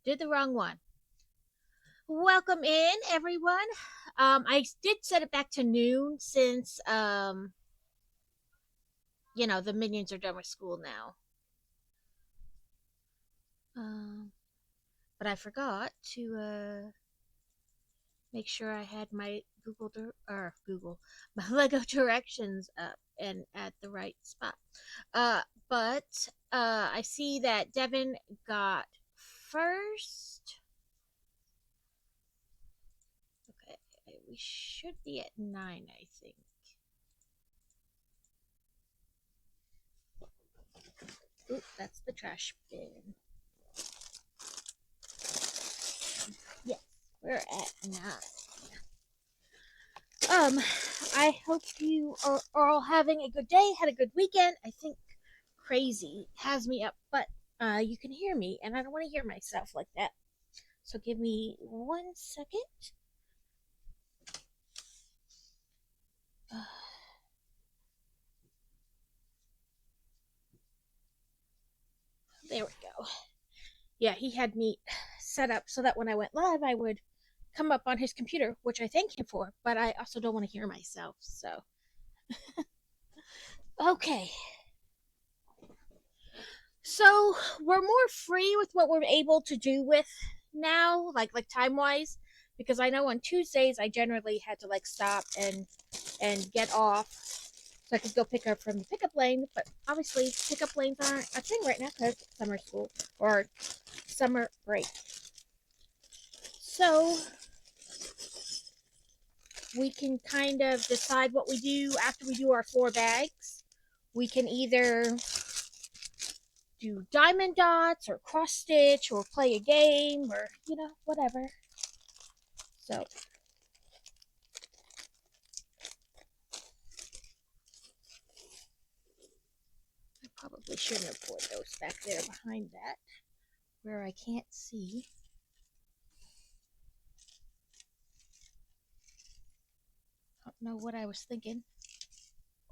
did the wrong one. Welcome in, everyone. I did set it back to noon since the minions are done with school now. Um, but I forgot to make sure I had my Google my Lego directions up and at the right spot. But I see that Devin got first. Okay, we should be at 9, I think. Oop, that's the trash bin. Yes, we're at 9. Um, I hope you are all having a good day, had a good weekend. I think crazy has me up, but you can hear me, and I don't want to hear myself like that. So give me 1 second. There we go. Yeah, he had me set up so that when I went live, I would come up on his computer, which I thank him for, but I also don't want to hear myself. So, okay. So we're more free with what we're able to do with now, like time wise, because I know on Tuesdays I generally had to like stop and get off so I could go pick up from the pickup lane. But obviously, pickup lanes aren't a thing right now because summer school or summer break. So we can kind of decide what we do after we do our 4 bags. We can either do diamond dots or cross stitch or play a game or whatever. So I probably shouldn't have put those back there behind that where I can't see. I don't know what I was thinking,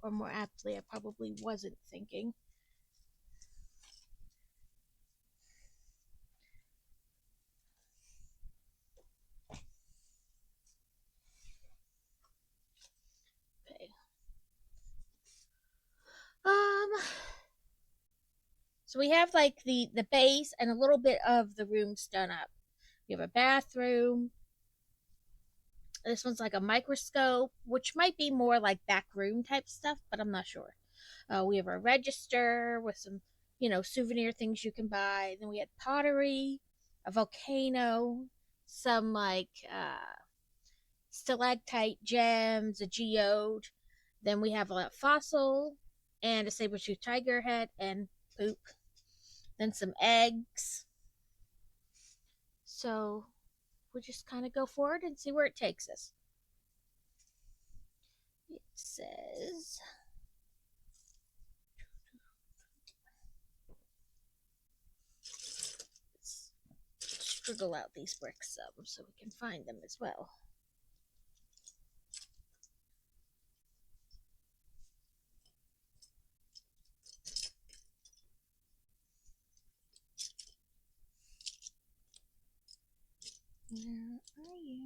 or more aptly, I probably wasn't thinking. Okay. Um so we have like the base and a little bit of the rooms done up. We have a bathroom. This one's like a microscope, which might be more like back room type stuff, but I'm not sure. We have a register with some, souvenir things you can buy. Then we had pottery, a volcano, some like stalactite gems, a geode. Then we have a fossil and a saber-tooth tiger head and poop. Then some eggs. So we'll just kind of go forward and see where it takes us. It says scribble out these bricks some so we can find them as well. Where are you?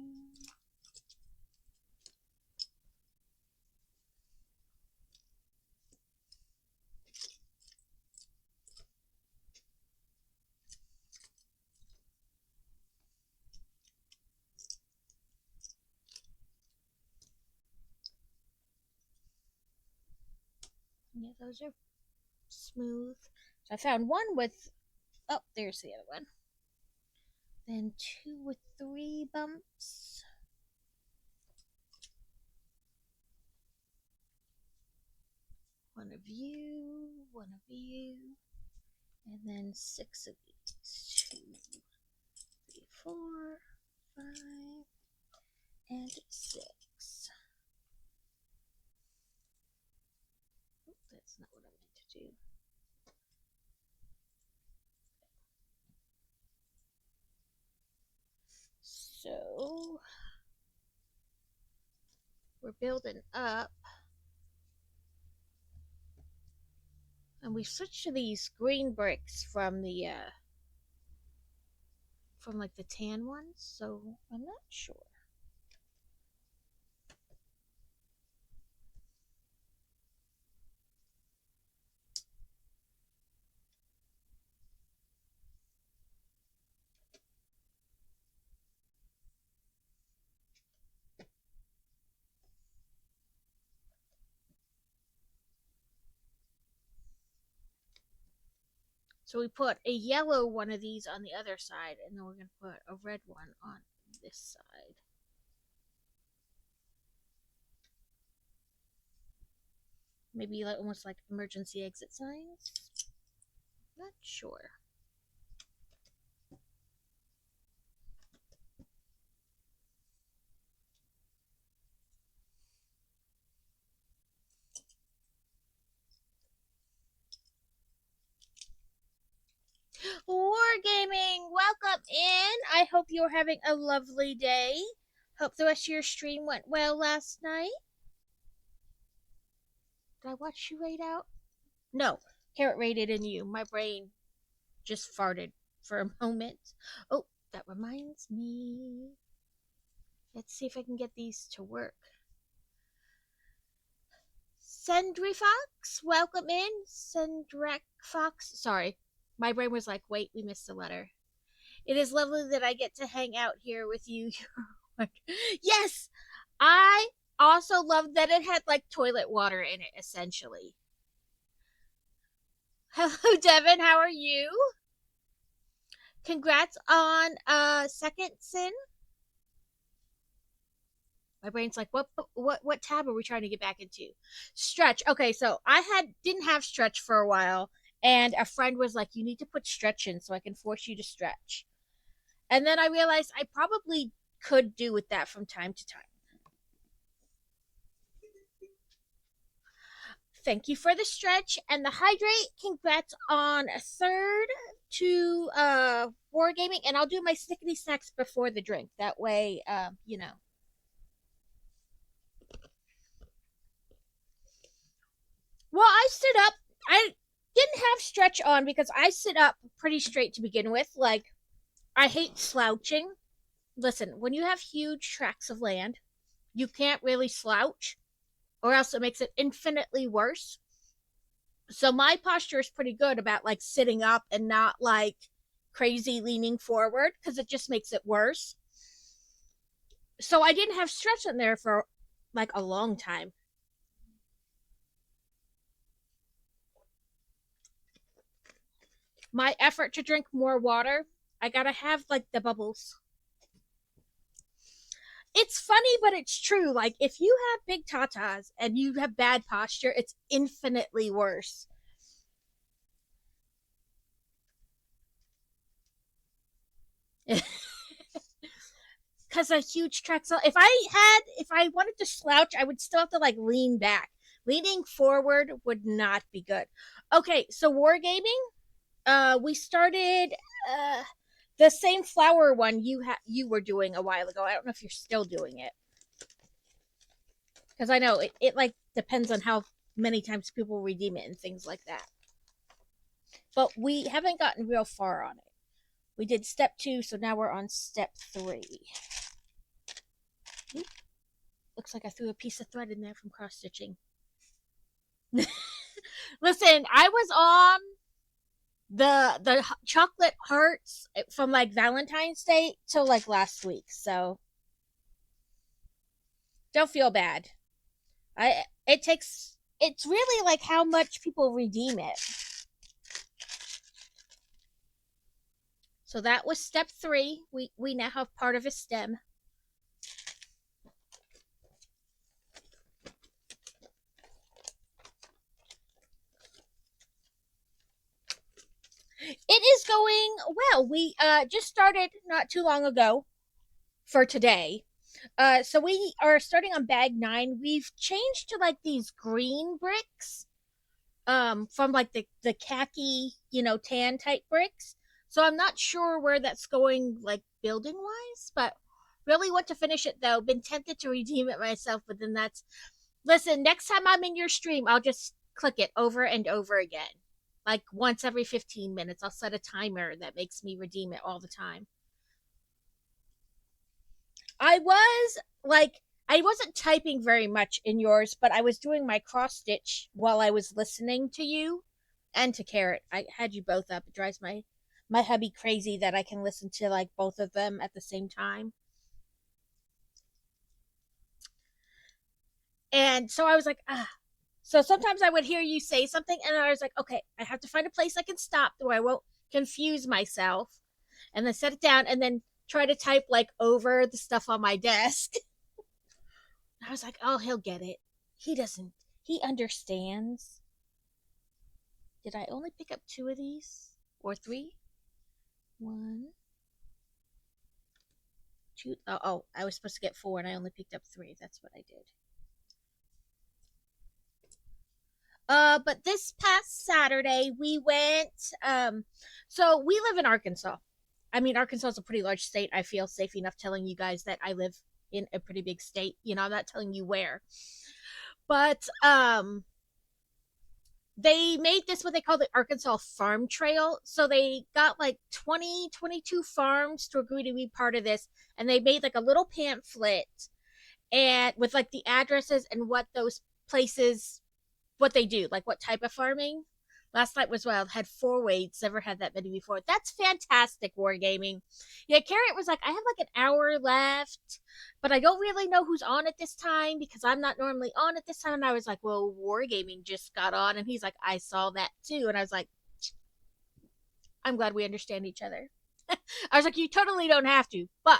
Yeah, those are smooth. So I found one with. Oh, there's the other one. Then two with 3 bumps. One of you, one of you, and then 6 of these. 2, 3, 4, 5, and 6. Oh, that's not what I meant to do. So we're building up, and we switched to these green bricks from the from like the tan ones, so I'm not sure. So we put a yellow one of these on the other side, and then we're going to put a red one on this side. Maybe like almost like emergency exit signs. Not sure. Wargaming, welcome in. I hope you're having a lovely day. Hope the rest of your stream went well last night. Did I watch you raid out? No, Carrot raided in you. My brain just farted for a moment. Oh, that reminds me. Let's see if I can get these to work. Sendry Fox, welcome in. Sendrek Fox. Sorry, my brain was like, wait, we missed a letter. It is lovely that I get to hang out here with you. Yes, I also loved that it had like toilet water in it, essentially. Hello, Devin. How are you? Congrats on second sin. My brain's like, what tab are we trying to get back into? Stretch. Okay, so didn't have stretch for a while, and a friend was like, you need to put stretch in so I can force you to stretch. And then I realized I probably could do with that from time to time. Thank you for the stretch and the hydrate. Congrats on a third to wargaming, and I'll do my snickety snacks before the drink. That way, you know. Well, I stood up. I didn't have stretch on because I sit up pretty straight to begin with. Like, I hate slouching. Listen, when you have huge tracts of land, you can't really slouch, or else it makes it infinitely worse. So my posture is pretty good about like sitting up and not like crazy leaning forward because it just makes it worse. So I didn't have stretch in there for like a long time. My effort to drink more water, I gotta have like the bubbles. It's funny, but it's true. Like, if you have big tatas and you have bad posture, it's infinitely worse. Because a huge trexel. If I wanted to slouch, I would still have to like lean back. Leaning forward would not be good. Okay, so wargaming. We started the same flower one you were doing a while ago. I don't know if you're still doing it because I know it like depends on how many times people redeem it and things like that. But we haven't gotten real far on it. We did step 2, so now we're on step 3. Oop. Looks like I threw a piece of thread in there from cross stitching. Listen, I was on the chocolate hearts from like Valentine's Day till like last week, so don't feel bad. It's really like how much people redeem it. So that was step 3. We now have part of a stem. It is going well. We just started not too long ago for today. So we are starting on bag 9. We've changed to like these green bricks from like the khaki, tan type bricks. So I'm not sure where that's going like building wise, but really want to finish it though. Been tempted to redeem it myself, but then that's listen, next time I'm in your stream, I'll just click it over and over again. Like once every 15 minutes, I'll set a timer that makes me redeem it all the time. I was like, I wasn't typing very much in yours, but I was doing my cross stitch while I was listening to you and to Carrot. I had you both up. It drives my hubby crazy that I can listen to like both of them at the same time. And so I was like, ah. So sometimes I would hear you say something, and I was like, okay, I have to find a place I can stop where I won't confuse myself, and then set it down, and then try to type like over the stuff on my desk. I was like, oh, he'll get it. He doesn't. He understands. Did I only pick up two of these or three? One, two. Oh, I was supposed to get four, and I only picked up three. That's what I did. But this past Saturday we went. So we live in Arkansas. I mean, Arkansas is a pretty large state. I feel safe enough telling you guys that I live in a pretty big state. You know, I'm not telling you where. But they made this what they call the Arkansas Farm Trail. So they got like 20, 22 farms to agree to be part of this. And they made like a little pamphlet and with like the addresses and what those places, what they do, like what type of farming. Last night was wild. Had four weights. Never had that many before. That's fantastic, wargaming. Yeah, Carrot was like, I have like an hour left, but I don't really know who's on at this time because I'm not normally on at this time. And I was like, well, wargaming just got on, and he's like, I saw that too, and I was like, I'm glad we understand each other. I was like, you totally don't have to, but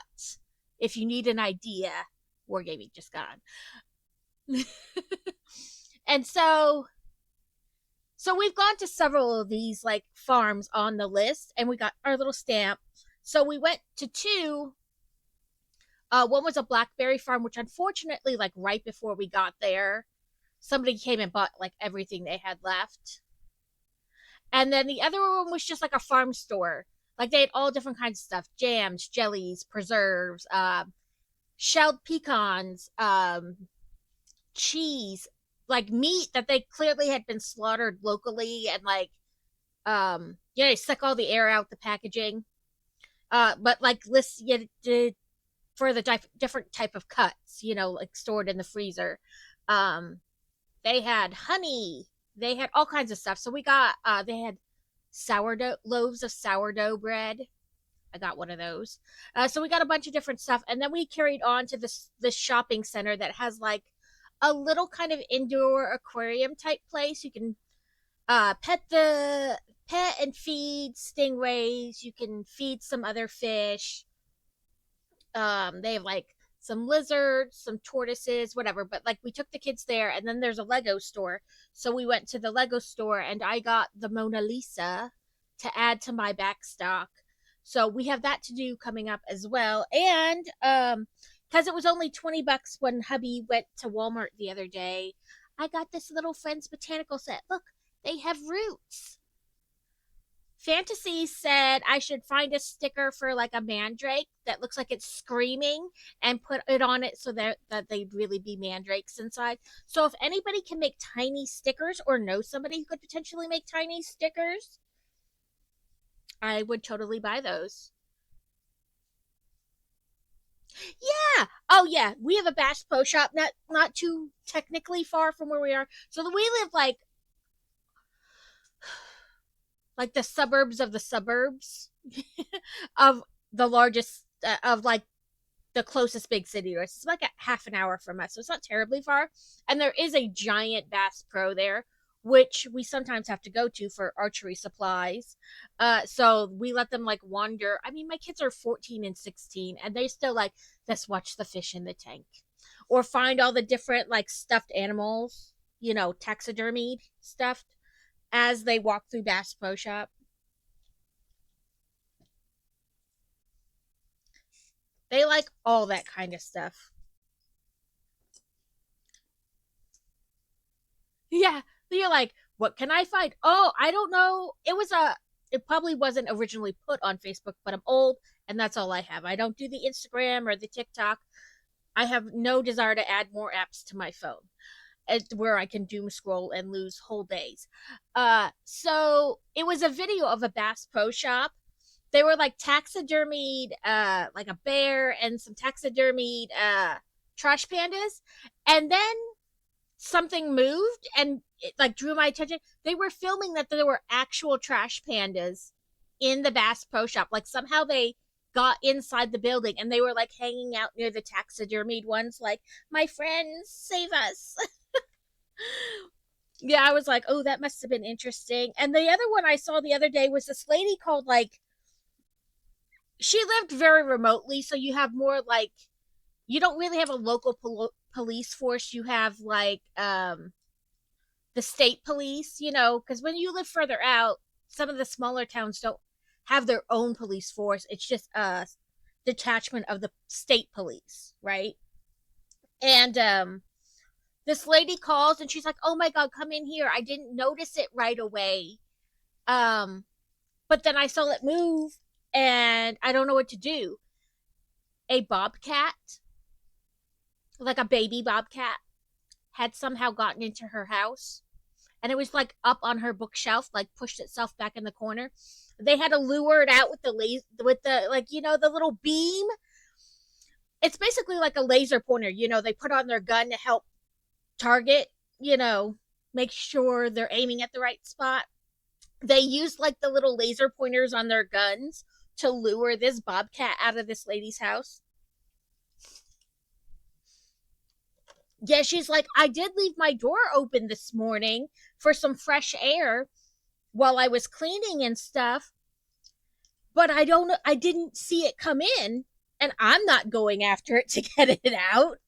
if you need an idea, wargaming just got on. And so we've gone to several of these like farms on the list, and we got our little stamp. So we went to two. One was a blackberry farm, which unfortunately, like right before we got there, somebody came and bought like everything they had left. And then the other one was just like a farm store. Like they had all different kinds of stuff: jams, jellies, preserves, shelled pecans, cheese, like meat that they clearly had been slaughtered locally, and like yeah, they suck all the air out the packaging. But like list yeah, for the different type of cuts, you know, like stored in the freezer. Um, they had honey. They had all kinds of stuff. So we got they had sourdough loaves of sourdough bread. I got one of those. So we got a bunch of different stuff, and then we carried on to this shopping center that has like a little kind of indoor aquarium type place. You can pet and feed stingrays. You can feed some other fish. They have like some lizards, some tortoises, whatever. But like we took the kids there, and then there's a Lego store. So we went to the Lego store, and I got the Mona Lisa to add to my back stock. So we have that to do coming up as well. And because it was only $20 when hubby went to Walmart the other day, I got this little Friends Botanical set. Look, they have roots. Fantasy said I should find a sticker for like a mandrake that looks like it's screaming and put it on it so that they'd really be mandrakes inside. So if anybody can make tiny stickers or know somebody who could potentially make tiny stickers, I would totally buy those. Yeah. Oh yeah. We have a Bass Pro Shop not too technically far from where we are. So we live like the suburbs of the suburbs of the largest of like the closest big city to us. It's like a half an hour from us, so it's not terribly far. And there is a giant Bass Pro there, which we sometimes have to go to for archery supplies. So we let them like wander. I mean, my kids are 14 and 16, and they still like, let's watch the fish in the tank, or find all the different like stuffed animals, you know, taxidermied stuffed as they walk through Bass Pro Shop. They like all that kind of stuff. Yeah, you're like, what can I find? Oh, I don't know. It probably wasn't originally put on Facebook, but I'm old, and that's all I have. I don't do the Instagram or the TikTok. I have no desire to add more apps to my phone where I can doom scroll and lose whole days. So it was a video of a Bass Pro Shop, They were like taxidermied, like a bear and some taxidermied trash pandas. And then something moved and it like drew my attention. They were filming that there were actual trash pandas in the Bass Pro Shop. Like somehow they got inside the building and they were like hanging out near the taxidermied ones, like, my friends, save us. Yeah, I was like, oh, that must have been interesting. And the other one I saw the other day was this lady called like, she lived very remotely, so you have more like, you don't really have a local police force. You have like the state police, because when you live further out, some of the smaller towns don't have their own police force. It's just a detachment of the state police, right? And this lady calls and she's like, "Oh my god, come in here. I didn't notice it right away. Um but then I saw it move and I don't know what to do." A bobcat, like a baby bobcat, had somehow gotten into her house and it was like up on her bookshelf, like pushed itself back in the corner. They had to lure it out with the with the, like, the little beam. It's basically like a laser pointer. They put on their gun to help target, you know, make sure they're aiming at the right spot. They used like the little laser pointers on their guns to lure this bobcat out of this lady's house. Yeah, she's like, I did leave my door open this morning for some fresh air while I was cleaning and stuff, but I didn't see it come in and I'm not going after it to get it out.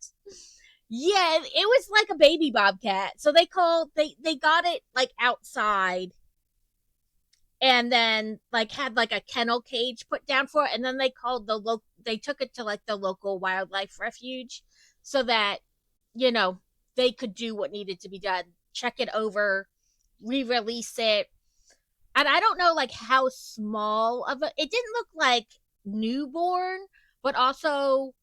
Yeah, it was like a baby bobcat. So they got it like outside and then like had like a kennel cage put down for it, and then they took it to like the local wildlife refuge so that, you know, they could do what needed to be done, check it over, re-release it. And I don't know like how small of it didn't look like newborn, but also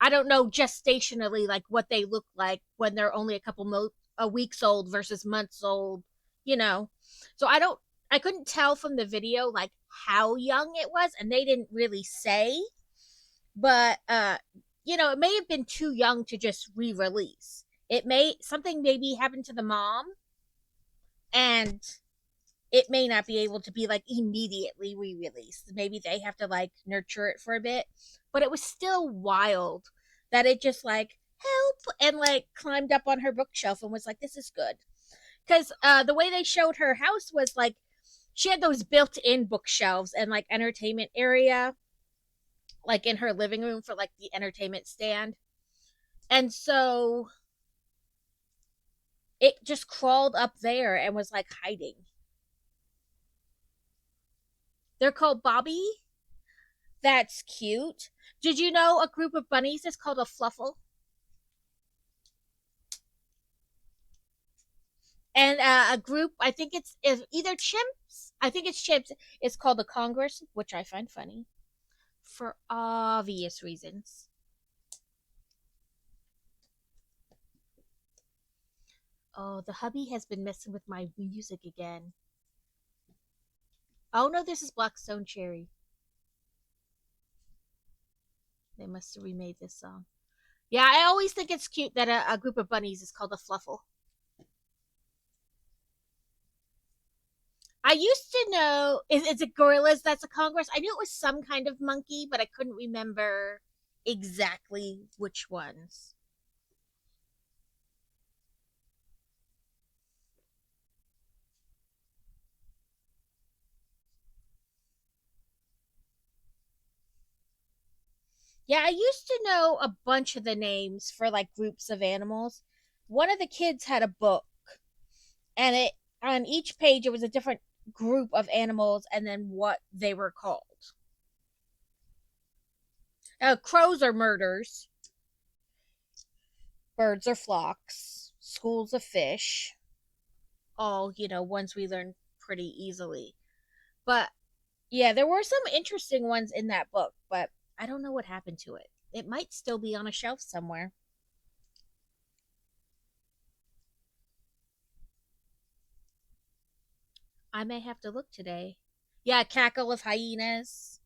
I don't know gestationally like what they look like when they're only a couple weeks old versus months old, you know. So I couldn't tell from the video like how young it was, and they didn't really say, but it may have been too young to just re-release. It may something maybe happened to the mom, and it may not be able to be like immediately re-released. Maybe they have to like nurture it for a bit. But it was still wild that it just like help and like climbed up on her bookshelf and was like, this is good. Because the way they showed her house was like she had those built-in bookshelves and like entertainment area, like in her living room for like the entertainment stand. And so it just crawled up there and was like hiding. They're called Bobby. That's cute. Did you know a group of bunnies is called a fluffle? And a group, I think it's either chimps. I think it's chimps. It's called a congress, which I find funny for obvious reasons. Oh, the hubby has been messing with my music again. Oh no, this is Blackstone Cherry. They must have remade this song. Yeah, I always think it's cute that a group of bunnies is called a fluffle. I used to know is it gorillas that's a congress. I knew it was some kind of monkey, but I couldn't remember exactly which ones. Yeah, I used to know a bunch of the names for like groups of animals. One of the kids had a book, and it on each page it was a different group of animals and then what they were called. Crows are murders, birds are flocks, schools of fish. All, ones we learn pretty easily. But yeah, there were some interesting ones in that book, but I don't know what happened to it. It might still be on a shelf somewhere. I may have to look today. Yeah, cackle of hyenas.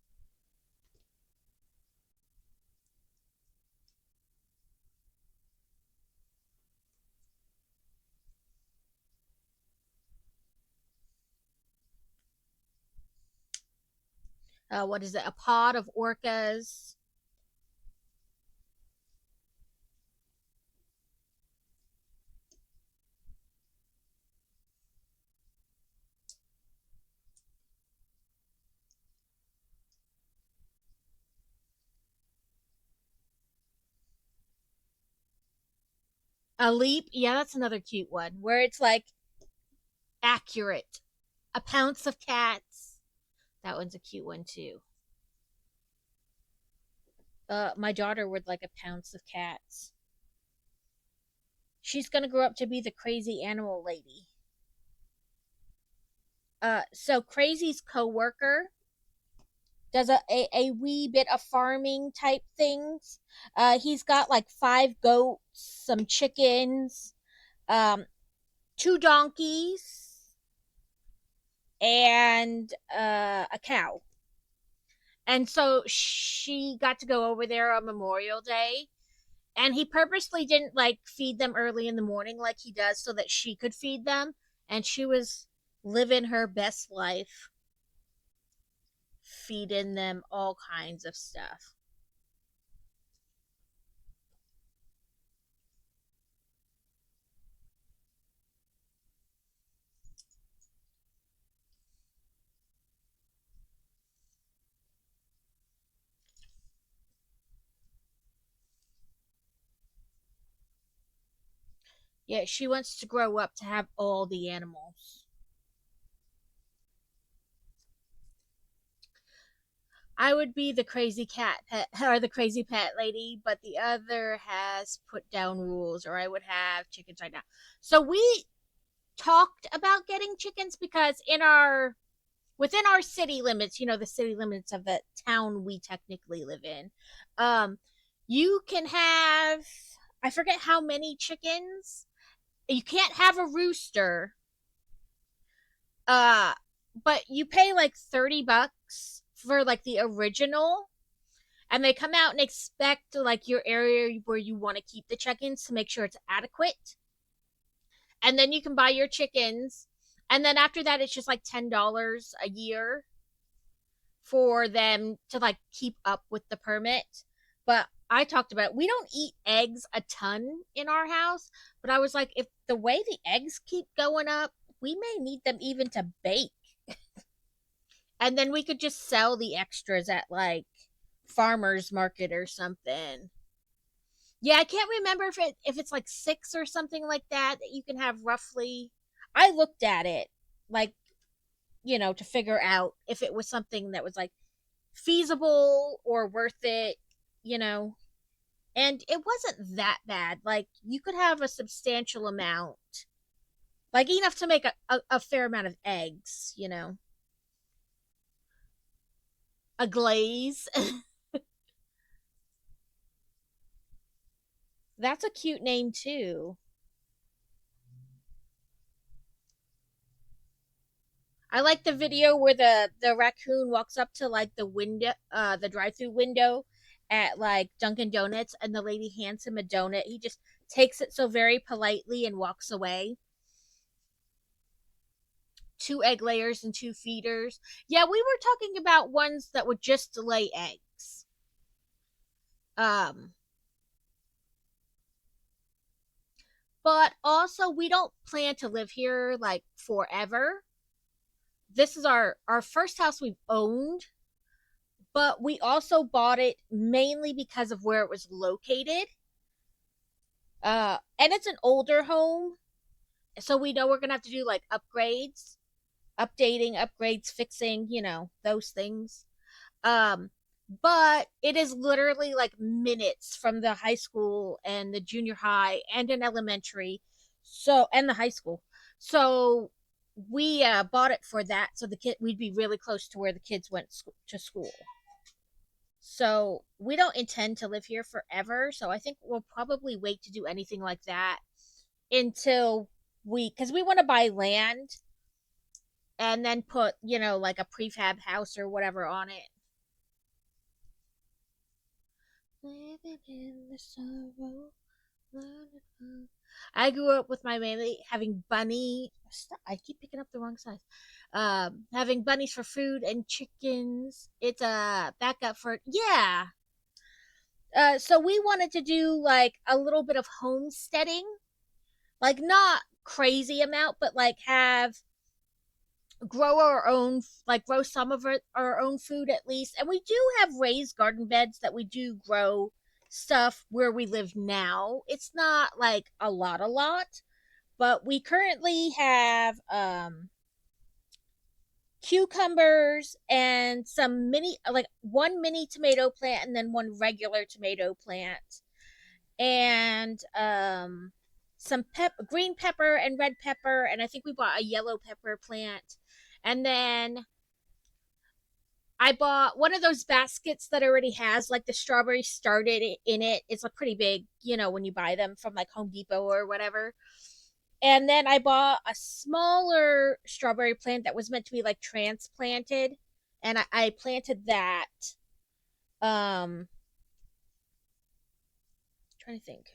What is it? A pod of orcas. A leap. Yeah, that's another cute one where it's like accurate. A pounce of cats. That one's a cute one too. My daughter would like a pounce of cats. She's gonna grow up to be the crazy animal lady. So Crazy's coworker does a wee bit of farming type things. He's got like 5 goats, some chickens, um, 2 donkeys, and a cow. And so she got to go over there on Memorial Day. And he purposely didn't like feed them early in the morning like he does so that she could feed them. And she was living her best life, feeding them all kinds of stuff. Yeah, she wants to grow up to have all the animals. I would be the crazy cat pet or the crazy pet lady, but the other has put down rules, or I would have chickens right now. So we talked about getting chickens because in our within our city limits, the city limits of the town we technically live in, um, you can have I forget how many chickens. You can't have a rooster, uh, but you pay like $30 for like the original, and they come out and inspect like your area where you want to keep the chickens to make sure it's adequate, and then you can buy your chickens, and then after that it's just like $10 a year for them to like keep up with the permit. But I talked about we don't eat eggs a ton in our house, but I was like, if the way the eggs keep going up, we may need them even to bake. And then we could just sell the extras at like farmers market or something. Yeah, I can't remember if it's like 6 or something like that you can have roughly. I looked at it like, to figure out if it was something that was like feasible or worth it, you know. And it wasn't that bad. Like you could have a substantial amount, like enough to make a fair amount of eggs. A glaze. That's a cute name too. I like the video where the raccoon walks up to like the window, the drive-through window at like Dunkin' Donuts, and the lady hands him a donut. He just takes it so very politely and walks away. 2 egg layers and 2 feeders. Yeah, we were talking about ones that would just lay eggs. Um, but also we don't plan to live here like forever. This is our first house we've owned, but we also bought it mainly because of where it was located. And it's an older home, so we know we're gonna have to do like upgrades, updating, upgrades, fixing, those things. Um, but it is literally like minutes from the high school and the junior high and an elementary, so and the high school. So we bought it for that, so the kid we'd be really close to where the kids went to school. So we don't intend to live here forever. So I think we'll probably wait to do anything like that until because we want to buy land and then put, like a prefab house or whatever on it. Living in the sorrow. I grew up with my family having bunny. I keep picking up the wrong size. Having bunnies for food and chickens. It's a backup for, yeah. So we wanted to do like a little bit of homesteading, like not crazy amount, but like have grow our own, like grow some of our own food at least. And we do have raised garden beds that we do grow stuff where we live now. It's not like a lot, but we currently have cucumbers and some mini, like one mini tomato plant and then one regular tomato plant, and some green pepper and red pepper, and I think we bought a yellow pepper plant. And then I bought one of those baskets that already has like the strawberries started in it. It's a pretty big, when you buy them from like Home Depot or whatever. And then I bought a smaller strawberry plant that was meant to be like transplanted, and I planted that. Trying to think.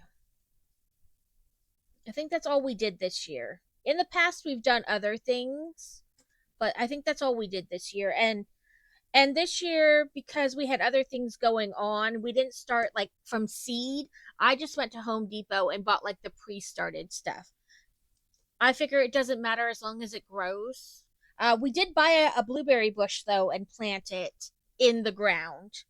I think that's all we did this year. In the past, we've done other things, but I think that's all we did this year. And this year, because we had other things going on, we didn't start like from seed. I just went to Home Depot and bought like the pre-started stuff. I figure it doesn't matter as long as it grows. We did buy a blueberry bush though and plant it in the ground.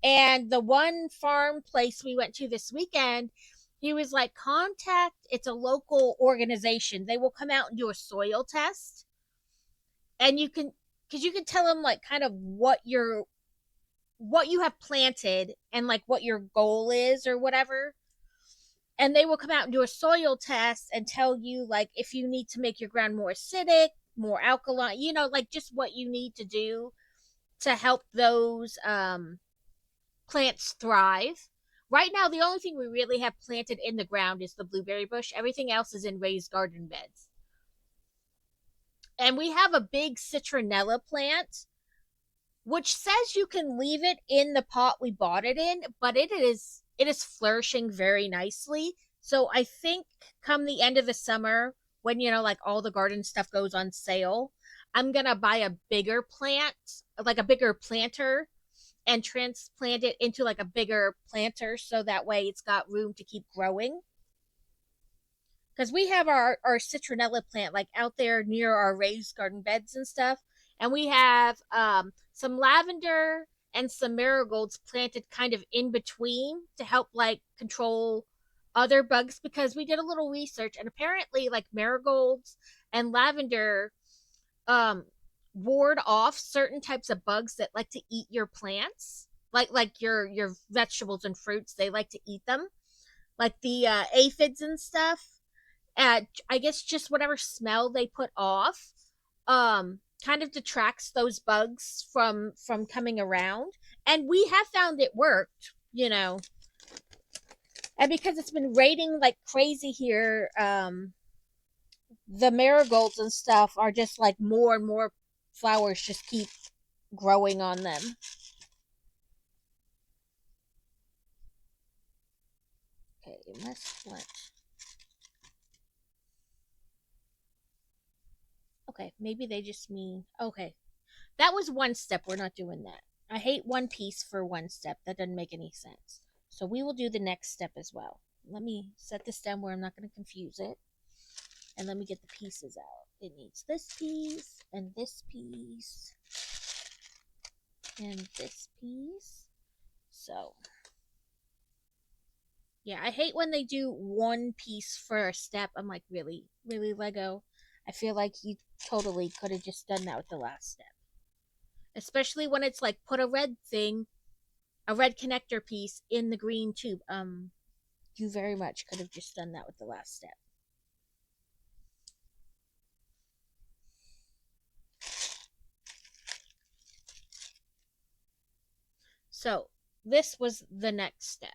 And the one farm place we went to this weekend, he was like, contact, it's a local organization. They will come out and do a soil test. And because you can tell them like kind of what you have planted and like what your goal is or whatever. And they will come out and do a soil test and tell you like if you need to make your ground more acidic, more alkaline, like just what you need to do to help those plants thrive. Right now, the only thing we really have planted in the ground is the blueberry bush. Everything else is in raised garden beds. And we have a big citronella plant, which says you can leave it in the pot we bought it in, but it is flourishing very nicely. So I think come the end of the summer, when like all the garden stuff goes on sale, I'm gonna buy a bigger plant, like a bigger planter, and transplant it into like a bigger planter so that way it's got room to keep growing. Because we have our citronella plant like out there near our raised garden beds and stuff, and we have some lavender and some marigolds planted kind of in between to help like control other bugs, because we did a little research and apparently like marigolds and lavender um ward off certain types of bugs that like to eat your plants, like your vegetables and fruits. They like to eat them, like the aphids and stuff. I guess just whatever smell they put off kind of detracts those bugs from coming around, and we have found it worked. And because it's been raining like crazy here, the marigolds and stuff are just like more and more flowers just keep growing on them. Okay, must plant. Okay, maybe they just mean okay. That was one step. We're not doing that. I hate one piece for one step. That doesn't make any sense. So we will do the next step as well. Let me set this down where I'm not going to confuse it. And let me get the pieces out. It needs this piece and this piece and this piece. So, yeah, I hate when they do one piece for a step. I'm like, really? Really, Lego? I feel like you totally could have just done that with the last step. Especially when it's like put a red connector piece in the green tube. You very much could have just done that with the last step. So this was the next step.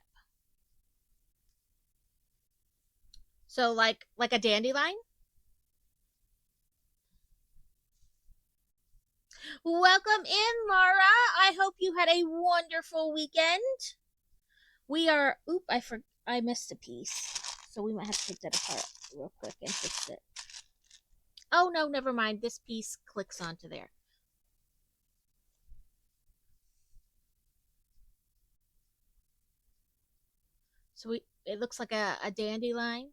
So like a dandelion. Welcome in, Laura. I hope you had a wonderful weekend. We are. Oop! I missed a piece, so we might have to take that apart real quick and fix it. Oh no, never mind. This piece clicks onto there. So it looks like a dandelion.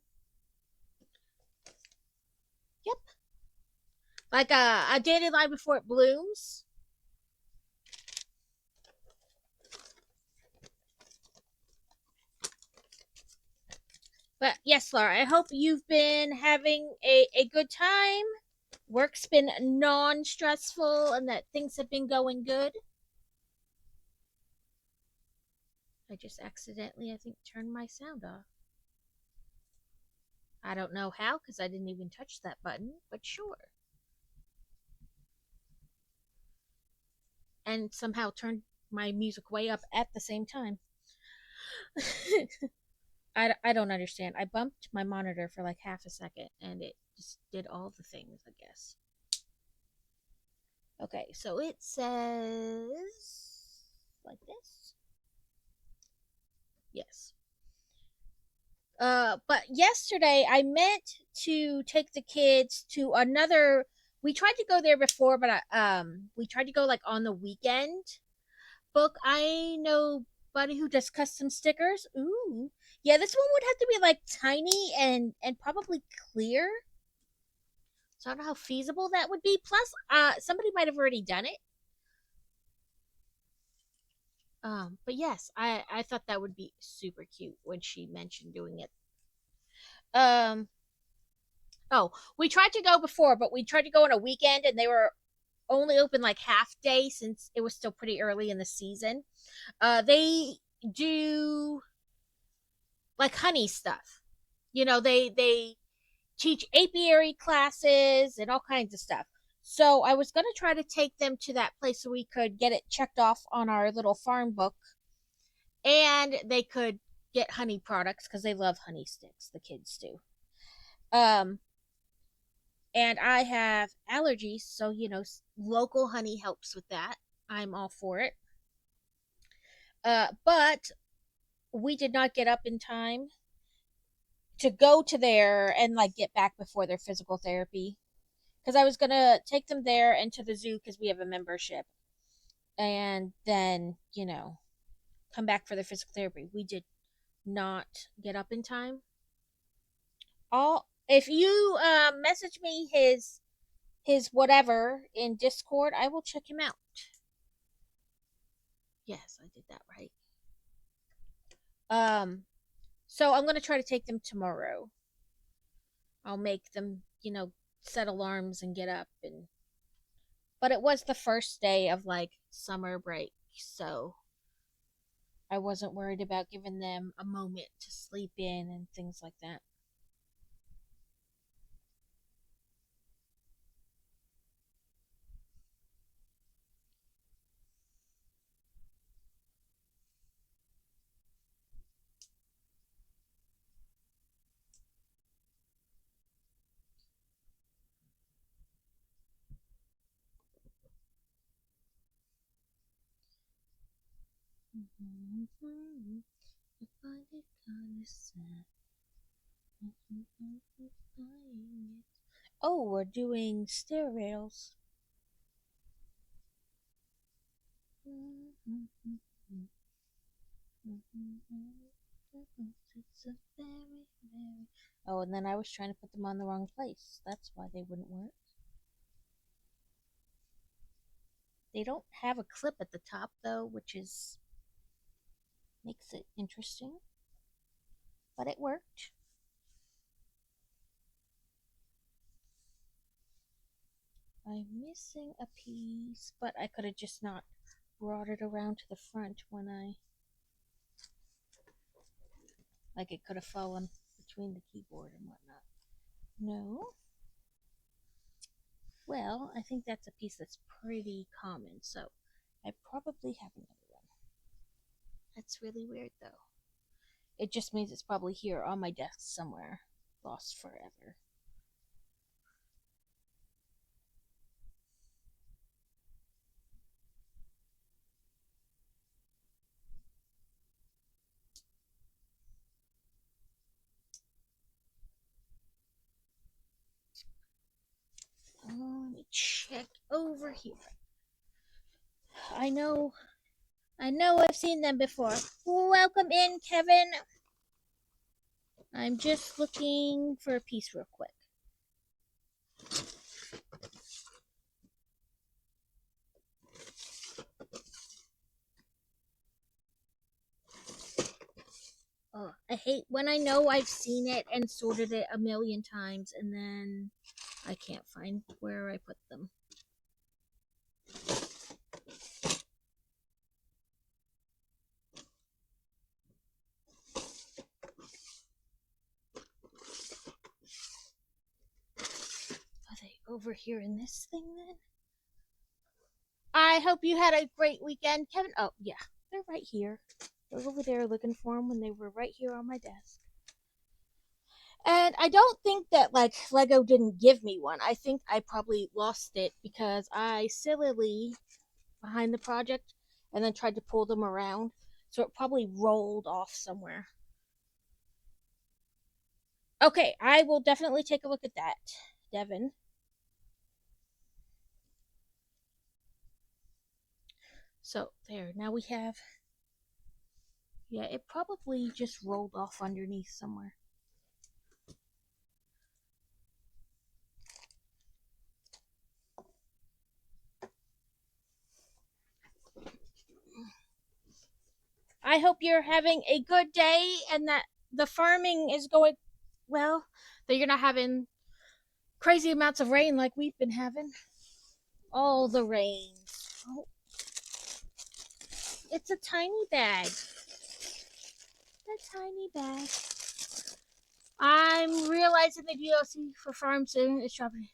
Yep, like a dandelion before it blooms. But yes, Laura, I hope you've been having a good time. Work's been non stressful and that things have been going good. I just accidentally, I think, turned my sound off. I don't know how because I didn't even touch that button, but sure. And somehow turned my music way up at the same time. I don't understand. I bumped my monitor for like half a second and it just did all the things, I guess. Okay, so it says like this. Yes. But yesterday I meant to take the kids to another. We tried to go there before, but we tried to go like on the weekend. Book. I know buddy who does custom stickers. Ooh, yeah, this one would have to be like tiny and probably clear. So I don't know how feasible that would be. Plus, somebody might have already done it. But yes, I thought that would be super cute when she mentioned doing it. Um, oh, we tried to go before, but we tried to go on a weekend and they were only open like half day since it was still pretty early in the season. They do like honey stuff. They teach apiary classes and all kinds of stuff. So I was going to try to take them to that place so we could get it checked off on our little farm book and they could get honey products because they love honey sticks, the kids do. Um and I have allergies, so local honey helps with that. I'm all for it. But we did not get up in time to go to there and like get back before their physical therapy because I was gonna take them there and to the zoo because we have a membership, and then come back for their physical therapy. We did not get up in time. All if you message me his whatever in Discord, I will check him out. Yes, I did that right. Um, so I'm gonna try to take them tomorrow. I'll make them, set alarms and get up and. But it was the first day of like summer break, so I wasn't worried about giving them a moment to sleep in and things like that. Oh, we're doing stair rails. It's a very, very. Oh, and then I was trying to put them on the wrong place. That's why they wouldn't work. They don't have a clip at the top though, which is makes it interesting. But it worked. I'm missing a piece, but I could have just not brought it around to the front when I like it could have fallen between the keyboard and whatnot. No. Well, I think that's a piece that's pretty common, so I probably have another one. That's really weird though. It just means it's probably here on my desk somewhere, lost forever. here. I know, I've seen them before. Welcome in, Kevin. I'm just looking for a piece real quick. Oh, I hate when I know I've seen it and sorted it a million times and then I can't find where I put them. Are they over here in this thing then? I hope you had a great weekend, Kevin. Oh, yeah, they're right here. I was over there looking for them when they were right here on my desk. And I don't think that like Lego didn't give me one. I think I probably lost it because I sillily behind the project and then tried to pull them around. So it probably rolled off somewhere. Okay, I will definitely take a look at that, Devin. So there, now we have. Yeah, it probably just rolled off underneath somewhere. I hope you're having a good day and that the farming is going well, that you're not having crazy amounts of rain like we've been having. All the rains. Oh, it's a tiny bag. A tiny bag. I'm realizing the DLC for Farm Sim is dropping.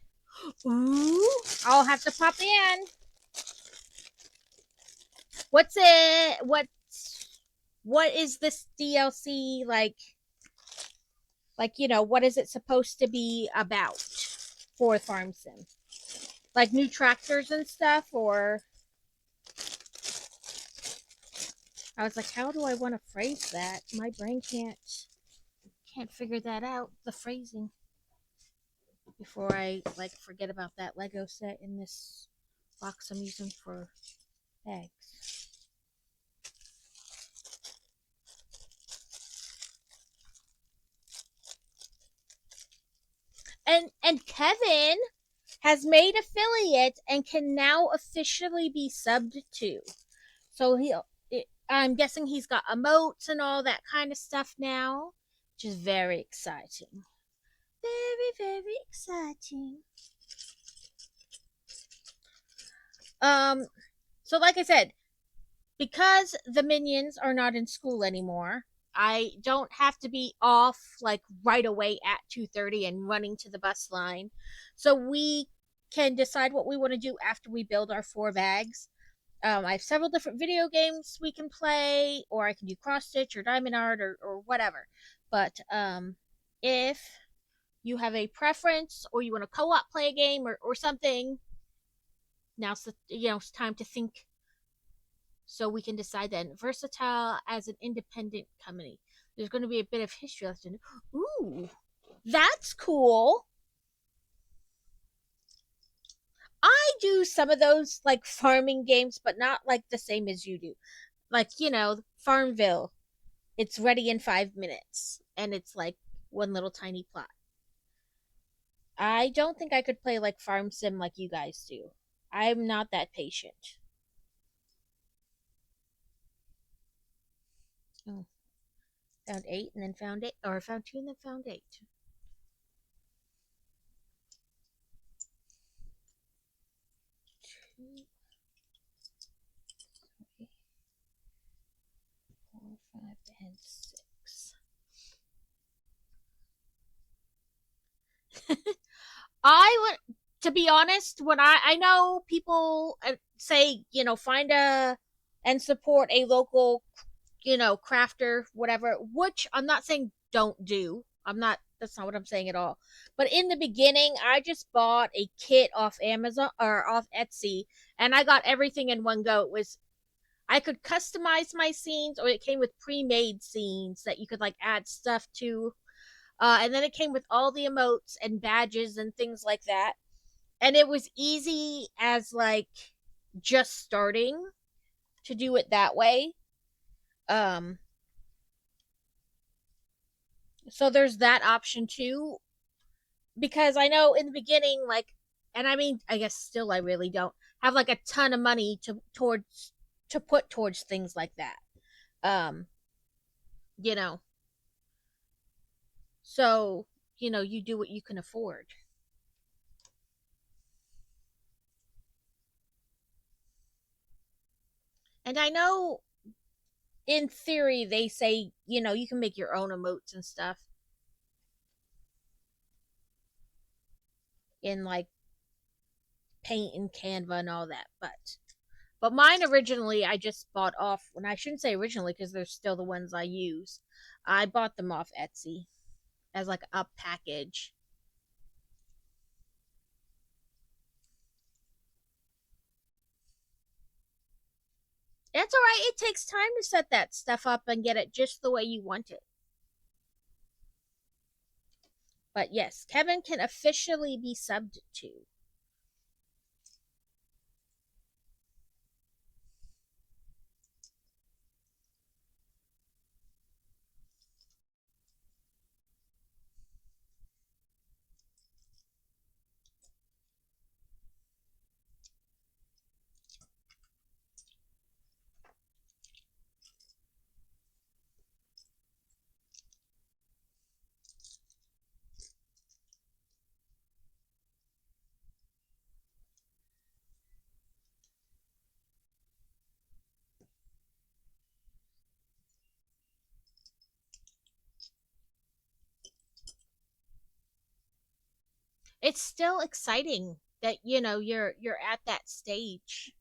Ooh, I'll have to pop in. What's it? What is this DLC like? Like, what is it supposed to be about for Farm Sim? Like new tractors and stuff, or I was like, how do I want to phrase that? My brain can't figure that out. The phrasing before I like forget about that Lego set in this box I'm using for eggs. And Kevin has made affiliate and can now officially be subbed to. So I'm guessing he's got emotes and all that kind of stuff now, which is very exciting. Very, very exciting. So like I said, because the minions are not in school anymore, I don't have to be off like right away at 2:30 and running to the bus line. So we can decide what we want to do after we build our 4 bags. I have several different video games we can play, or I can do cross stitch or diamond art or whatever. But if you have a preference or you want to co-op play a game or something, now's it's time to think so we can decide then. Versatile as an independent company. There's going to be a bit of history lesson. Ooh, that's cool. I do some of those like farming games, but not like the same as you do. Like, Farmville. It's ready in 5 minutes, and it's like one little tiny plot. I don't think I could play like Farm Sim like you guys do. I'm not that patient. Oh, found 8 and then found 8, or found 2 and then found 8. 2, 3, 4, 5, and 6. I would, to be honest, when I know people say, find a and support a local, crafter, whatever, which I'm not saying don't do. That's not what I'm saying at all. But in the beginning, I just bought a kit off Amazon or off Etsy, and I got everything in one go. I could customize my scenes, or it came with pre-made scenes that you could like add stuff to. And then it came with all the emotes and badges and things like that. And it was easy as like just starting to do it that way. Um, so there's that option too. Because I know in the beginning, like, and I mean, I guess still I really don't have like a ton of money to put towards things like that. Um, you know, so you do what you can afford. And I know in theory they say you can make your own emotes and stuff in like Paint and Canva and all that, but mine originally I just bought off, and I shouldn't say originally because they're still the ones I use. I bought them off Etsy as like a package. That's all right. It takes time to set that stuff up and get it just the way you want it. But yes, Kevin can officially be subbed to. It's still exciting that you're at that stage.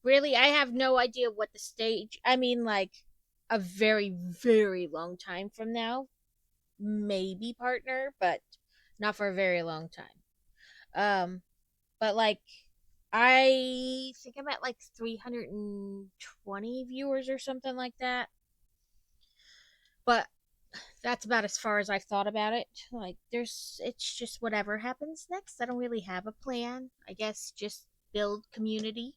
Really, I have no idea what the stage. I mean, like a very very long time from now, maybe partner, but not for a very long time. Um, but like I think I'm at like 320 viewers or something like that. But that's about as far as I've thought about it. Like it's just whatever happens next. I don't really have a plan. I guess just build community.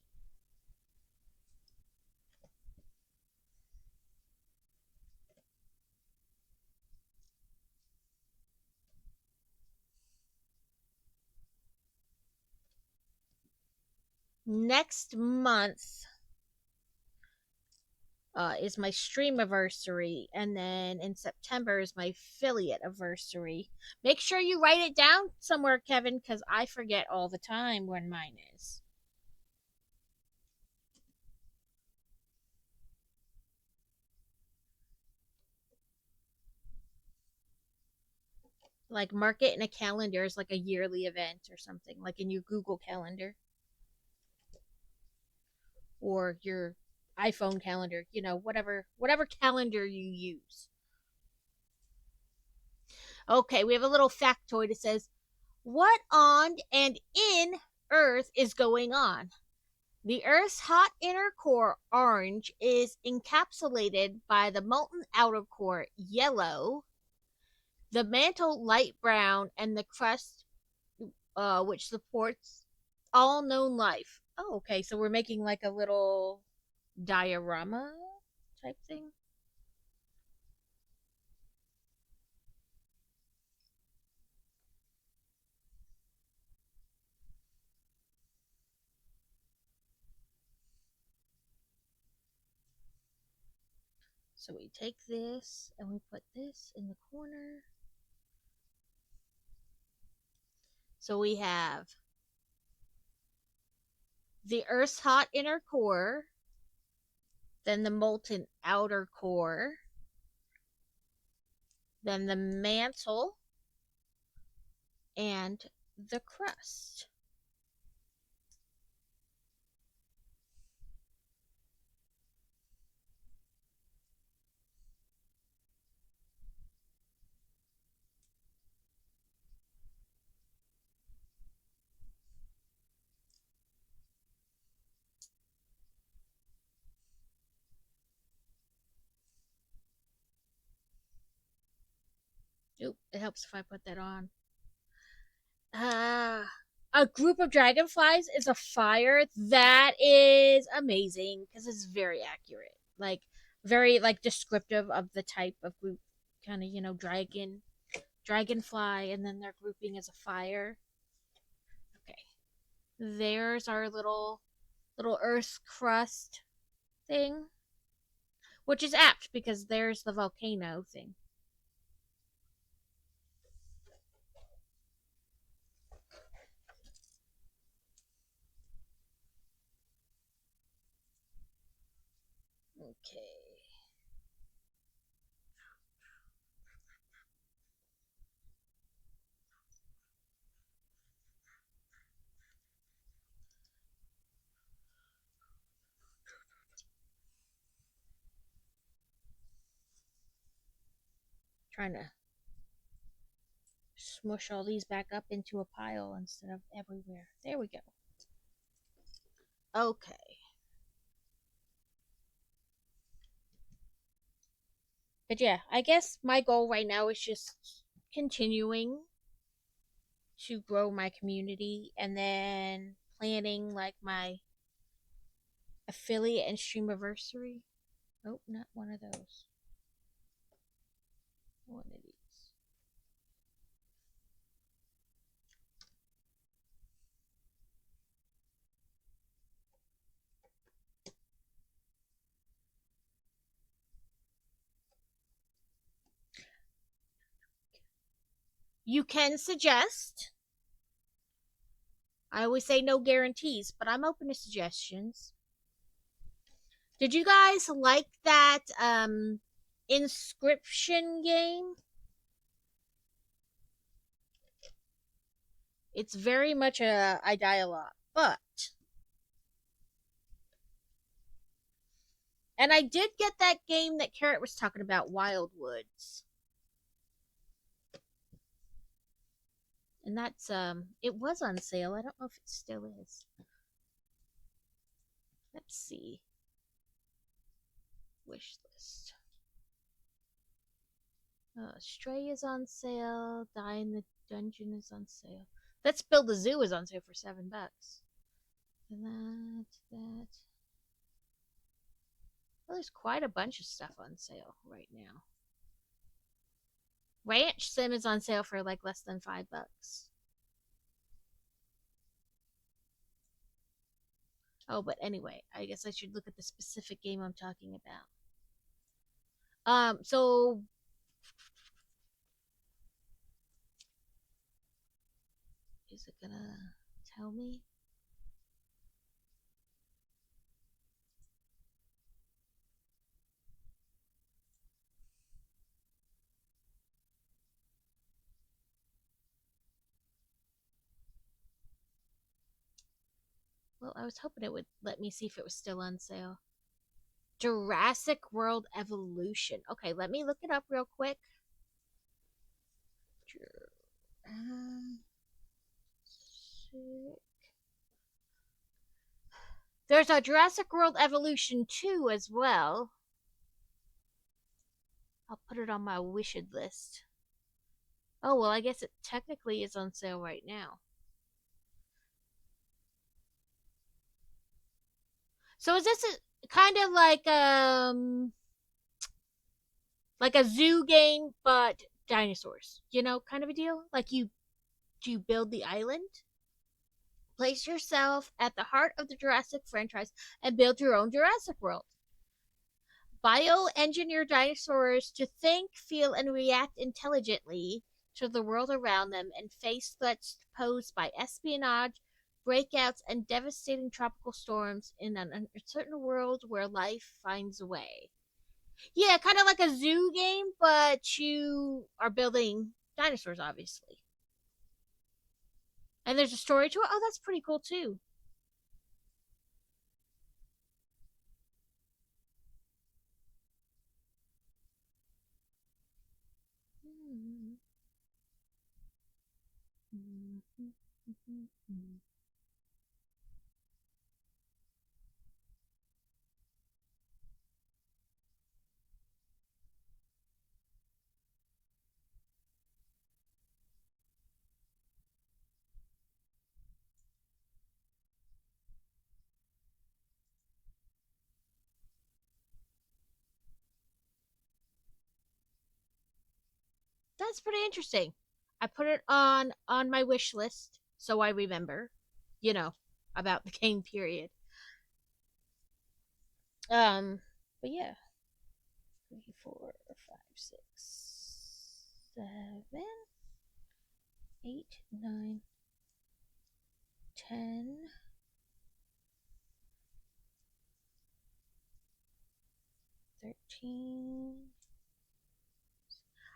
Next month is my stream anniversary, and then in September is my affiliate anniversary. Make sure you write it down somewhere, Kevin, because I forget all the time when mine is. Like mark it in a calendar as like a yearly event or something, like in your Google Calendar or your iPhone calendar, whatever calendar you use. Okay, we have a little factoid that says, "What on and in Earth is going on?" The Earth's hot inner core, orange, is encapsulated by the molten outer core, yellow, the mantle, light brown, and the crust, which supports all known life. Oh, okay, so we're making like a little diorama type thing. So we take this and we put this in the corner. So we have the Earth's hot inner core, then the molten outer core, then the mantle, and the crust. Oop, it helps if I put that on. A group of dragonflies is a fire. That is amazing because it's very accurate. Like very like descriptive of the type of group, kind of dragonfly, and then their grouping as a fire. Okay, there's our little Earth crust thing, which is apt because there's the volcano thing. Okay. Trying to smush all these back up into a pile instead of everywhere. There we go. Okay. But yeah, I guess my goal right now is just continuing to grow my community and then planning like my affiliate and streamiversary. Oh, not one of those. One of these. You can suggest. I always say no guarantees, but I'm open to suggestions. Did you guys like that Inscription game? It's very much a dialogue, but and I did get that game that Carrot was talking about, Wildwoods. And that's it was on sale. I don't know if it still is. Let's see. Wish list. Stray is on sale. Die in the Dungeon is on sale. Let's Build a Zoo is on sale for $7. And that. Well, there's quite a bunch of stuff on sale right now. Ranch Sim is on sale for like less than $5. Oh, but anyway, I guess I should look at the specific game I'm talking about. So is it gonna tell me? Well, I was hoping it would let me see if it was still on sale. Jurassic World Evolution. Okay, let me look it up real quick. There's a Jurassic World Evolution 2 as well. I'll put it on my wished list. Oh, well, I guess it technically is on sale right now. So is this kind of like a zoo game but dinosaurs, kind of a deal? Like you build the island, place yourself at the heart of the Jurassic franchise and build your own Jurassic World. Bioengineer dinosaurs to think, feel, and react intelligently to the world around them and face threats posed by espionage, breakouts, and devastating tropical storms in an uncertain world where life finds a way. Yeah, kind of like a zoo game, but you are building dinosaurs, obviously. And there's a story to it. Oh, that's pretty cool, too. That's pretty interesting. I put it on my wish list so I remember, you know, about the game period. Um, but yeah, 3, 4, 5, 6, 7, 8, 9, 10.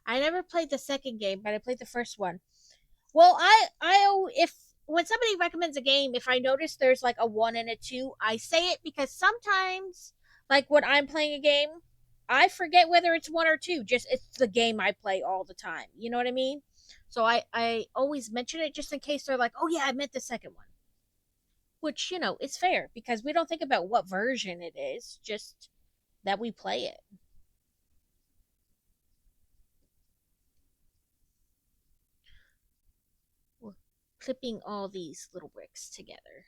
I never played the second game, but I played the first one. Well, if when somebody recommends a game, if I notice there's like a one and a two, I say it because sometimes, like when I'm playing a game, I forget whether it's one or two. Just it's the game I play all the time. You know what I mean? So I always mention it just in case they're like, oh yeah, I meant the second one, which is fair because we don't think about what version it is, just that we play it. We're clipping all these little bricks together.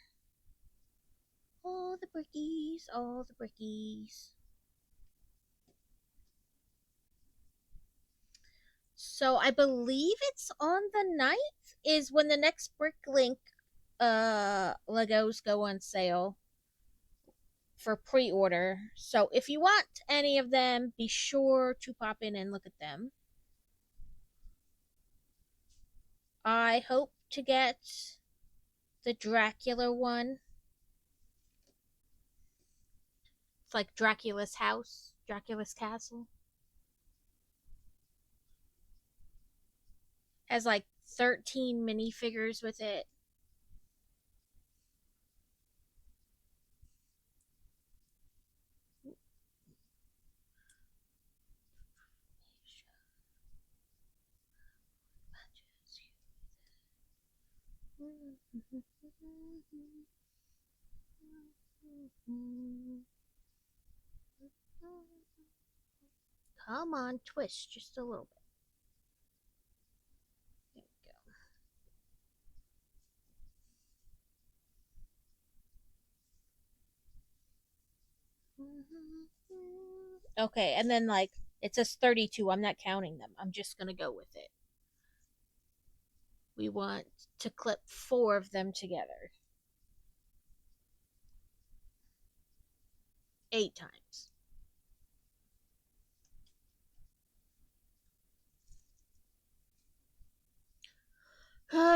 All the brickies, all the brickies. So I believe it's on the 9th is when the next Bricklink Legos go on sale for pre-order. So if you want any of them, be sure to pop in and look at them. I hope to get the Dracula one. It's like Dracula's house, Dracula's castle. Has like 13 minifigures with it. Come on, twist just a little bit. There we go. Okay, and then like it says 32. I'm not counting them. I'm just going to go with it. We want to clip 4 of them together. 8 times.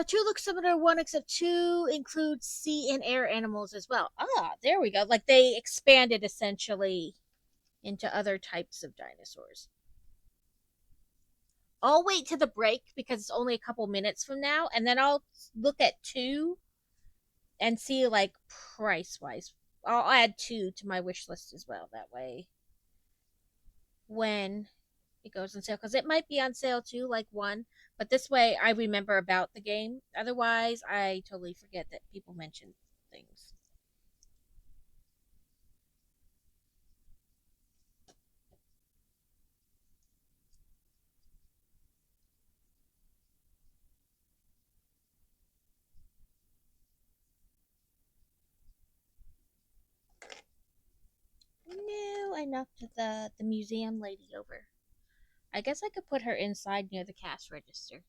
Two look similar, one except two includes sea and air animals as well. Ah, there we go. Like they expanded essentially into other types of dinosaurs. I'll wait to the break because it's only a couple minutes from now, and then I'll look at two and see like price wise. I'll add two to my wish list as well. That way, when it goes on sale, because it might be on sale too, like one. But this way, I remember about the game. Otherwise, I totally forget that people mention things. No, I knocked the museum lady over. I guess I could put her inside near the cash register.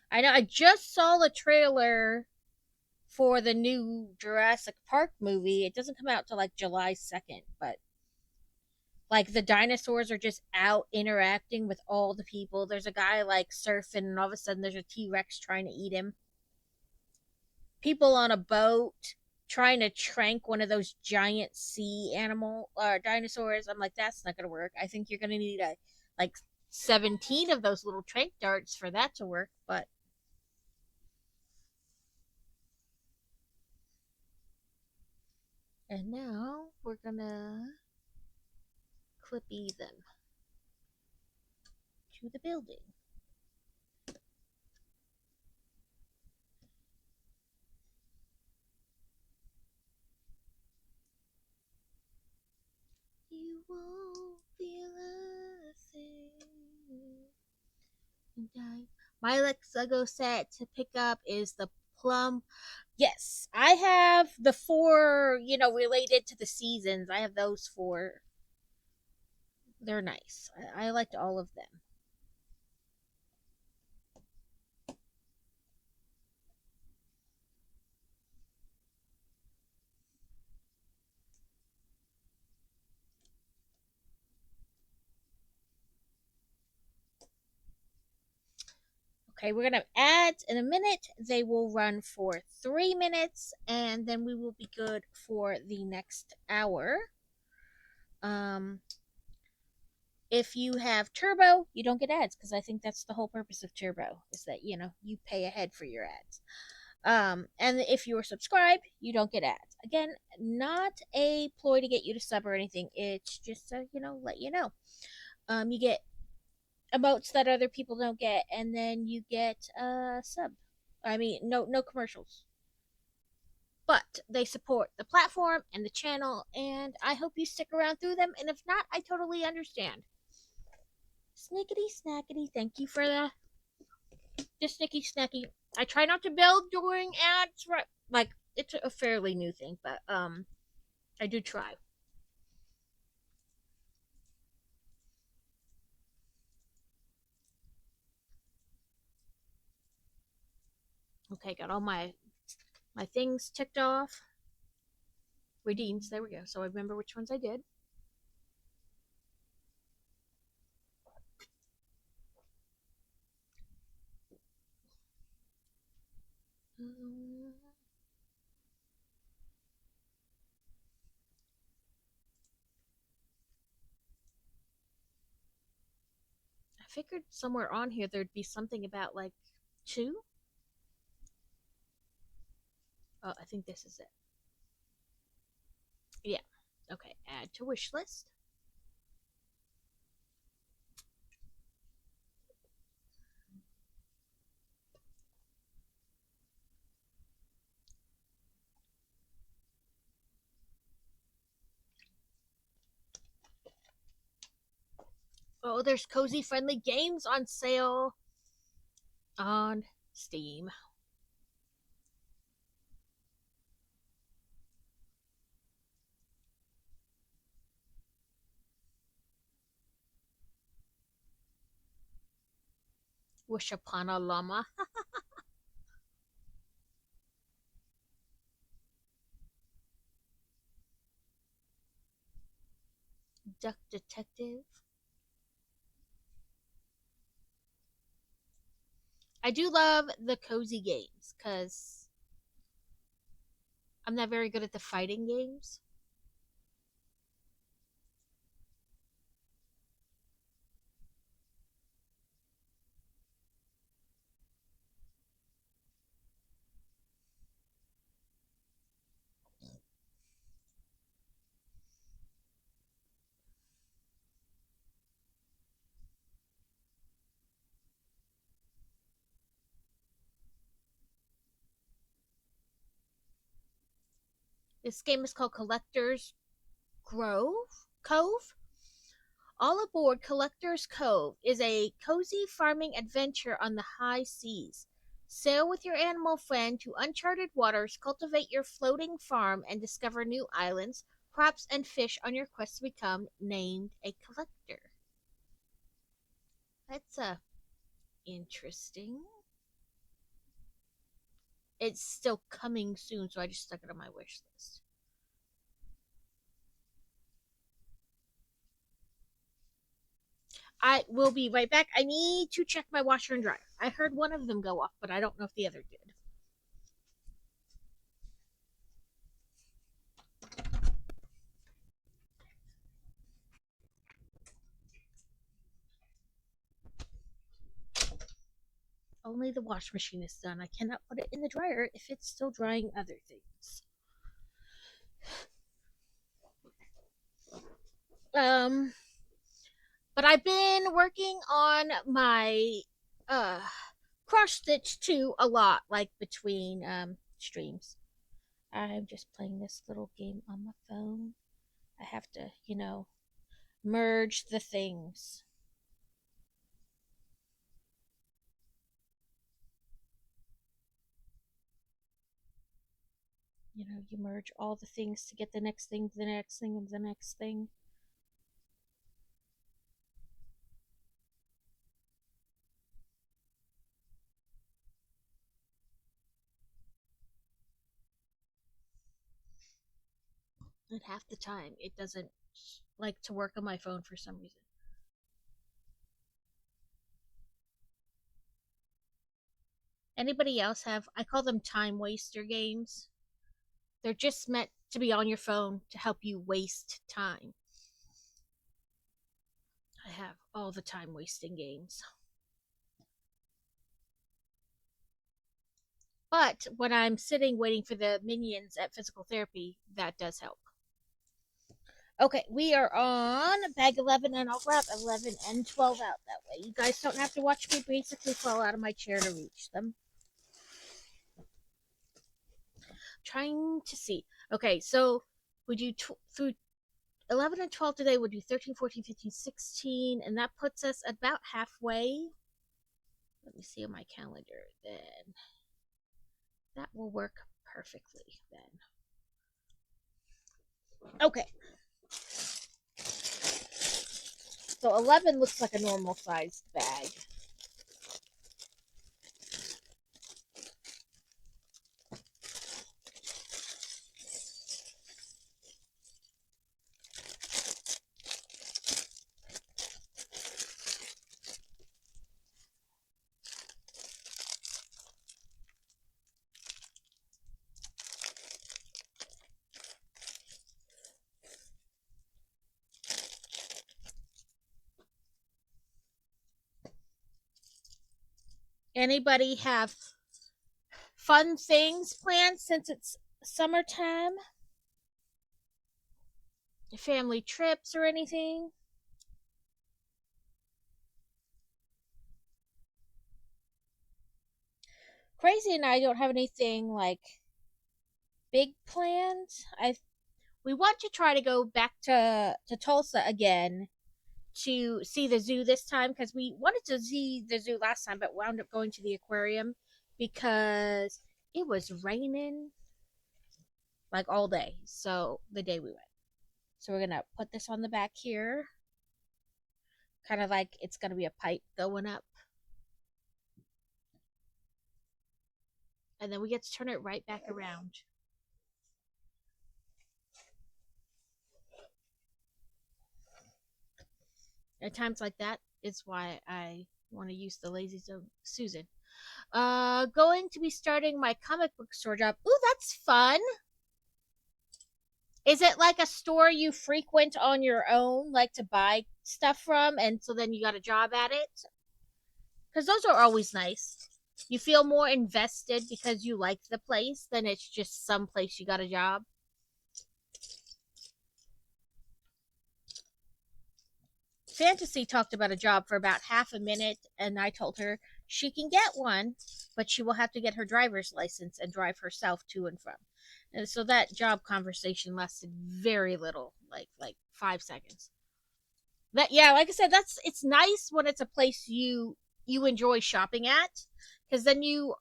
I know. I just saw the trailer for the new Jurassic Park movie. It doesn't come out till like July 2nd, but like the dinosaurs are just out interacting with all the people. There's a guy like surfing, and all of a sudden there's a T Rex trying to eat him. People on a boat trying to trank one of those giant sea animal dinosaurs. I'm like, that's not gonna work. I think you're gonna need like 17 of those little trank darts for that to work. But and now we're gonna clippy them to the building. You won't feel a thing. And my Lego set to pick up is the plum. Yes, I have the 4, related to the seasons. I have those 4. They're nice. I liked all of them. Okay, we're gonna have ads in a minute. They will run for 3 minutes, and then we will be good for the next hour. Um, if you have Turbo, you don't get ads because I think that's the whole purpose of Turbo is that you pay ahead for your ads. And if you are subscribed, you don't get ads. Again, not a ploy to get you to sub or anything. It's just to let you know. You get emotes that other people don't get, and then you get sub. I mean, no commercials. But they support the platform and the channel, and I hope you stick around through them. And if not, I totally understand. Snickety snackety, thank you for the snicky snacky. I try not to build during ads, right? Like it's a fairly new thing, but I do try. Okay, got all my things ticked off. Redeems, there we go. So I remember which ones I did. Um, I figured somewhere on here there'd be something about like two. Oh, I think this is it. Yeah. Okay, add to wish list. Oh, there's cozy friendly games on sale on Steam. Wish upon a llama. Duck detective. I do love the cozy games because I'm not very good at the fighting games. This game is called Collector's Cove. All Aboard Collector's Cove is a cozy farming adventure on the high seas. Sail with your animal friend to uncharted waters, cultivate your floating farm, and discover new islands, crops, and fish on your quest to become named a collector. That's interesting. It's still coming soon, so I just stuck it on my wish list. I will be right back. I need to check my washer and dryer. I heard one of them go off, but I don't know if the other did. Only the wash machine is done. I cannot put it in the dryer if it's still drying other things. Um, but I've been working on my uh cross stitch too a lot, like between streams. I'm just playing this little game on my phone. I have to, merge the things. You merge all the things to get the next thing, the next thing, and the next thing. And half the time, it doesn't like to work on my phone for some reason. Anybody else have? I call them time waster games. They're just meant to be on your phone to help you waste time. I have all the time wasting games. But when I'm sitting waiting for the minions at physical therapy, that does help. Okay, we are on bag 11, and I'll grab 11 and 12 out that way. You guys don't have to watch me basically fall out of my chair to reach them. Trying to see. Okay, so we do through 11 and 12 today. We'll do 13, 14, 15, 16, and that puts us about halfway. Let me see on my calendar then. That will work perfectly then. Okay. So 11 looks like a normal sized bag. Anybody have fun things planned since it's summertime? Family trips or anything? Crazy and I don't have anything like big plans. We want to try to go back to Tulsa again to see the zoo this time because we wanted to see the zoo last time but wound up going to the aquarium because it was raining like all day. So the day we went. So we're gonna put this on the back here. Kind of like it's gonna be a pipe going up. And then we get to turn it right back around. At times like that is why I want to use the Lazy Susan. Going to be starting my comic book store job. Ooh, that's fun. Is it like a store you frequent on your own, like to buy stuff from, and so then you got a job at it? Because those are always nice. You feel more invested because you like the place than it's just some place you got a job. Fantasy talked about a job for about half a minute, and I told her she can get one, but she will have to get her driver's license and drive herself to and from. And so that job conversation lasted very little, like 5 seconds. That yeah, like I said, it's nice when it's a place you enjoy shopping at, because then you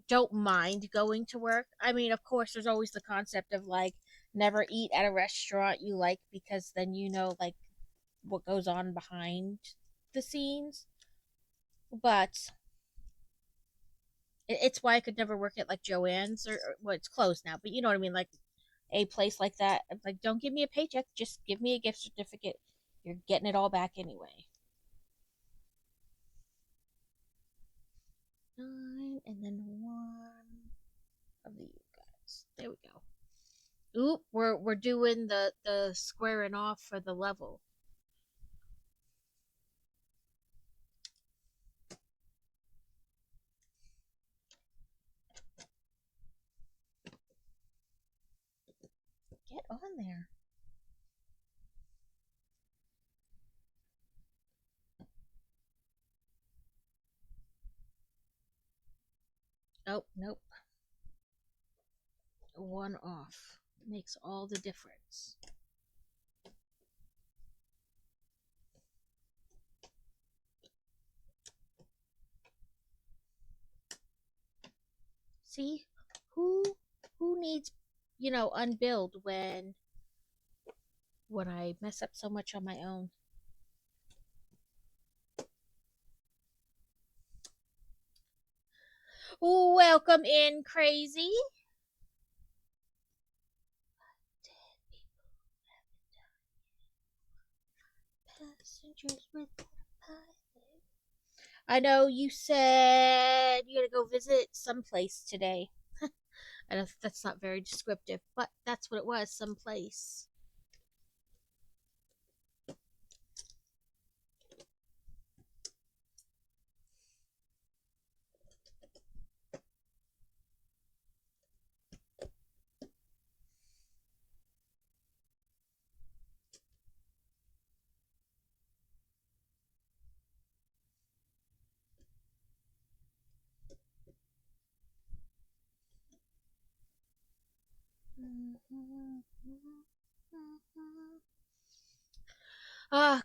don't mind going to work. I mean, of course, there's always the concept of like never eat at a restaurant you like because then you know like what goes on behind the scenes. But it's why I could never work at like Joann's or well, it's closed now, but you know what I mean, like a place like that. Like, don't give me a paycheck, just give me a gift certificate. You're getting it all back anyway. 9 and then one of you guys. There we go. Oop, we're doing the squaring off for the level. Get on there. Oh, nope. One off makes all the difference. See, who needs, unbuild when I mess up so much on my own. Welcome in, crazy. passengers with a pilot. I know you said you're gonna go visit someplace today. I know that's not very descriptive, but that's what it was, someplace.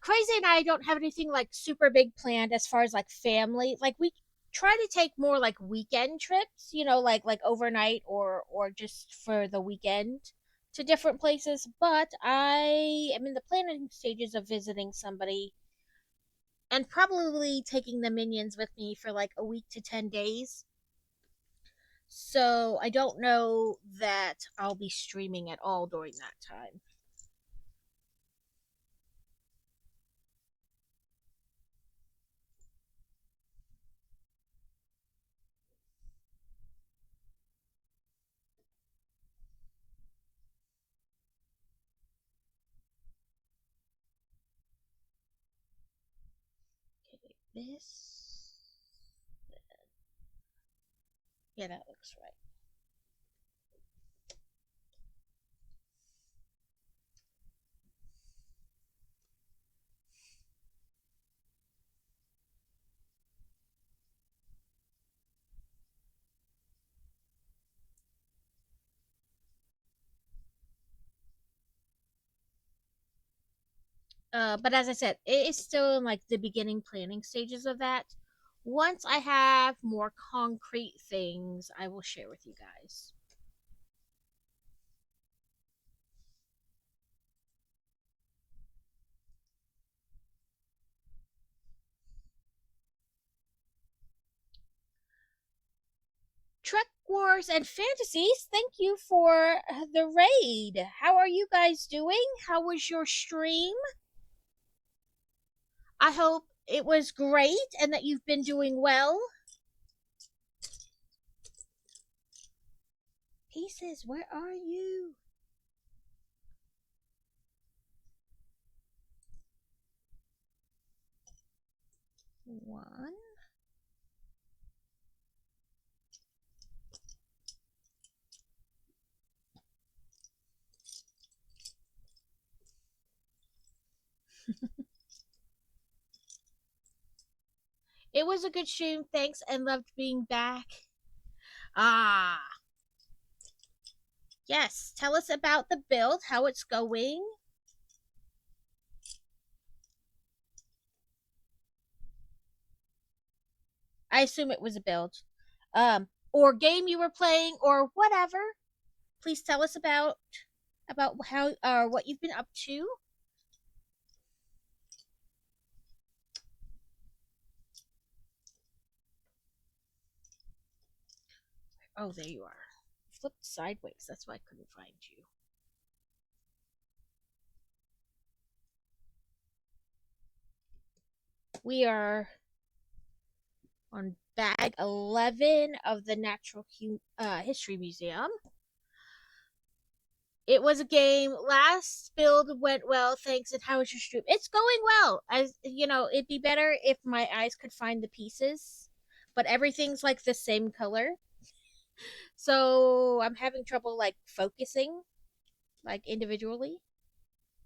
Crazy and I don't have anything like super big planned as far as like family. Like we try to take more like weekend trips, like overnight or just for the weekend to different places. But I am in the planning stages of visiting somebody and probably taking the minions with me for like a week to 10 days. So I don't know that I'll be streaming at all during that time. Okay, this. Yeah, that looks right. But as I said, it is still in like the beginning planning stages of that. Once I have more concrete things, I will share with you guys. Trek Wars and Fantasies, thank you for the raid. How are you guys doing? How was your stream? I hope it was great and that you've been doing well. Pieces, where are you? One. It was a good stream, thanks, and loved being back. Ah, yes. Tell us about the build, how it's going. I assume it was a build. Or game you were playing or whatever. Please tell us about how what you've been up to. Oh, there you are. Flipped sideways. That's why I couldn't find you. We are on bag 11 of the Natural History Museum. It was a game. Last build went well, thanks. And how is your stream? It's going well. As you know, it'd be better if my eyes could find the pieces, but everything's like the same color, so I'm having trouble like focusing, like individually.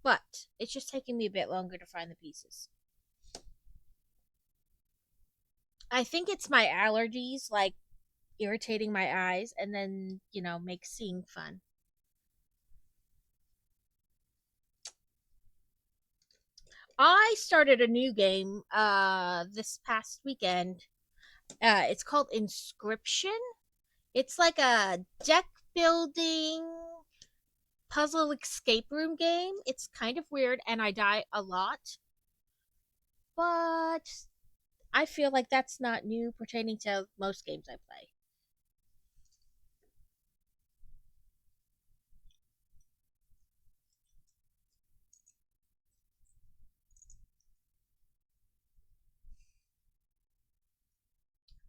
But it's just taking me a bit longer to find the pieces. I think it's my allergies, like irritating my eyes, and then make seeing fun. I started a new game this past weekend. It's called Inscription. It's like a deck building puzzle escape room game. It's kind of weird and I die a lot. But I feel like that's not new pertaining to most games I play.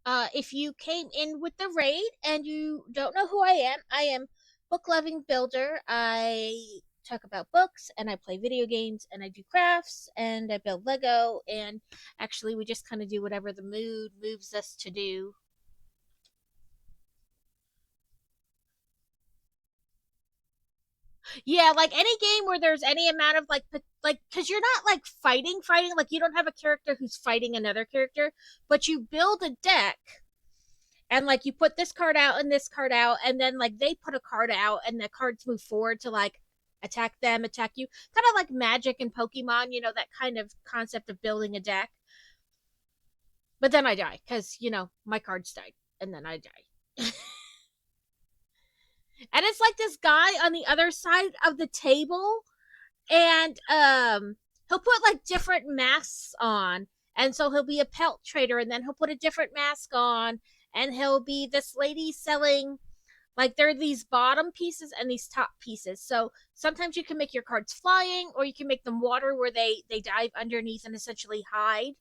If you came in with the raid and you don't know who I am Book Loving Builder. I talk about books and I play video games and I do crafts and I build Lego, and actually we just kind of do whatever the mood moves us to do. Yeah, like any game where there's any amount of like cuz you're not like fighting, like you don't have a character who's fighting another character, but you build a deck and like you put this card out and this card out, and then like they put a card out and the cards move forward to like attack them, attack you, kind of like Magic and Pokemon, that kind of concept of building a deck. But then I die because my cards died, and then I die. And it's like this guy on the other side of the table, and he'll put like different masks on, and so he'll be a pelt trader, and then he'll put a different mask on, and he'll be this lady selling. Like there are these bottom pieces and these top pieces. So sometimes you can make your cards flying, or you can make them water where they dive underneath and essentially hide.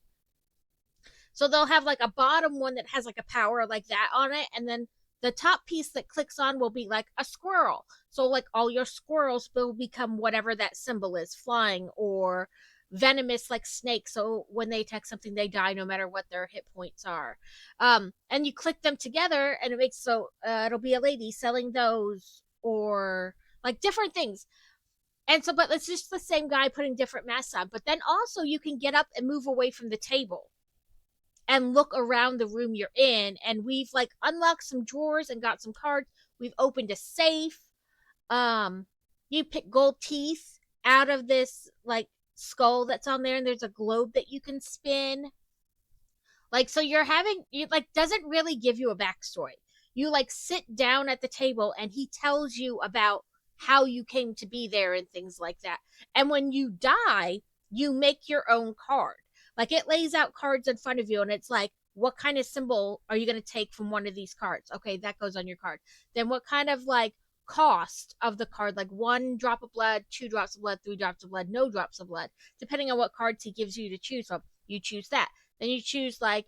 So they'll have like a bottom one that has like a power like that on it, and then the top piece that clicks on will be like a squirrel. So like all your squirrels will become whatever that symbol is, flying or venomous like snakes. So when they attack something, they die no matter what their hit points are. And you click them together, and it makes so it'll be a lady selling those or like different things. And so, but it's just the same guy putting different masks on. But then also you can get up and move away from the table and look around the room you're in. And we've like unlocked some drawers and got some cards. We've opened a safe. Um, you pick gold teeth out of this like skull that's on there, and there's a globe that you can spin. Like, so you're having, you like, doesn't really give you a backstory. You like sit down at the table and he tells you about how you came to be there and things like that. And when you die, you make your own card. Like it lays out cards in front of you, and it's like, what kind of symbol are you going to take from one of these cards? Okay, that goes on your card. Then what kind of like cost of the card, like 1 drop of blood, 2 drops of blood, 3 drops of blood, no drops of blood, depending on what cards he gives you to choose from. You choose that. Then you choose like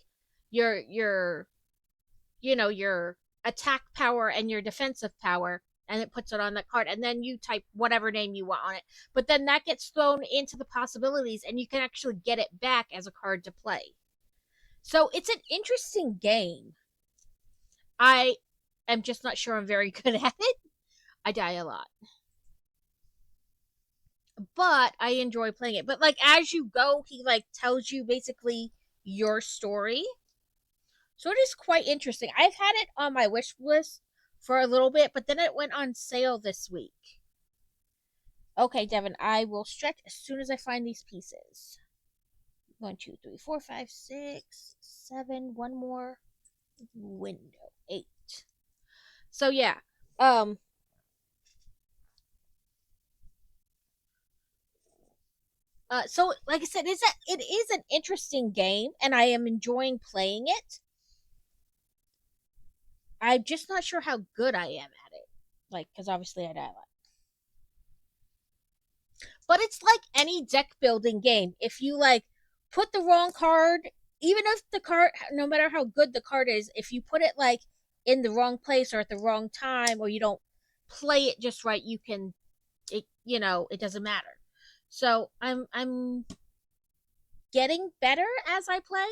your your attack power and your defensive power, and it puts it on that card, and then you type whatever name you want on it. But then that gets thrown into the possibilities, and you can actually get it back as a card to play. So it's an interesting game. I am just not sure I'm very good at it. I die a lot, but I enjoy playing it. But like as you go, he like tells you basically your story. So it is quite interesting. I've had it on my wish list for a little bit, but then it went on sale this week. Okay, Devin, I will stretch as soon as I find these pieces. 1, 2, 3, 4, 5, 6, 7. One more window. 8. So yeah. Um. So like I said, it is an interesting game, and I am enjoying playing it. I'm just not sure how good I am at it. Like, because obviously I die a lot. But it's like any deck building game. If you like put the wrong card, even if the card, no matter how good the card is, if you put it like in the wrong place or at the wrong time, or you don't play it just right, you can, it doesn't matter. So I'm getting better as I play,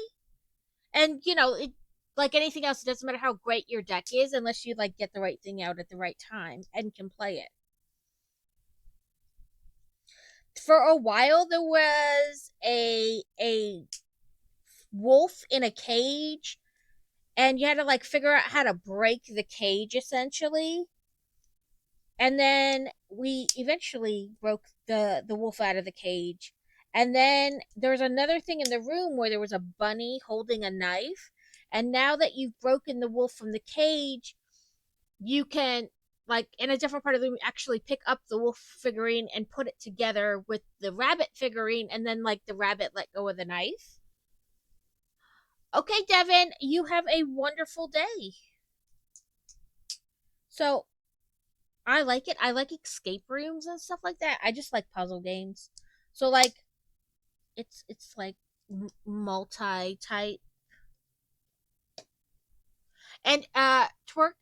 and it, like anything else, it doesn't matter how great your deck is unless you like get the right thing out at the right time and can play it. For a while there was a wolf in a cage, and you had to like figure out how to break the cage essentially. And then we eventually broke the wolf out of the cage. And then there was another thing in the room where there was a bunny holding a knife. And now that you've broken the wolf from the cage, you can, like in a different part of the room, actually pick up the wolf figurine and put it together with the rabbit figurine, and then like the rabbit let go of the knife. Okay, Devin, you have a wonderful day. So I like it. I like escape rooms and stuff like that. I just like puzzle games. So like it's like multi type. And twerk.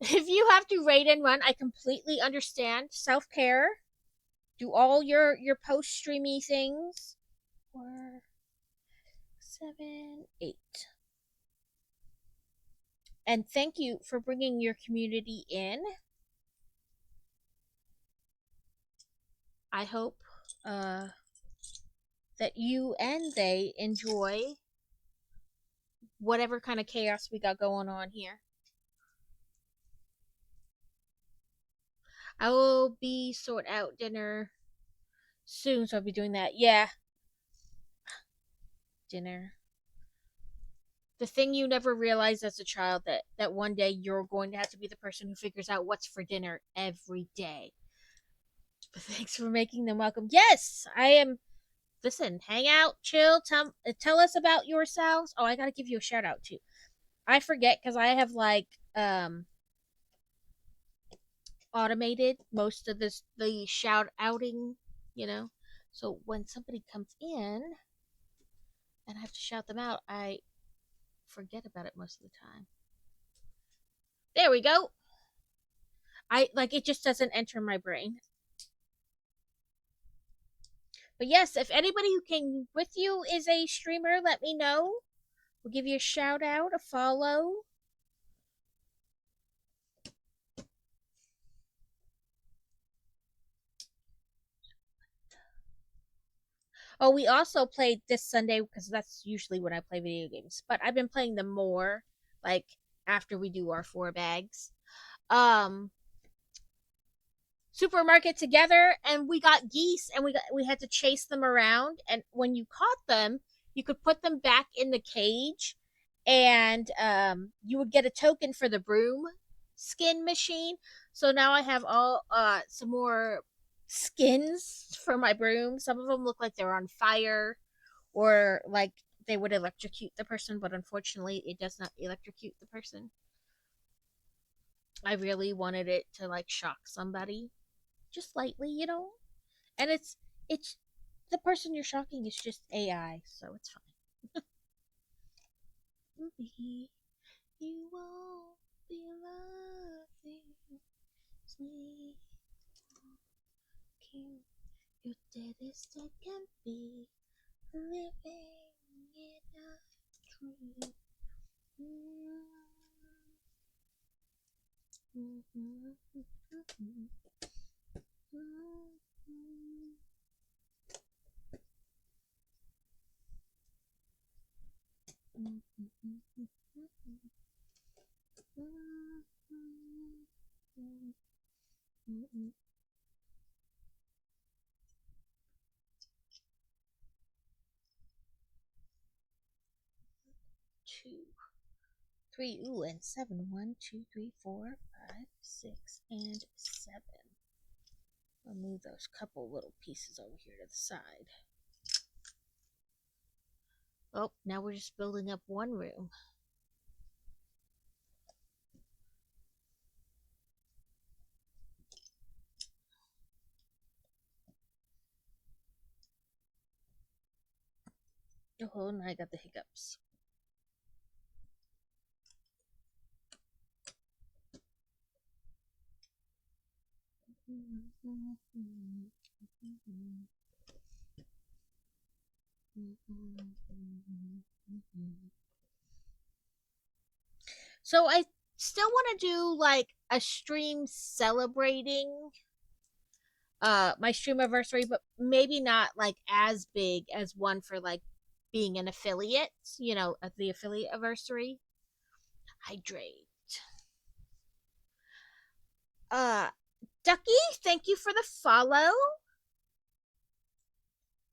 If you have to raid and run, I completely understand. Self care. Do all your post streamy things. 4, 7, 8. And thank you for bringing your community in. I hope uh, that you and they enjoy whatever kind of chaos we got going on here. I will be sort out dinner soon, so I'll be doing that. Yeah, dinner. The thing you never realize as a child, that one day you're going to have to be the person who figures out what's for dinner every day. But thanks for making them welcome. Yes, I am. Listen, hang out, chill, tell us about yourselves. Oh, I gotta give you a shout out too. I forget because I have like automated most of the shout outing, you know. So when somebody comes in and I have to shout them out, I forget about it most of the time. There we go. I like it just doesn't enter my brain. But yes, if anybody who came with you is a streamer, let me know. We'll give you a shout out, a follow. Oh, we also played this Sunday because that's usually when I play video games. But I've been playing them more like after we do our 4 bags. Um Supermarket together, and we got geese, and we had to chase them around, and when you caught them you could put them back in the cage, and you would get a token for the broom skin machine. So now I have all some more skins for my broom. Some of them look like they're on fire, or like they would electrocute the person, but unfortunately it does not electrocute the person. I really wanted it to like shock somebody just slightly, you know? And it's the person you're shocking is just AI, so it's fine. You won't be loving me. You're deadest I can be, living in a dream. Two, three, ooh, and seven. 1, 2, 3, 4, 5, 6, and 7. I'll move those couple little pieces over here to the side. Oh, now we're just building up one room. Oh, and I got the hiccups. So I still want to do like a stream celebrating my stream anniversary, but maybe not like as big as one for like being an affiliate, you know, at the affiliate anniversary. Hydrate. Uh Ducky, thank you for the follow.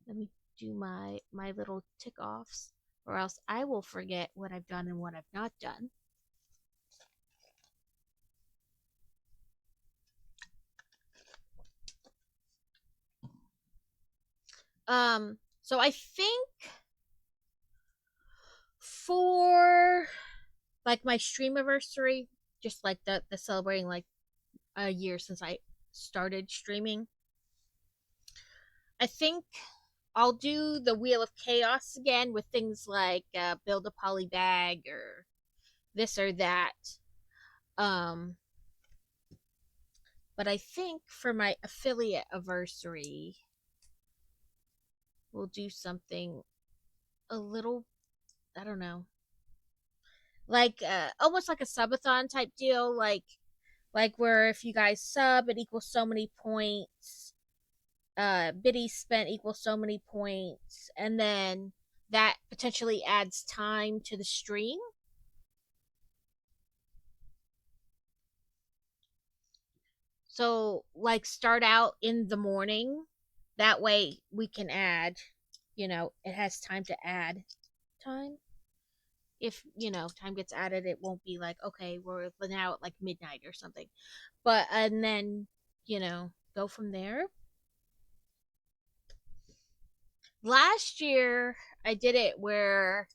Let me do my little tick offs, or else I will forget what I've done and what I've not done. So I think for like my stream anniversary, just like the celebrating like a year since I started streaming, I think I'll do the Wheel of Chaos again with things like build a poly bag or this or that. Um, but I think for my affiliate anniversary, we'll do something a little, I don't know, like almost like a subathon type deal, like where if you guys sub, it equals so many points. Biddy spent equals so many points, and then that potentially adds time to the stream. So, like, start out in the morning. That way we can add, it has time to add time. If, time gets added, it won't be like, okay, we're now at like midnight or something. But, and then, go from there. Last year, I did it where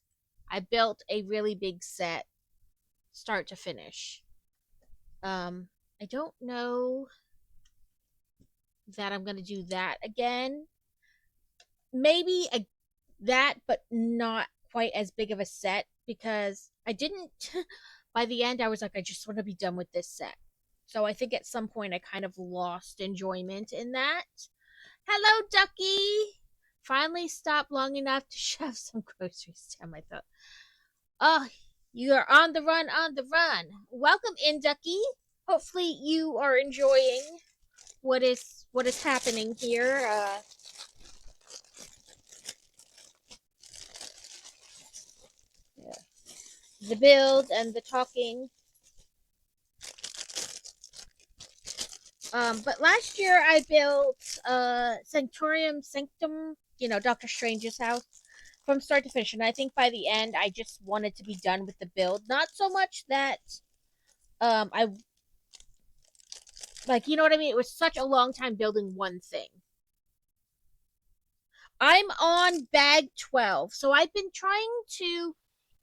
I built a really big set, start to finish. I don't know that I'm going to do that again. Maybe that, but not quite as big of a set because I didn't. By the end, I was like, I just want to be done with this set. So I think at some point I kind of lost enjoyment in that. Hello, Ducky. Finally stopped long enough to shove some groceries down my throat. Oh, you are on the run, on the run. Welcome in, Ducky. Hopefully you are enjoying what is happening here. Yeah. The build and the talking. But last year I built Sanctorium Sanctum, Doctor Strange's house from start to finish. And I think by the end I just wanted to be done with the build. Not so much that I like, you know what I mean? It was such a long time building one thing. I'm on bag 12. So I've been trying to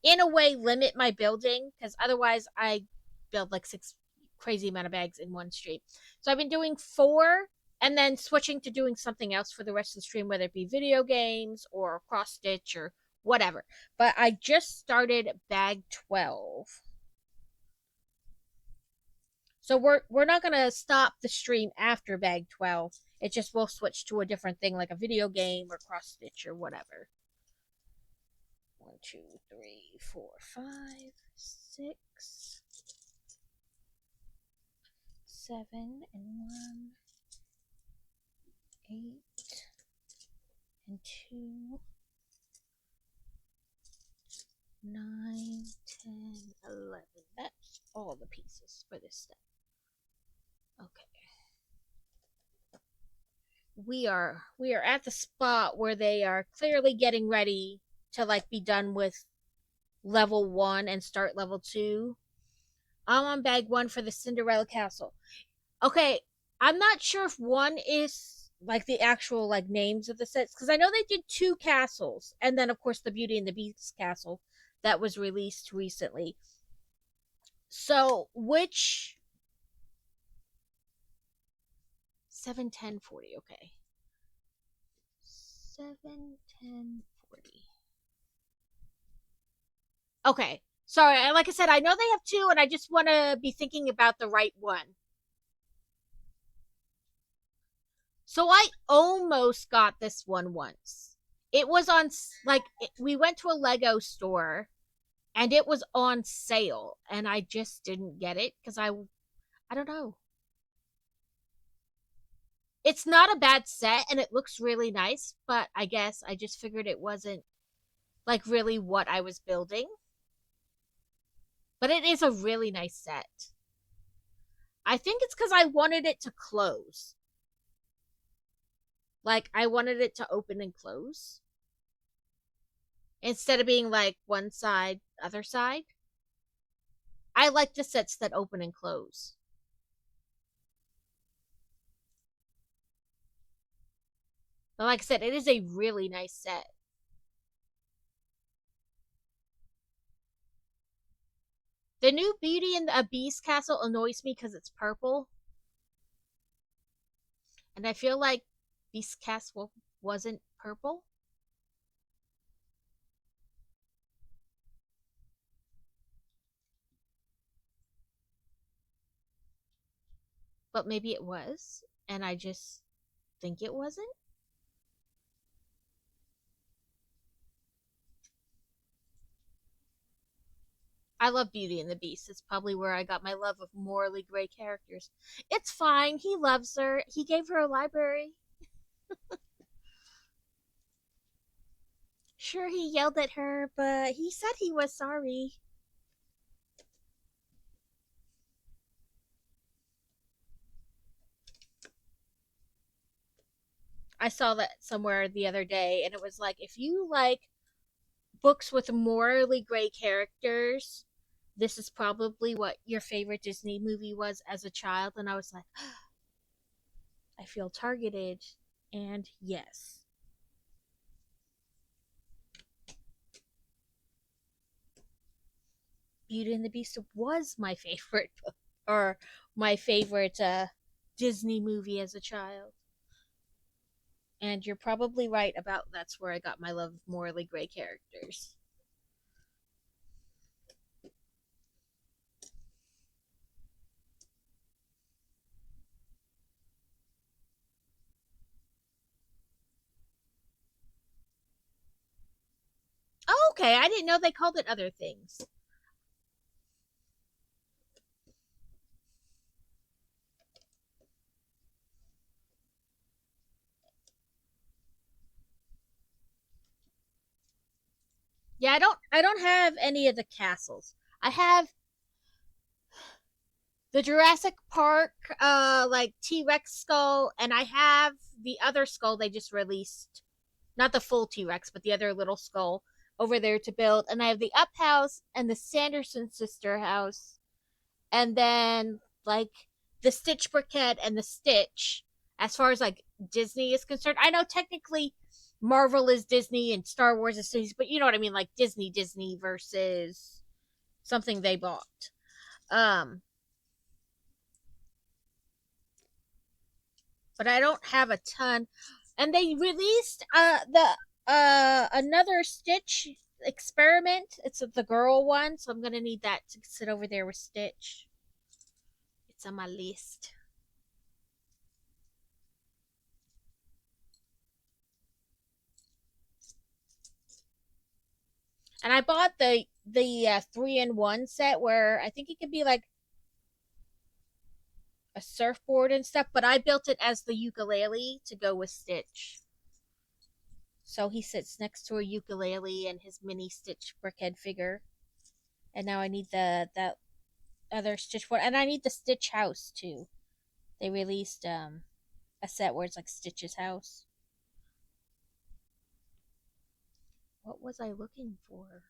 in a way limit my building because otherwise I build like 6 crazy amount of bags in one stream. So I've been doing 4 and then switching to doing something else for the rest of the stream, whether it be video games or cross stitch or whatever. But I just started bag 12. So we're not gonna stop the stream after bag 12. It just will switch to a different thing like a video game or cross stitch or whatever. 1, 2, 3, 4, 5, 6, 7, and 1, 8, and 2, 9, 10, 11. That's all the pieces for this step. Okay. We are at the spot where they are clearly getting ready to like be done with level 1 and start level 2. I'm on bag 1 for the Cinderella Castle. Okay, I'm not sure if 1 is like the actual like names of the sets because I know they did 2 castles and then of course the Beauty and the Beast castle that was released recently. So which 7, 10, 40, okay. 7, 10, 40. Okay. Sorry, like I said, I know they have 2 and I just want to be thinking about the right one. So I almost got this one once. It was on we went to a Lego store and it was on sale and I just didn't get it cuz I don't know. It's not a bad set and it looks really nice, but I guess I just figured it wasn't like really what I was building. But it is a really nice set. I think it's cuz I wanted it to close. Like I wanted it to open and close instead of being like one side, other side. I like the sets that open and close. But like I said, it is a really nice set. The new Beauty and the Beast castle annoys me because it's purple. And I feel like Beast Castle wasn't purple. but maybe it was, and I just think it wasn't. I love Beauty and the Beast. It's probably where I got my love of morally gray characters. It's fine. He loves her. He gave her a library. Sure, he yelled at her, but he said he was sorry. I saw that somewhere the other day, and it was like, if you like books with morally gray characters, this is probably what your favorite Disney movie was as a child. And I was like, I feel targeted. And yes, Beauty and the Beast was my favorite book, or my favorite Disney movie as a child. And you're probably right about that's where I got my love of morally gray characters. Oh, okay. I didn't know they called it other things. Yeah, I don't have any of the castles. I have the Jurassic Park like T-Rex skull, and I have the other skull they just released. Not the full T-Rex, but the other little skull over there to build. And I have the Up house and the Sanderson sister house, and then like the Stitch briquette and the Stitch. As far as like Disney is concerned, I know technically Marvel is Disney and Star Wars is Disney, but you know what I mean, like Disney versus something they bought. Um, but I don't have a ton. And they released the another Stitch experiment. It's the girl one, so I'm gonna need that to sit over there with Stitch. It's on my list. And I bought the 3-in-1 set where I think it could be like a surfboard and stuff, but I built it as the ukulele to go with Stitch. So he sits next to a ukulele and his mini Stitch brickhead figure. And now I need the that other Stitch one, and I need the Stitch house too. They released a set where it's like Stitch's house. What was I looking for?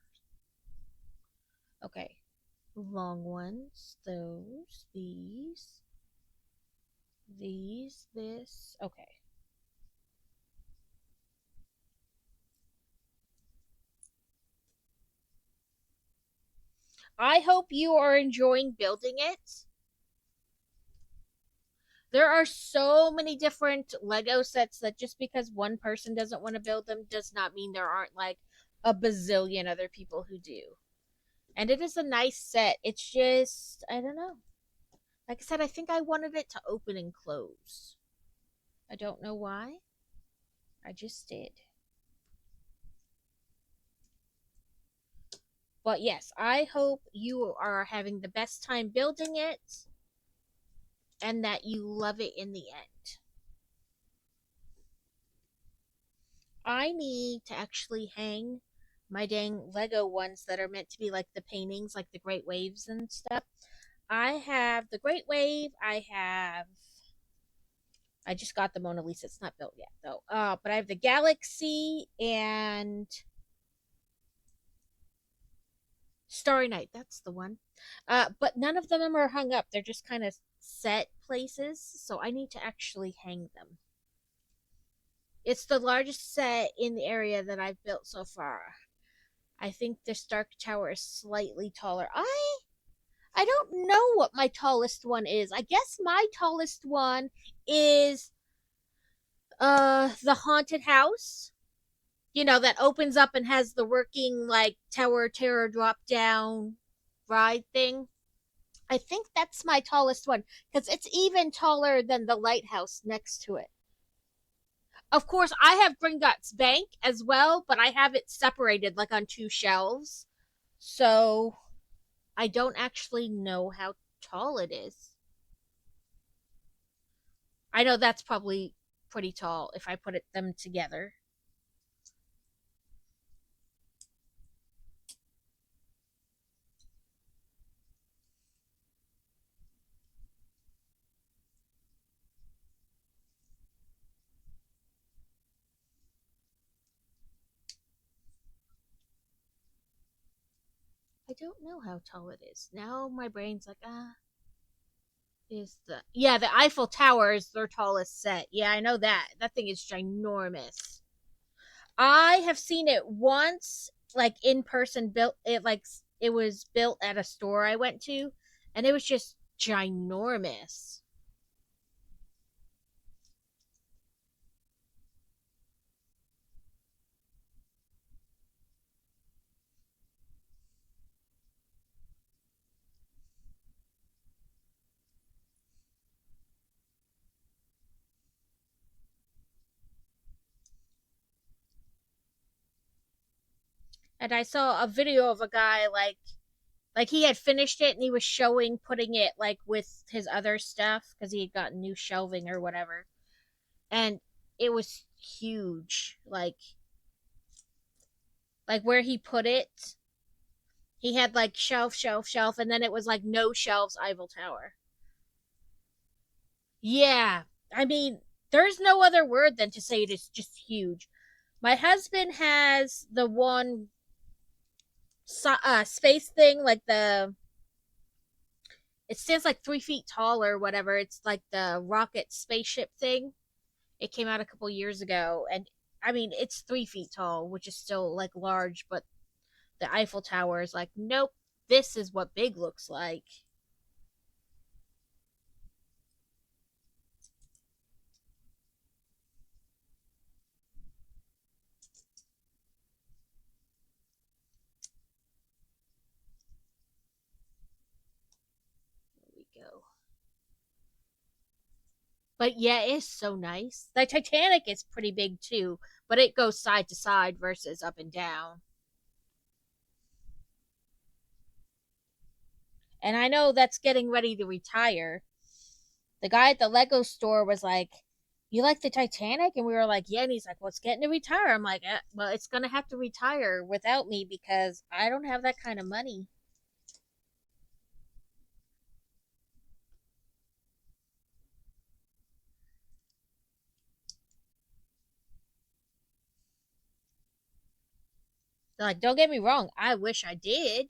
Okay, long ones. Those, these, this. Okay. I hope you are enjoying building it. There are so many different Lego sets that just because one person doesn't want to build them does not mean there aren't like a bazillion other people who do. And it is a nice set. It's just, I don't know. Like I said, I think I wanted it to open and close. I don't know why. I just did. But yes, I hope you are having the best time building it and that you love it in the end. I need to actually hang my dang Lego ones that are meant to be like the paintings, like the Great Waves and stuff. I have the Great Wave. I just got the Mona Lisa. It's not built yet though. But I have the Galaxy and Starry Night. That's the one. But none of them are hung up. They're just kind of set places. So I need to actually hang them. It's the largest set in the area that I've built so far. I think the Stark Tower is slightly taller. I don't know what my tallest one is. I guess my tallest one is the haunted house. You know, that opens up and has the working like Tower Terror drop down ride thing. I think that's my tallest one because it's even taller than the lighthouse next to it. Of course, I have Gringotts Bank as well, but I have it separated like on two shelves. So I don't actually know how tall it is. I know that's probably pretty tall if I put them together. I don't know how tall it is. Now my brain's like, is the Eiffel Tower is their tallest set. Yeah, I know that. That thing is ginormous. I have seen it once, like in person. Built it like it was built at a store I went to, and it was just ginormous. And I saw a video of a guy like he had finished it and he was showing putting it like with his other stuff because he had gotten new shelving or whatever, and it was huge. Like where he put it, he had like shelf, shelf, shelf, and then it was like no shelves Eiffel Tower. Yeah, I mean, there's no other word than to say it is just huge. My husband has the one space thing, like it stands like 3 feet tall or whatever. It's like the rocket spaceship thing. It came out a couple years ago, and I mean, it's 3 feet tall, which is still like large, but the Eiffel Tower is like, nope, this is what big looks like. There we go. But yeah, it's so nice. The Titanic is pretty big too, but it goes side to side versus up and down. And I know that's getting ready to retire. The guy at the Lego store was like, "You like the Titanic?" And we were like, "Yeah." And he's like, "Well, it's getting to retire." I'm like, "Well, it's gonna have to retire without me because I don't have that kind of money." They're like, "Don't get me wrong, I wish I did."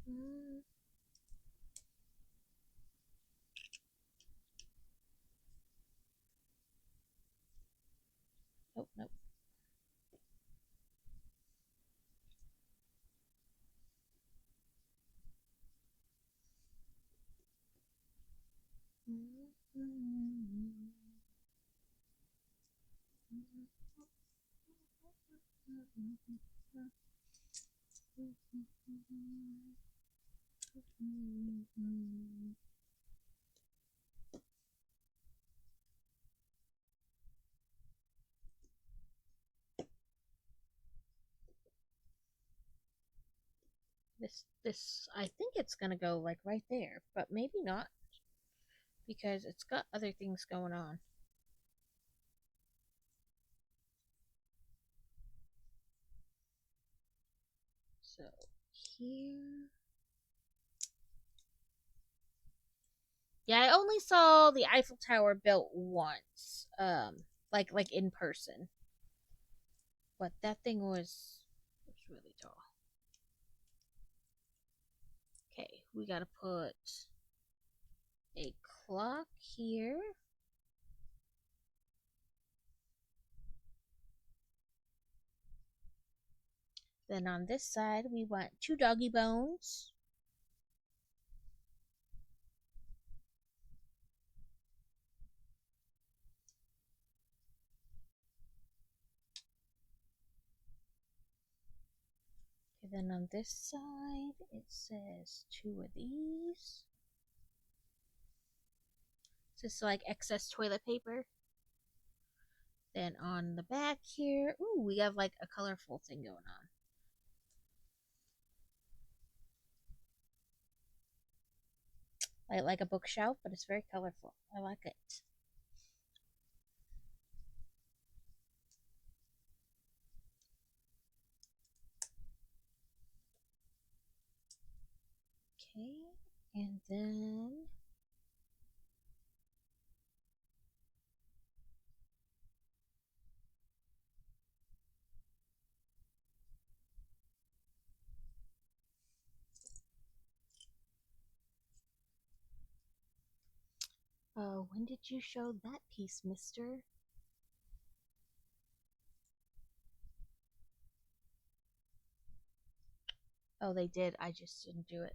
Mm. Oh, no. This I think it's gonna go like right there, but maybe not because it's got other things going on. So here, yeah, I only saw the Eiffel Tower built once, like in person, but that thing was really tall. Okay, we gotta put a clock here. Then on this side, we want two doggy bones. Okay, then on this side, it says 2 of these. Just like excess toilet paper. Then on the back here, ooh, we have like a colorful thing going on. Like a bookshelf, but it's very colorful. I like it. Okay, and then when did you show that piece, mister? Oh, they did. I just didn't do it.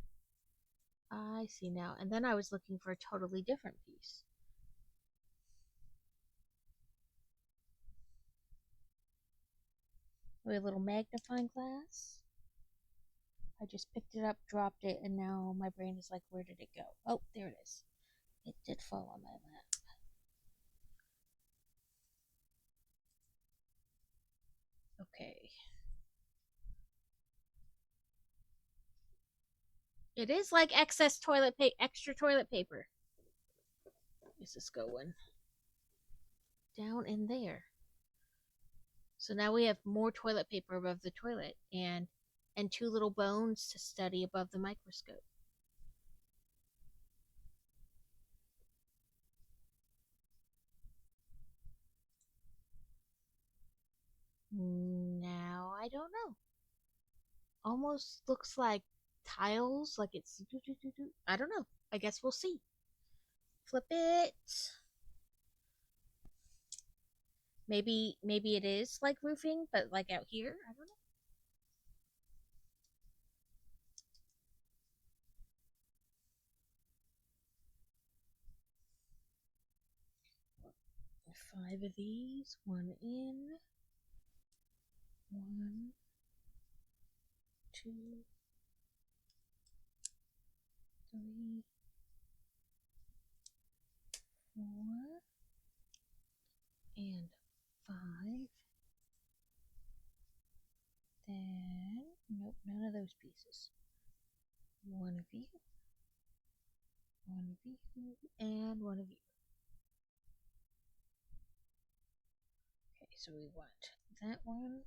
I see now. And then I was looking for a totally different piece. We have a little magnifying glass. I just picked it up, dropped it, and now my brain is like, where did it go? Oh, there it is. It did fall on my lap. Okay. It is like excess extra toilet paper. Is this going down in there? So now we have more toilet paper above the toilet and 2 little bones to study above the microscope. Now I don't know. Almost looks like tiles, like it's I don't know. I guess we'll see. Flip it. Maybe it is like roofing, but like out here, I don't know. Five of these, one in, 1, 2, 3, 4, and 5. Then, nope, none of those pieces. One of you, and one of you. Okay, so we want that one,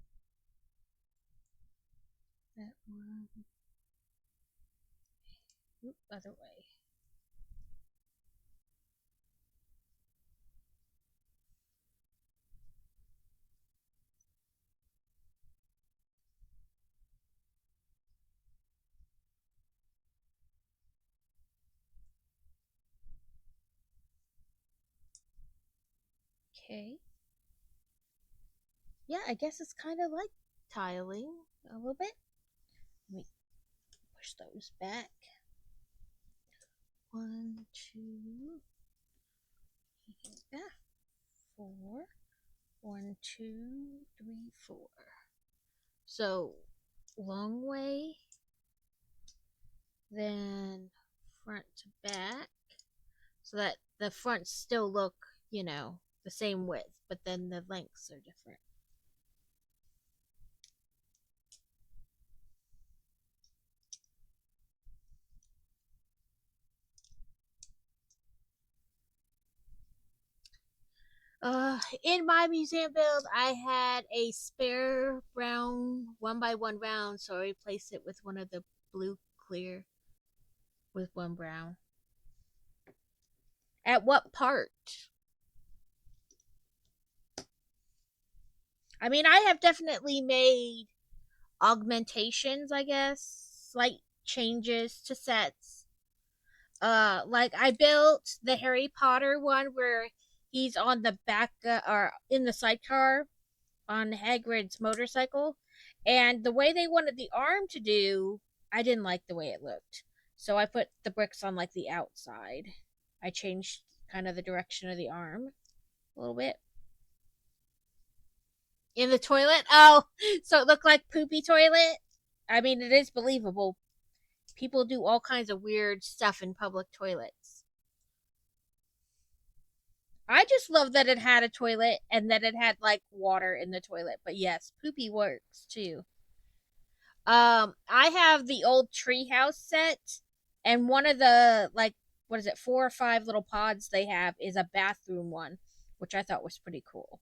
oop, other way. Okay. Yeah, I guess it's kind of like tiling a little bit. Let me push those back. 1, 2, 4. 1, 2, 3, 4. So long way, then front to back, so that the fronts still look, the same width, but then the lengths are different. In my museum build, I had a spare brown 1x1 round, so I replaced it with one of the blue clear with one brown. At what part? I mean, I have definitely made augmentations, I guess, slight changes to sets. Like I built the Harry Potter one where he's on the back or in the sidecar on Hagrid's motorcycle, and the way they wanted the arm to do, I didn't like the way it looked. So I put the bricks on like the outside. I changed kind of the direction of the arm a little bit. In the toilet? Oh, so it looked like poopy toilet? I mean, it is believable. People do all kinds of weird stuff in public toilets. I just love that it had a toilet and that it had like water in the toilet. But yes, poopy works too. I have the old treehouse set, and one of the like what is it, 4 or 5 little pods they have is a bathroom one, which I thought was pretty cool.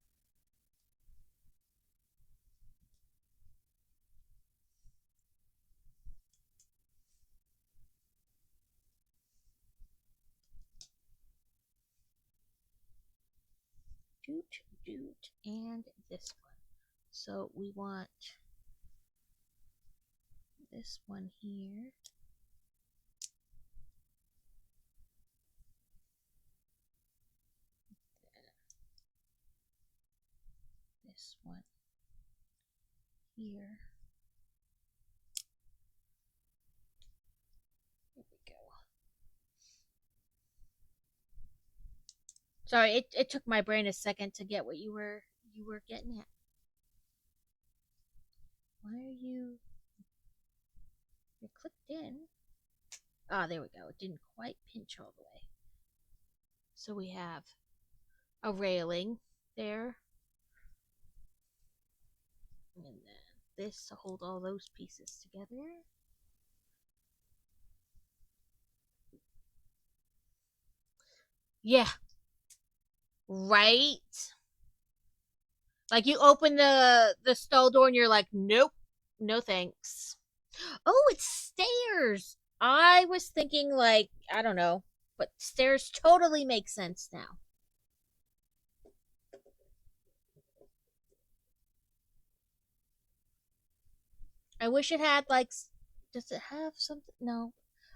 Doot doot, and this one. So we want this one here. This one here. There we go. Sorry, it took my brain a second to get what you were getting at. Why are you're clicked in? Ah, there we go. It didn't quite pinch all the way. So we have a railing there. And then this to hold all those pieces together. Yeah, right. Like you open the stall door and you're like, nope, no thanks. Oh, it's stairs. I was thinking like I don't know, but stairs totally make sense now. I wish it had like. Does it have something? No.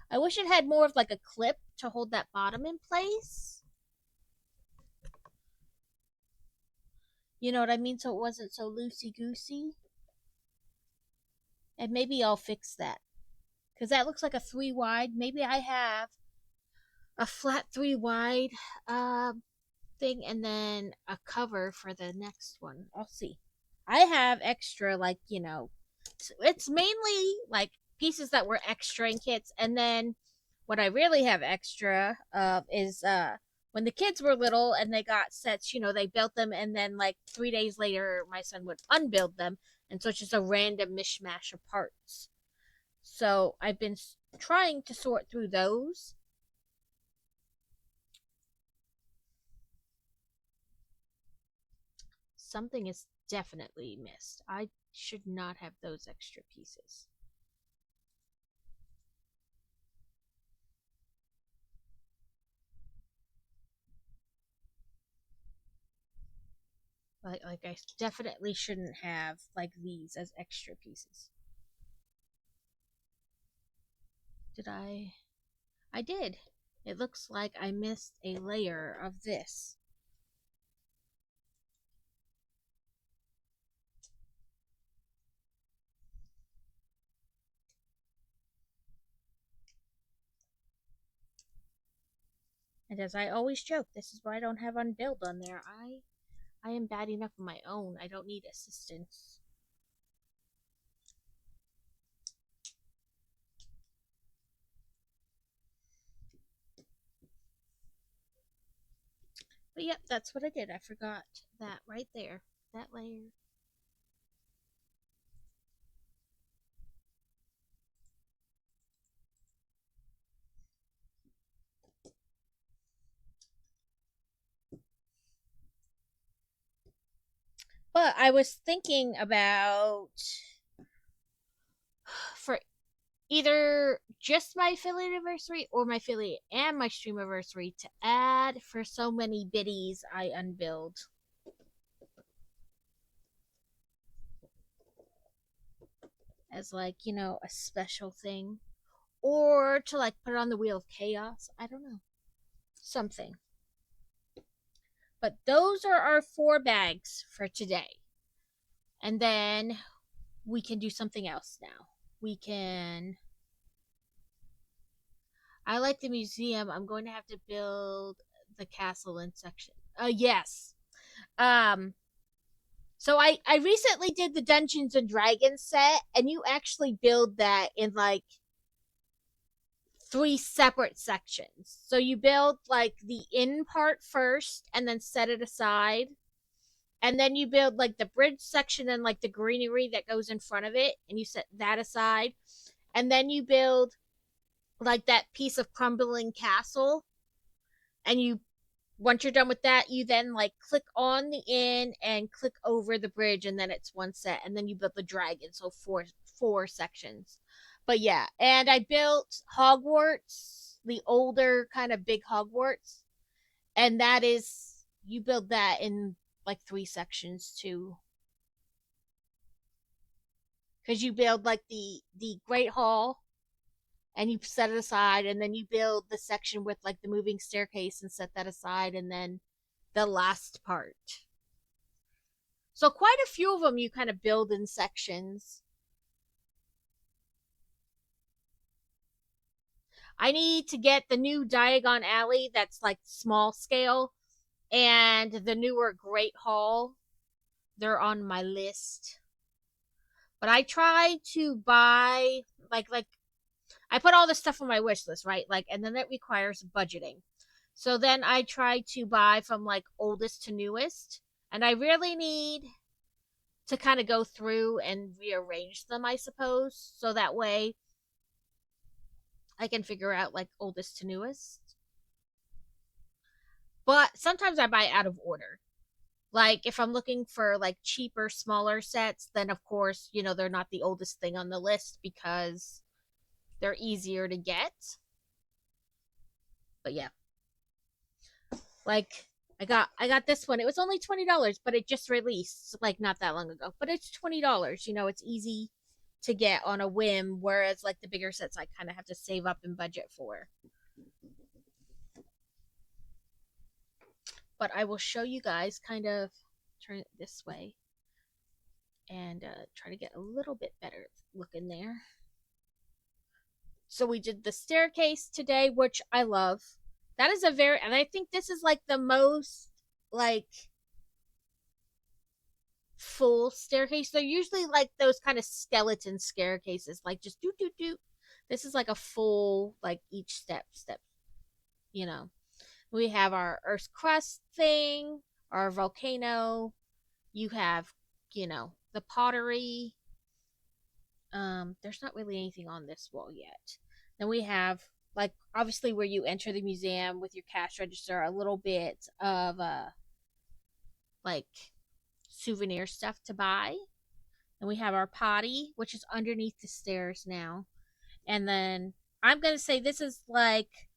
I wish it had more of like a clip to hold that bottom in place. You know what I mean? So it wasn't so loosey goosey. And maybe I'll fix that. Because that looks like a 3 wide. Maybe I have a flat 3 wide thing and then a cover for the next one. I'll see. I have extra, like, it's mainly like pieces that were extra in kits. And then what I really have extra is when the kids were little and they got sets, they built them and then like 3 days later my son would unbuild them. And so it's just a random mishmash of parts. So I've been trying to sort through those. Something is definitely missed. I should not have those extra pieces. Like I definitely shouldn't have like these as extra pieces. Did I? I did. It looks like I missed a layer of this. And as I always joke, this is why I don't have unbuild on there. I am bad enough on my own. I don't need assistance. But yep, that's what I did. I forgot that right there. That layer. But I was thinking about for either just my affiliate anniversary or my affiliate and my stream anniversary to add for so many biddies I unbuild. As like, a special thing. Or to like put it on the wheel of chaos. I don't know. Something. But those are our 4 bags for today. And then we can do something else now. We can. I like the museum. I'm going to have to build the castle in section. Yes. Um, So I recently did the Dungeons and Dragons set, and you actually build that in like three separate sections. So you build like the in part first and then set it aside. And then you build like the bridge section and like the greenery that goes in front of it, and you set that aside. And then you build like that piece of crumbling castle, and you once you're done with that, you then like click on the inn and click over the bridge, and then it's one set, and then you build the dragon, so four sections. But yeah, and I built Hogwarts, the older kind of big Hogwarts, and that is you build that in like three sections too, because you build like the Great Hall, and you set it aside, and then you build the section with like the moving staircase and set that aside, and then the last part. So quite a few of them you kind of build in sections. I need to get the new Diagon Alley that's like small scale, and the newer Great Hall. They're on my list. But I try to buy like I put all this stuff on my wish list, right? Like, and then that requires budgeting. So then I try to buy from like oldest to newest, and I really need to kind of go through and rearrange them, I suppose, so that way I can figure out like oldest to newest. But sometimes I buy out of order. Like if I'm looking for like cheaper, smaller sets, then of course, they're not the oldest thing on the list because they're easier to get. But yeah, like I got this one. It was only $20, but it just released like not that long ago. But it's $20. It's easy to get on a whim, whereas like the bigger sets I kind of have to save up and budget for. But I will show you guys, kind of turn it this way and try to get a little bit better looking there. So we did the staircase today, which I love. That is and I think this is like the most like full staircase. They're usually like those kind of skeleton staircases, like just do do do. This is like a full, like each step. You know, we have our Earth's crust thing, our volcano. You have, the pottery. There's not really anything on this wall yet. Then we have like obviously where you enter the museum with your cash register, a little bit of like souvenir stuff to buy. And we have our potty, which is underneath the stairs now. And then I'm gonna say this is like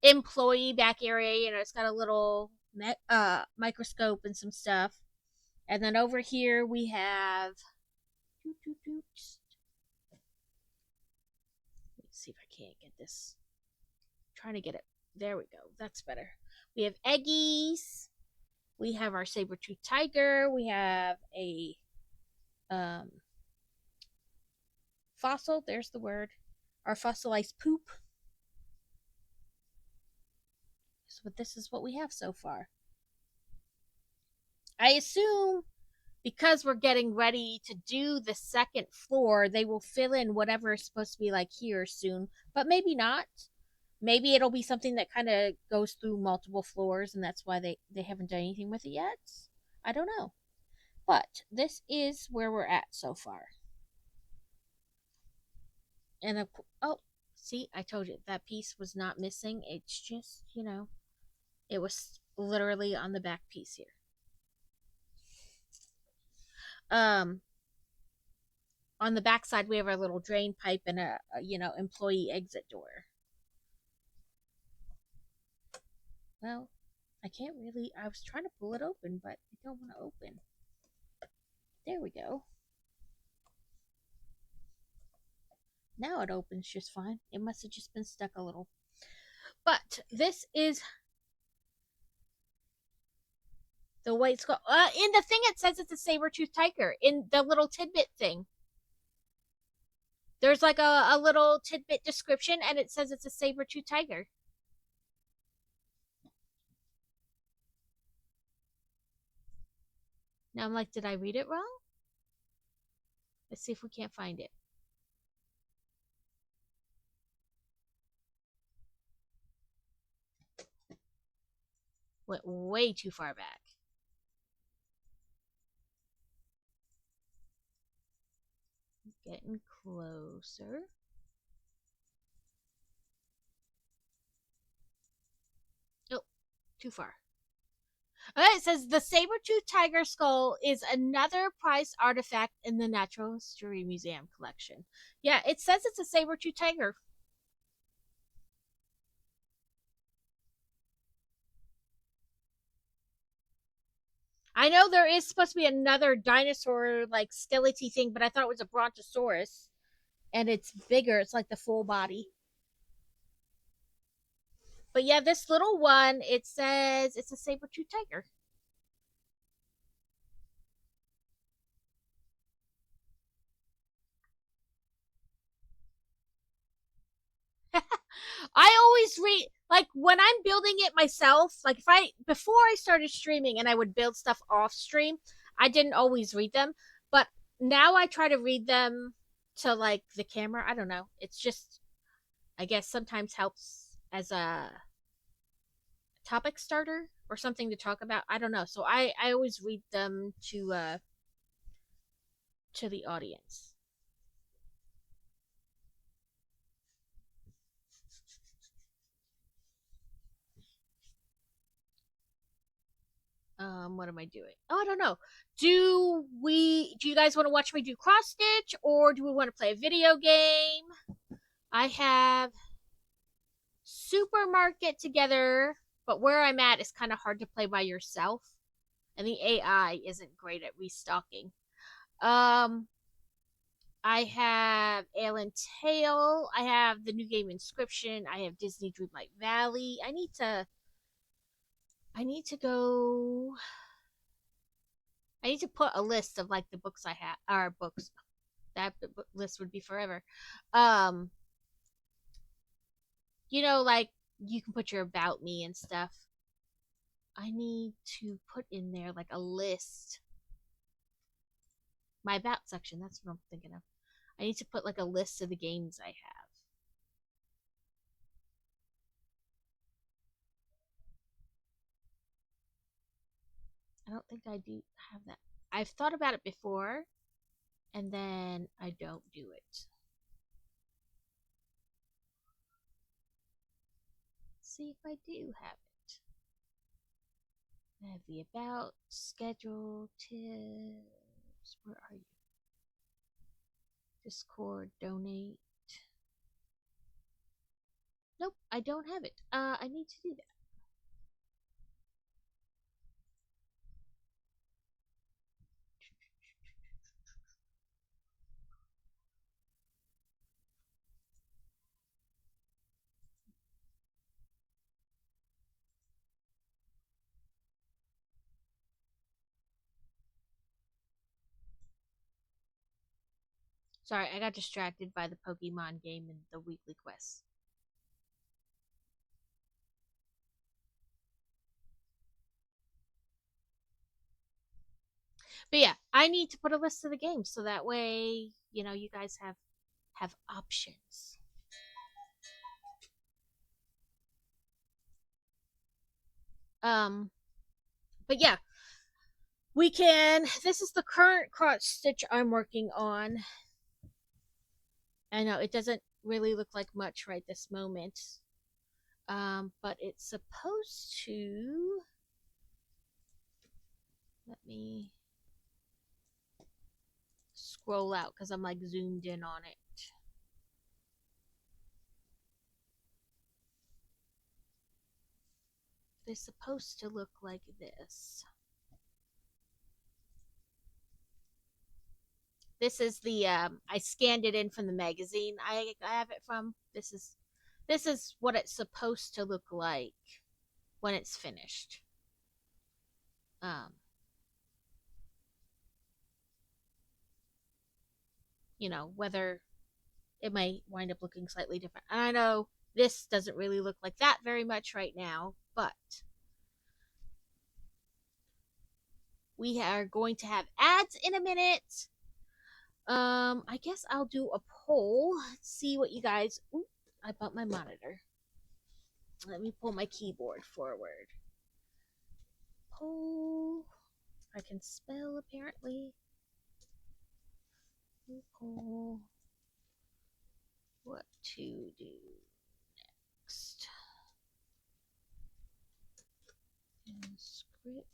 employee back area. It's got a little microscope and some stuff. And then over here we have. Let's see if I can't get this. I'm trying to get it. There we go. That's better. We have Eggies. We have our saber-tooth tiger. We have a fossil. There's the word. Our fossilized poop. So this is what we have so far. I assume because we're getting ready to do the second floor, they will fill in whatever is supposed to be like here soon, but maybe not. Maybe it'll be something that kind of goes through multiple floors, and that's why they haven't done anything with it yet. I don't know. But this is where we're at so far. And oh, see, I told you that piece was not missing. It's just, it was literally on the back piece here. On the back side we have our little drain pipe and a employee exit door. Well, I can't really. I was trying to pull it open, but it don't want to open. There we go. Now it opens just fine. It must have just been stuck a little. But this is the white skull. In the thing it says it's a saber-tooth tiger. In the little tidbit thing, there's like a little tidbit description, and it says it's a saber-tooth tiger. Now I'm like, did I read it wrong? Let's see if we can't find it. Went way too far back. Getting closer. Oh, too far. Okay, it says the saber-toothed tiger skull is another prized artifact in the Natural History Museum collection. Yeah, it says it's a saber-toothed tiger. I know there is supposed to be another dinosaur like skeleton thing, but I thought it was a brontosaurus, and it's bigger. It's like the full body. But yeah, this little one, it says it's a saber-toothed tiger. I always read like when I'm building it myself, like if I before I started streaming and I would build stuff off stream, I didn't always read them, but now I try to read them to like the camera. I don't know. It's just I guess sometimes helps as a topic starter or something to talk about. I don't know. So I always read them to the audience. What am I doing? Oh, I don't know. Do you guys want to watch me do cross stitch or do we want to play a video game? I have Supermarket Together, but where I'm at is kind of hard to play by yourself, and the AI isn't great at restocking. Um, I have Alan Tail. I have the new game Inscription. I have Disney Dreamlight Valley. I need to go. I need to put a list of like the books I have, or books. That list would be forever. Um, like you can put your about me and stuff. I need to put in there like a list. My about section, that's what I'm thinking of. I need to put like a list of the games I have. I don't think I do have that. I've thought about it before and then I don't do it. Let's see if I do have it. I have the about, schedule, tips. Where are you? Discord, donate. Nope, I don't have it. I need to do that. Sorry, I got distracted by the Pokemon game and the weekly quests. But yeah, I need to put a list of the games so that way, you guys have options. Um, but yeah, we can. This is the current cross stitch I'm working on. I know it doesn't really look like much right this moment, but it's supposed to. Let me scroll out because I'm like zoomed in on it. They're supposed to look like this. This is the I scanned it in from the magazine I have it from. This is what it's supposed to look like when it's finished. Um, whether it might wind up looking slightly different. And I know this doesn't really look like that very much right now, but We are going to have ads in a minute. I guess I'll do a poll. Let's see what you guys. Ooh, I bumped my monitor. Let me pull my keyboard forward. Poll. I can spell apparently. Poll. What to do next? Inscription.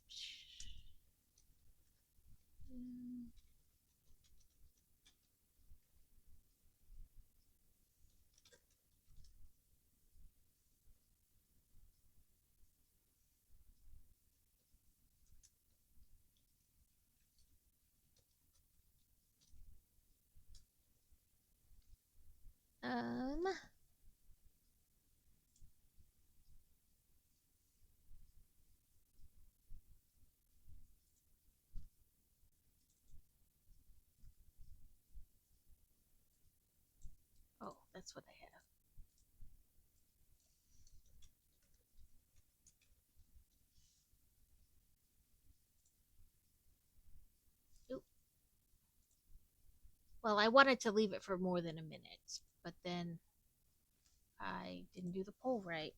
Um. Oh, that's what I have. Oop. Well, I wanted to leave it for more than a minute, but then I didn't do the poll right.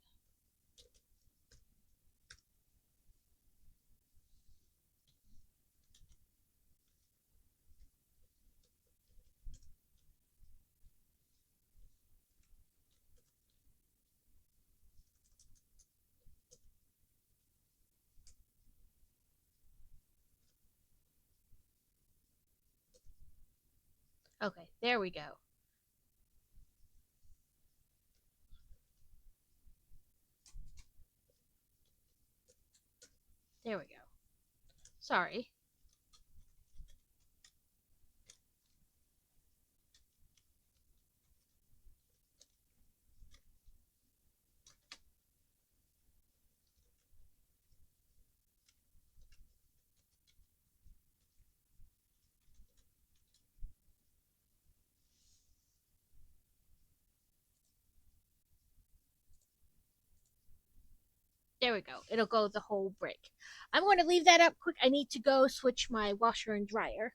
Okay, there we go. There we go. Sorry. There we go. It'll go the whole break. I'm going to leave that up quick. I need to go switch my washer and dryer.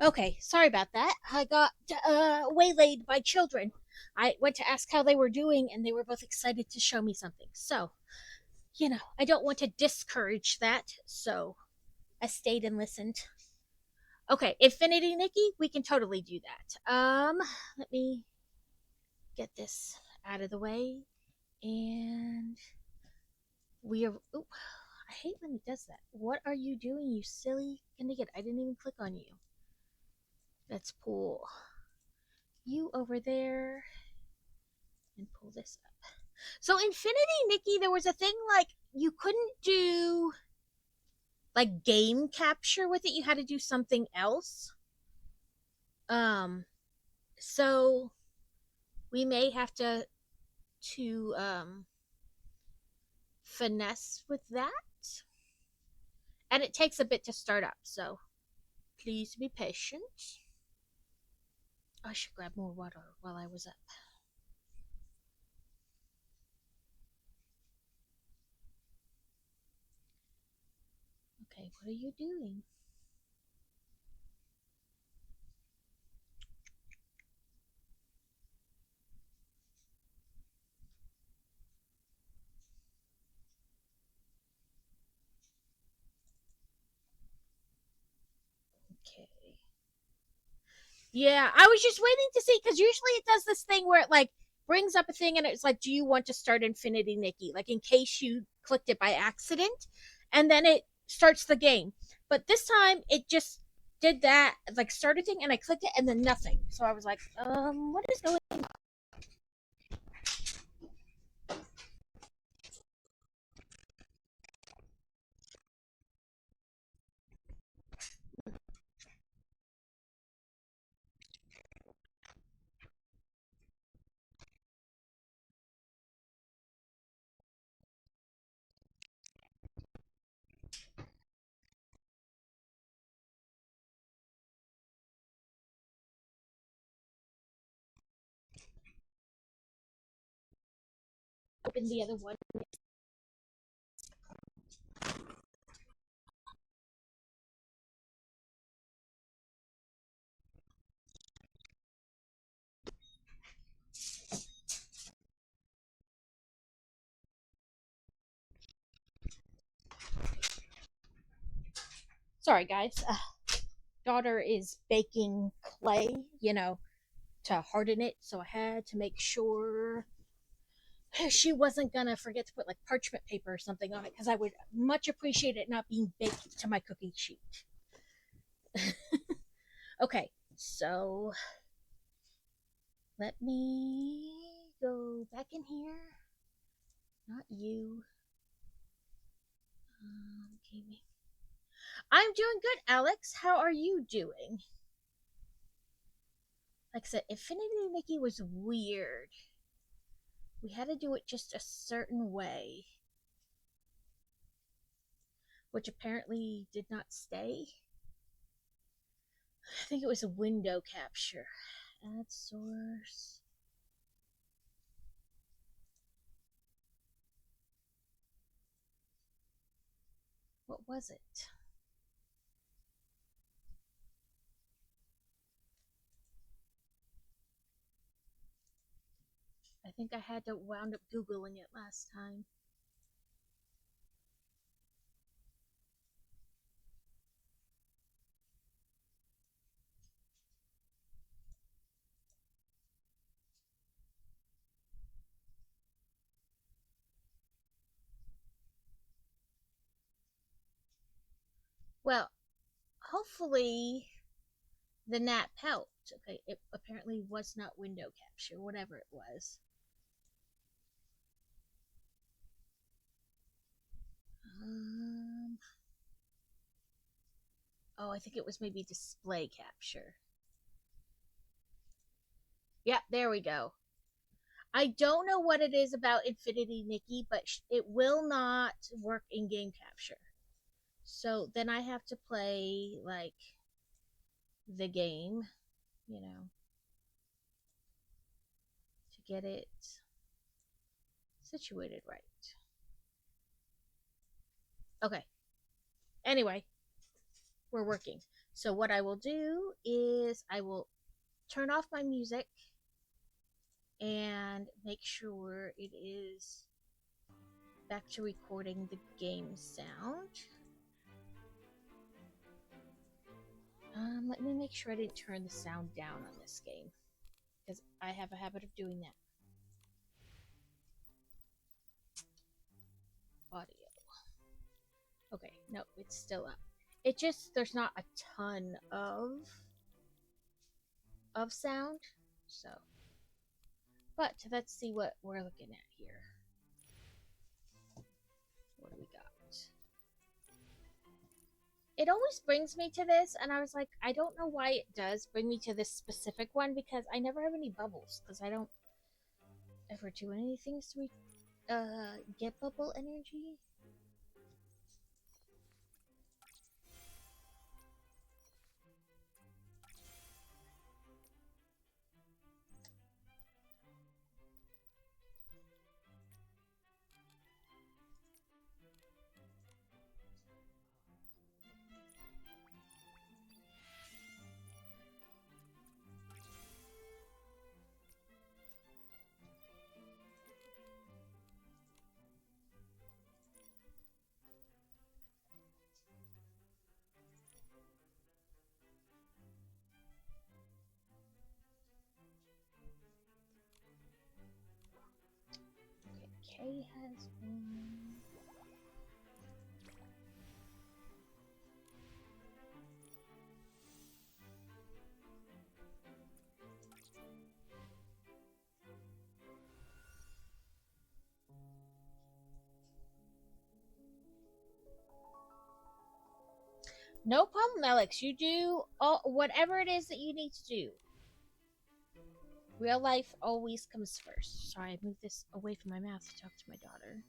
Okay, sorry about that. I got waylaid by children. I went to ask how they were doing, and they were both excited to show me something. So, I don't want to discourage that, so I stayed and listened. Okay, Infinity Nikki, we can totally do that. Let me get this out of the way, and we are. Ooh, I hate when it does that. What are you doing, you silly Kinnigan? I didn't even click on you. Let's pull you over there and pull this up. So Infinity Nikki, there was a thing like you couldn't do like game capture with it. You had to do something else. Um, so we may have to finesse with that, and it takes a bit to start up. So please be patient. I should grab more water while I was up. Okay, what are you doing? Okay. Yeah, I was just waiting to see because usually it does this thing where it like brings up a thing and it's like, do you want to start Infinity Nikki? Like in case you clicked it by accident, and then it starts the game. But this time it just did that, like started thing, and I clicked it and then nothing. So I was like, what is going open the other one? Sorry, guys. Daughter is baking clay, to harden it. So I had to make sure she wasn't gonna forget to put like parchment paper or something on it because I would much appreciate it not being baked to my cookie sheet. Okay, so let me go back in here. Not you. Okay. I'm doing good, Alex. How are you doing? Like I said, Infinity Nikki was weird. We had to do it just a certain way, which apparently did not stay. I think it was a window capture. Add source. What was it? I think I had to wound up Googling it last time. Well, hopefully the nap helped. Okay, it apparently was not window capture, whatever it was. Um, oh, I think it was maybe display capture. Yep, there we go. I don't know what it is about Infinity Nikki, but it will not work in game capture. So then I have to play like the game, you know, to get it situated right. Okay. Anyway, we're working. So what I will do is I will turn off my music and make sure it is back to recording the game sound. Let me make sure I didn't turn the sound down on this game, because I have a habit of doing that. Audio. Okay, no, it's still up. It just, there's not a ton of sound, so. But let's see what we're looking at here. What do we got? It always brings me to this, and I was like, I don't know why it does bring me to this specific one, because I never have any bubbles, because I don't ever do anything to get bubble energy. Okay, K has one. No problem, Alex. You do whatever it is that you need to do. Real life always comes first. Sorry, I moved this away from my mouth to talk to my daughter.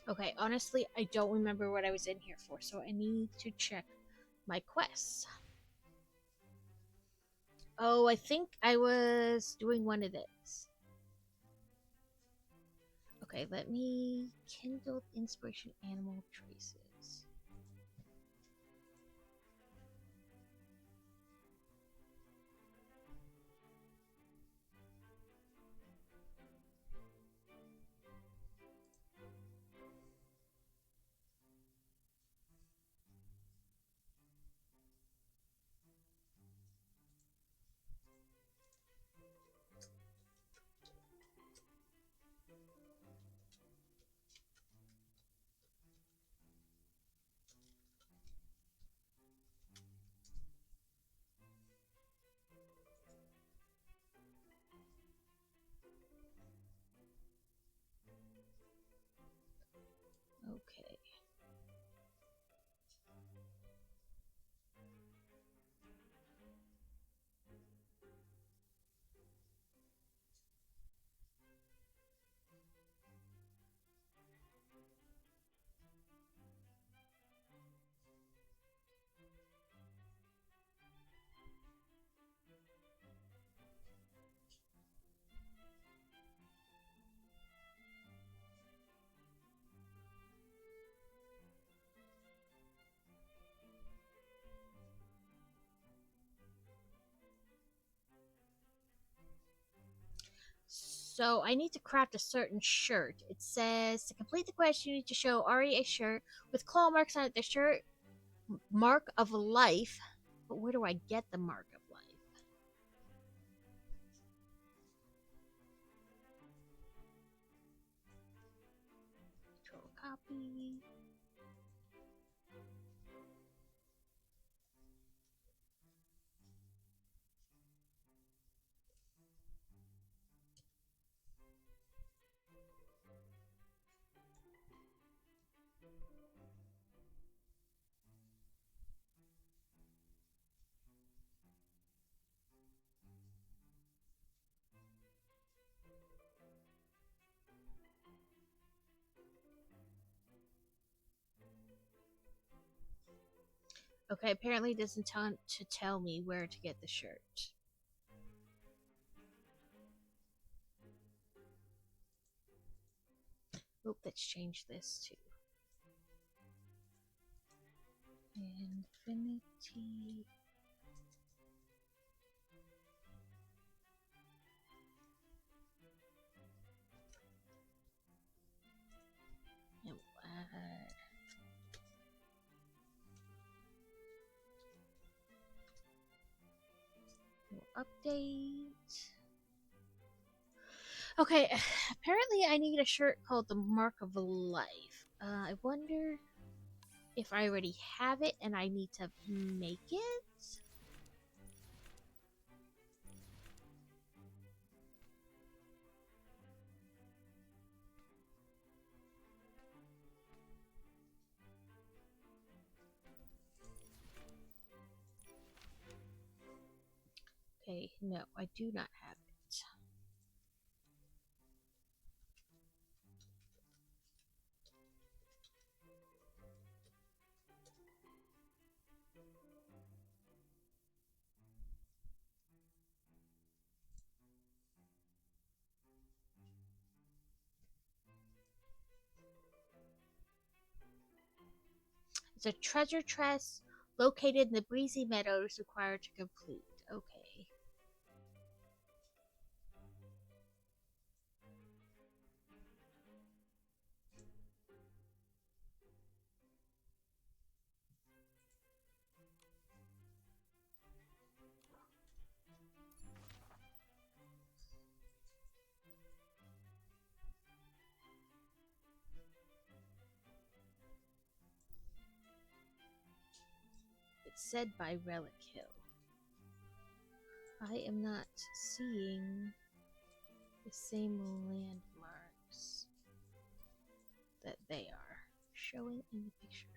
Okay, honestly, I don't remember what I was in here for, so I need to check my quests. Oh, I think I was doing one of these. Okay, let me kindle inspiration animal traces. Okay. So I need to craft a certain shirt. It says to complete the quest, you need to show Ari a shirt with claw marks on it. The shirt mark of life. But where do I get the mark of life? Control copy. Okay, apparently it doesn't tell me where to get the shirt. Oop, let's change this to Infinity. And we'll update. Okay, apparently I need a shirt called the Mark of Life. I wonder if I already have it and I need to make it? Okay, no, I do not have it. It's a treasure chest located in the breezy meadows required to complete. Okay. It's said by Relic Hill. I am not seeing the same landmarks that they are showing in the picture.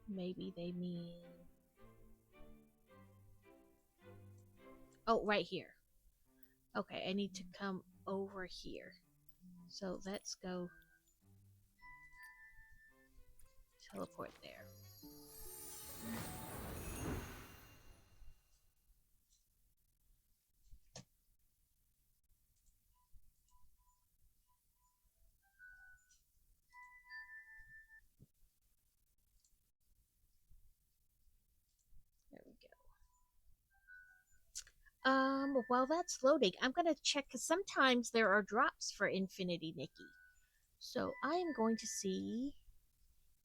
Maybe they mean... Oh, right here. Okay, I need to come over here. So let's go teleport there. There we go. While that's loading, I'm gonna check because sometimes there are drops for Infinity Nikki. So I am going to see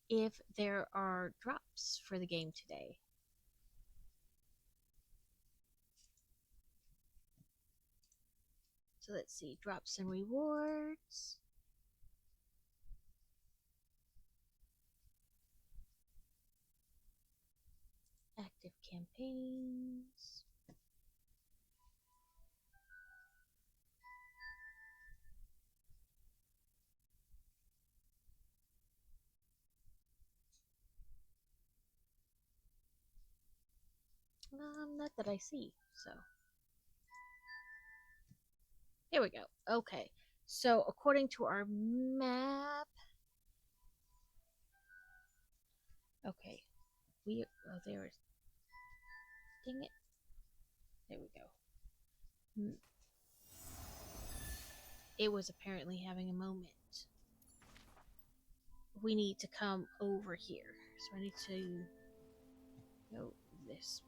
if there are drops for the game today. So let's see, drops and rewards. Active campaigns. Not that I see, so. Here we go. Okay. So according to our map. Okay. There's. Dang it. There we go. It was apparently having a moment. We need to come over here. So I need to go this way.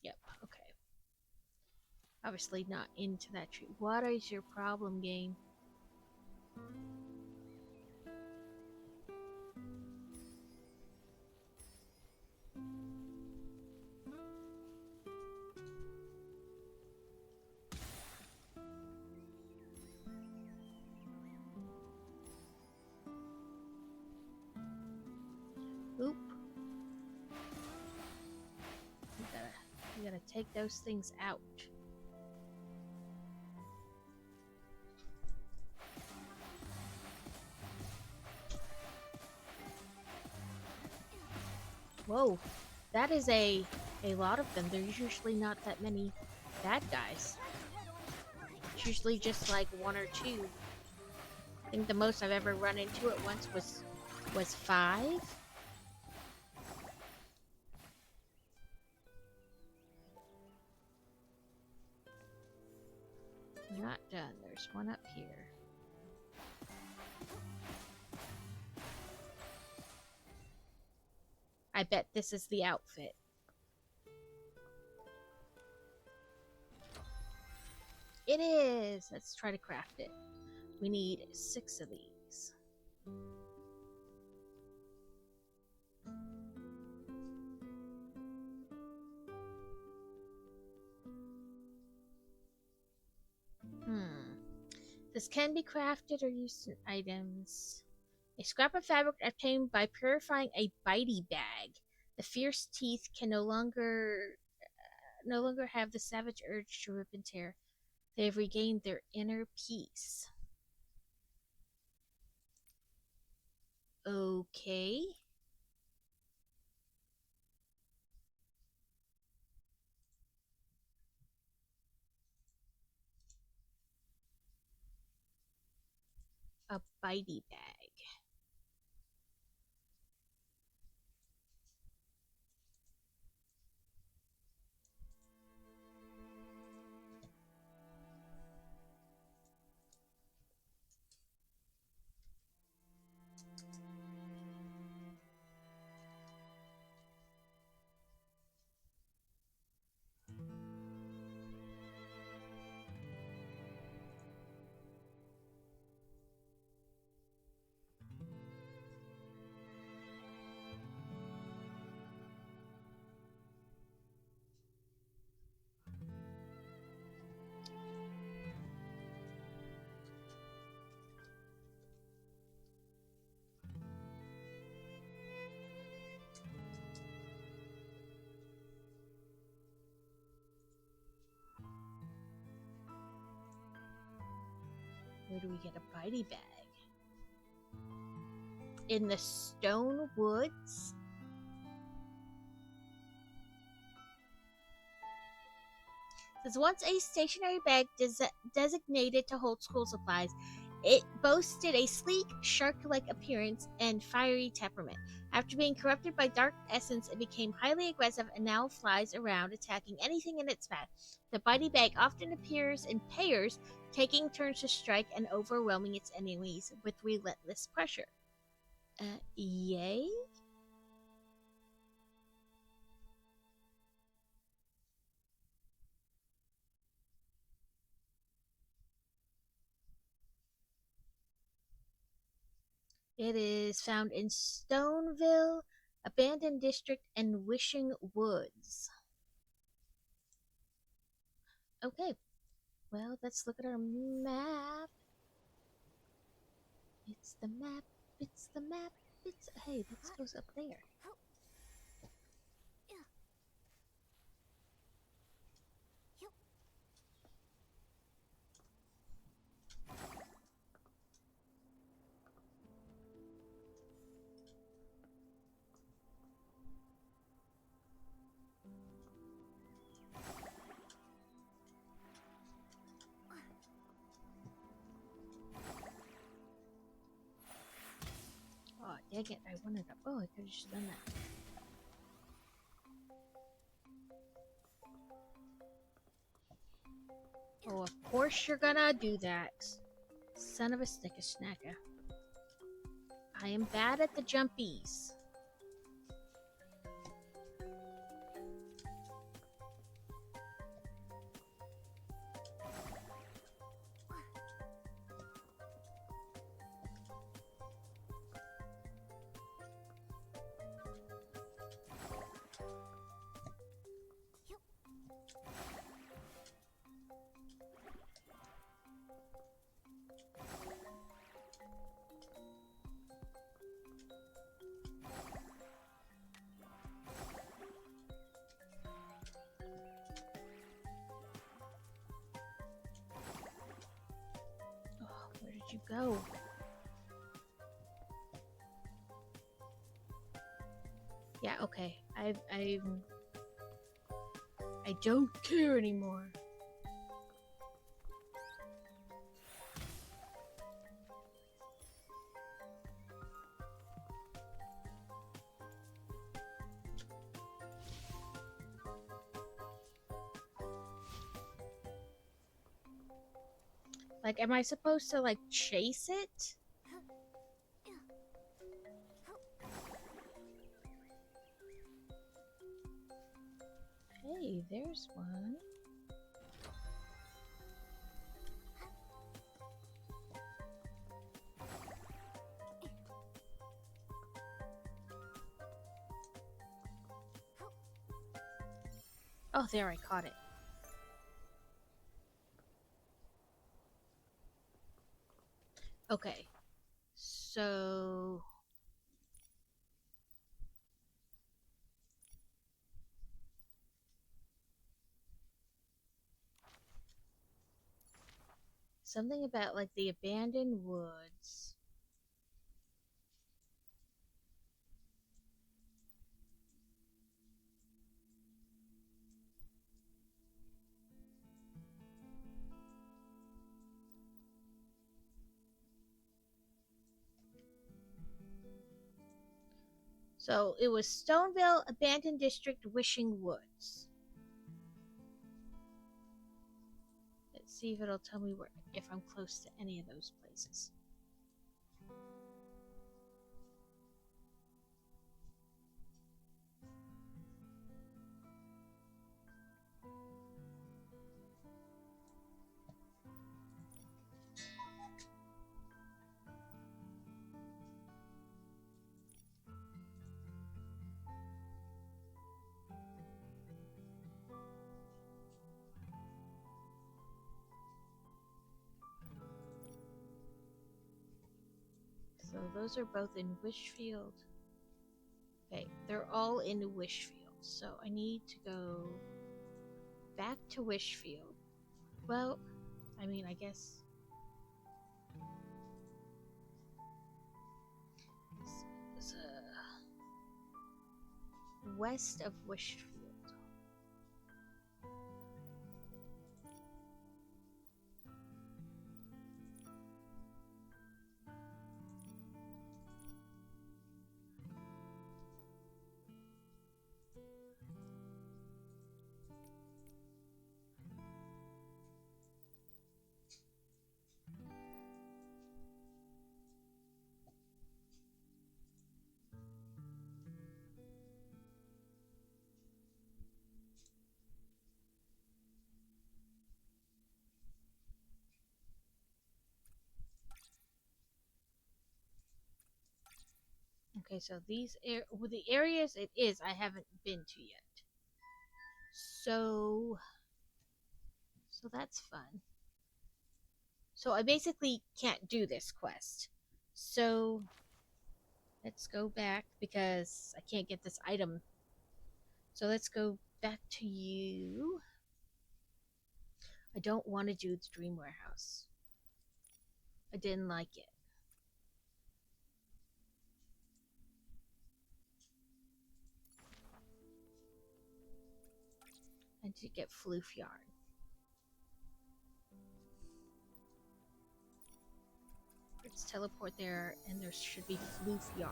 Yep, okay. Obviously not into that tree. What is your problem, game? Oop. gotta take those things out. Whoa, that is a lot of them. There's usually not that many bad guys. It's usually just like one or two. I think the most I've ever run into at once was 5. Not done. There's one up here. I bet this is the outfit. It is! Let's try to craft it. We need 6 of these. This can be crafted or used in items. A scrap of fabric obtained by purifying a bitey bag. The fierce teeth can no longer have the savage urge to rip and tear. They have regained their inner peace. Okay. A bitey bag. Where do we get a bitey bag? In the Stone Woods? It was once a stationary bag designated to hold school supplies. It boasted a sleek, shark-like appearance and fiery temperament. After being corrupted by dark essence, it became highly aggressive and now flies around, attacking anything in its path. The bitey bag often appears in pairs, taking turns to strike and overwhelming its enemies with relentless pressure. Yay? It is found in Stoneville, Abandoned District, and Wishing Woods. Okay, well, let's look at our map. It's the map, it's the map, it's... Hey, this goes up there. Oh, dang it, I wanted to... Oh, I could have just done that. Oh, of course you're gonna do that. Son of a snicker-snacker. I am bad at the jumpies. Go. Yeah, okay. I don't care anymore. Like, am I supposed to, like, chase it? Hey, there's one. Oh, there, I caught it. Okay. So... something about, like, the abandoned woods. So, it was Stoneville Abandoned District, Wishing Woods. Let's see if it'll tell me where, if I'm close to any of those places. So those are both in Wishfield. Okay, they're all in Wishfield. So I need to go back to Wishfield. Well, I mean, I guess it's west of Wishfield. Okay, so these the areas it is I haven't been to yet. So that's fun. So I basically can't do this quest. So let's go back because I can't get this item. So let's go back to you. I don't want to do the Dream Warehouse. I didn't like it. I need to get Floof Yarn. Let's teleport there, and there should be Floof Yarn.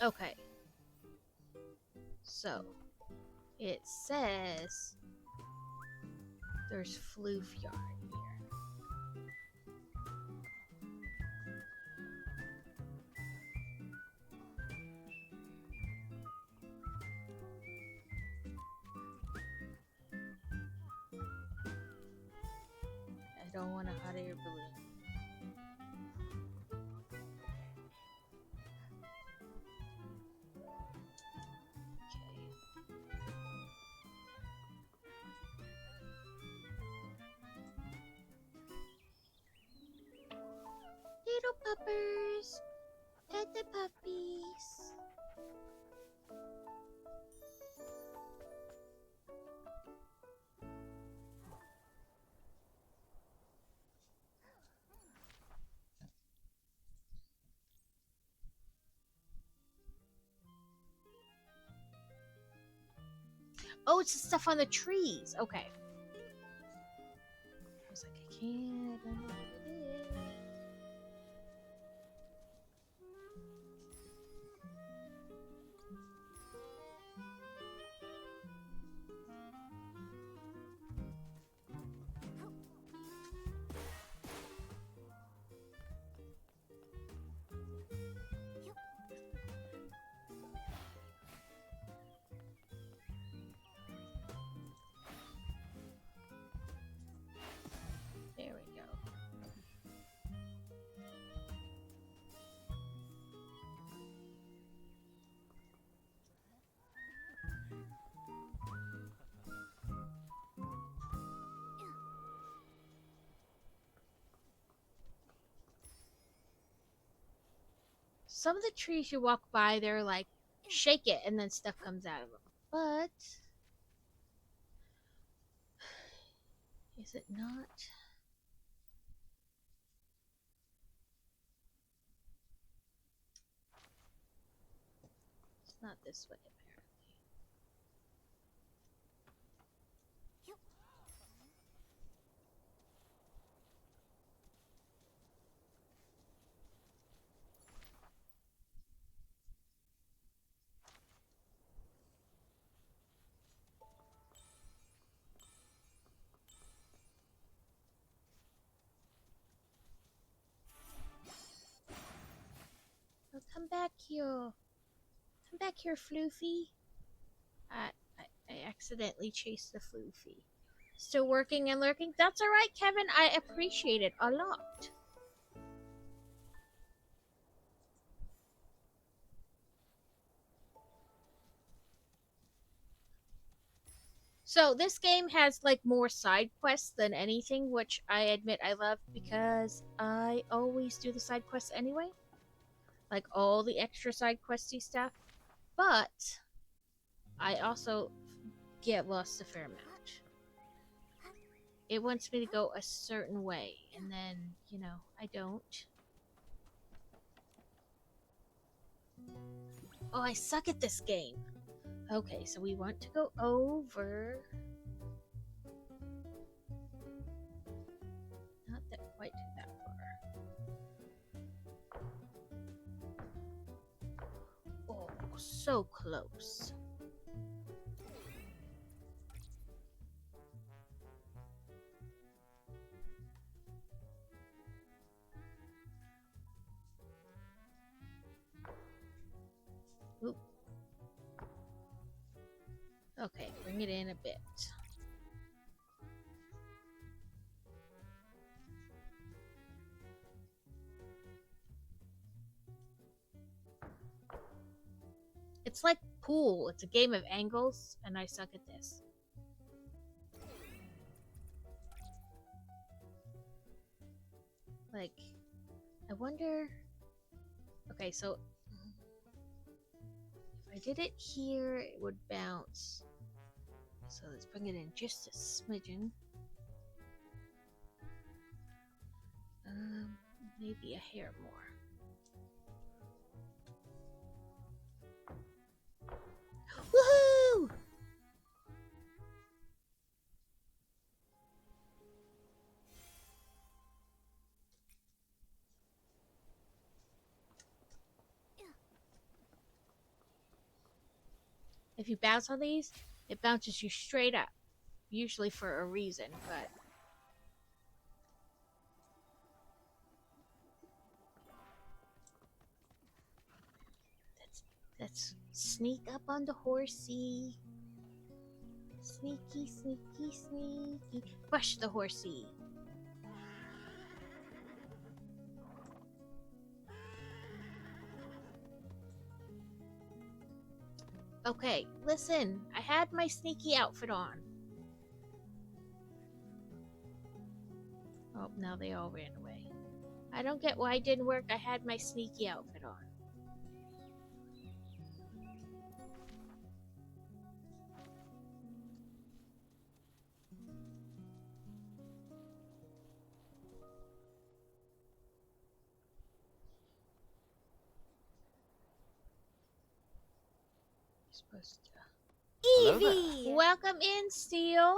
Okay. So, it says there's Floof Yarn here. I don't want a hot air balloon. puppers. Pet the puppies. Oh, it's the stuff on the trees. Okay. I was like, I can't. I don't know what it is. There we go. Some of the trees you walk by, they're like, shake it and then stuff comes out of them. But is it not? It's not this way, apparently. Oh, come back here. Come back here, Floofy. I accidentally chased the Floofy. Still working and lurking? That's alright, Kevin. I appreciate it a lot. So this game has like more side quests than anything, which I admit I love because I always do the side quests anyway. Like all the extra side questy stuff. But I also get lost a fair amount. It wants me to go a certain way, and then, you know, I don't. Oh, I suck at this game. Okay, so we want to go over. Not that quite that far. Oh, so close. Oop. Okay, bring it in a bit. It's like pool. It's a game of angles, and I suck at this. Like, I wonder. Okay, so if I did it here, it would bounce. So let's bring it in just a smidgen. Maybe a hair more. Woohoo! If you bounce on these, it bounces you straight up. Usually for a reason, but let's sneak up on the horsey. Sneaky, sneaky, sneaky. Brush the horsey. Okay, listen. I had my sneaky outfit on. Oh, now they all ran away. I don't get why it didn't work. I had my sneaky outfit on. Supposed to. Hello Evie! there. Welcome in, Steel.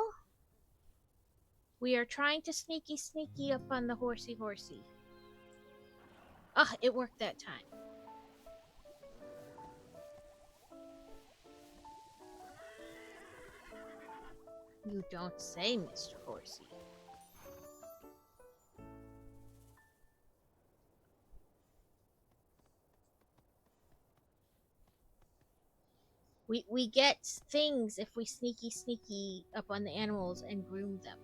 We are trying to sneaky up on the horsey. Ah, it worked that time. You don't say, Mr. Horsey. We get things if we sneaky up on the animals and groom them.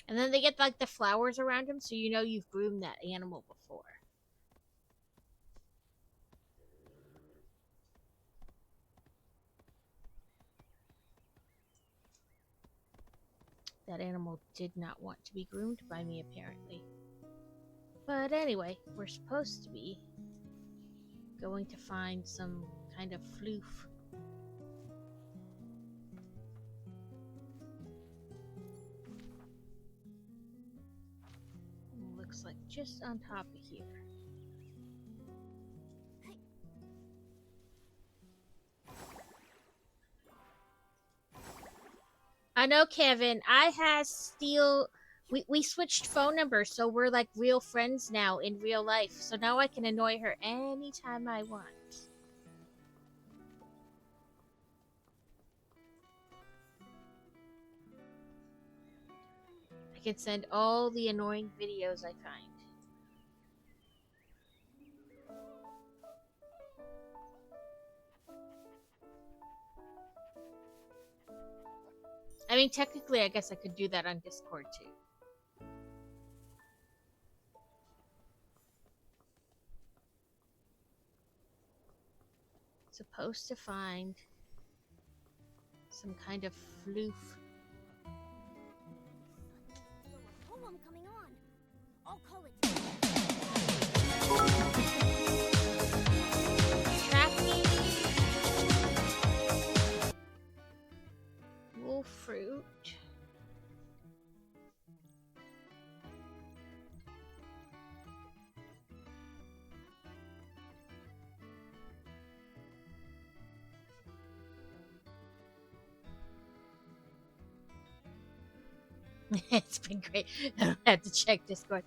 And then they get like the flowers around them, so you know you've groomed that animal before. That animal did not want to be groomed by me, apparently. But anyway, we're supposed to be going to find some kind of floof. Looks like just on top of here. I know, Kevin. I has Steel. We switched phone numbers, so we're like real friends now in real life. So now I can annoy her anytime I want. I can send all the annoying videos I find. I mean, technically, I guess I could do that on Discord too. Supposed to find some kind of floof. Poem coming on. I'll call it. Tracking. Wolf fruit. It's been great. I don't have to check Discord.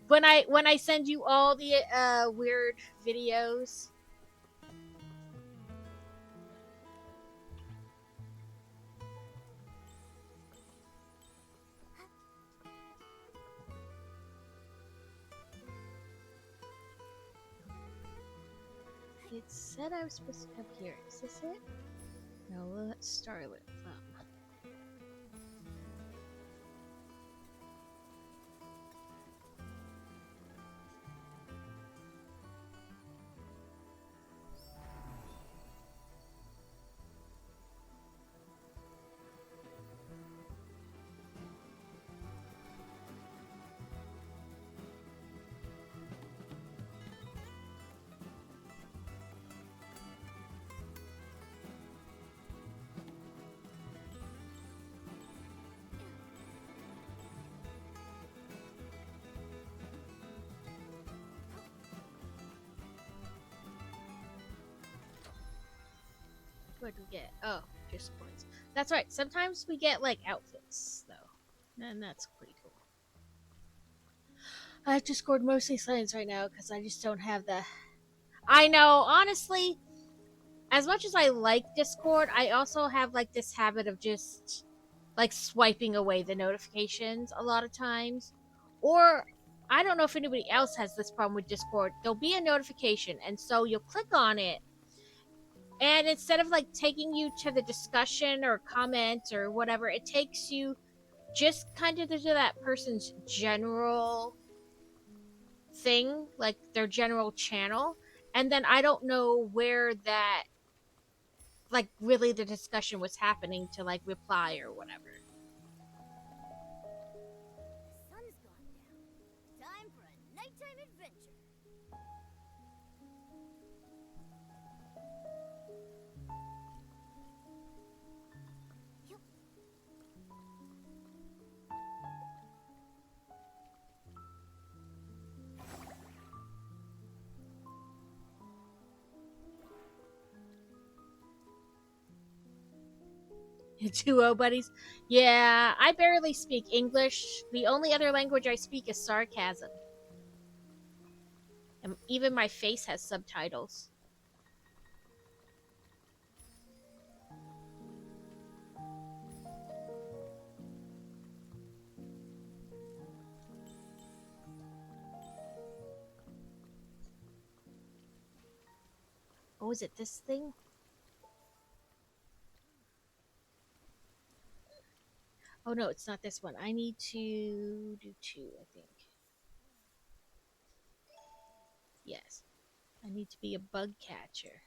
When I send you all the weird videos. It said I was supposed to come here. Is this it? No, well, that's Starlit Plum. What do we get? Oh, just coins. That's right. Sometimes we get like outfits though, and that's pretty cool. I have Discord mostly silence right now because I just don't have the. I know, honestly. As much as I like Discord, I also have like this habit of just like swiping away the notifications a lot of times. Or I don't know if anybody else has this problem with Discord. There'll be a notification, and so you'll click on it, And instead of like taking you to the discussion or comment or whatever, it takes you just kind of to that person's general thing, like their general channel. And then I don't know where that, like, really the discussion was happening to like reply or whatever. The sun's gone down. Time for a nighttime adventure. Yup. 2-0 buddies. Yeah, I barely speak English. The only other language I speak is sarcasm. And even my face has subtitles. Oh, is it this thing? Oh no, it's not this one. I need to do 2, I think. Yes. I need to be a bug catcher.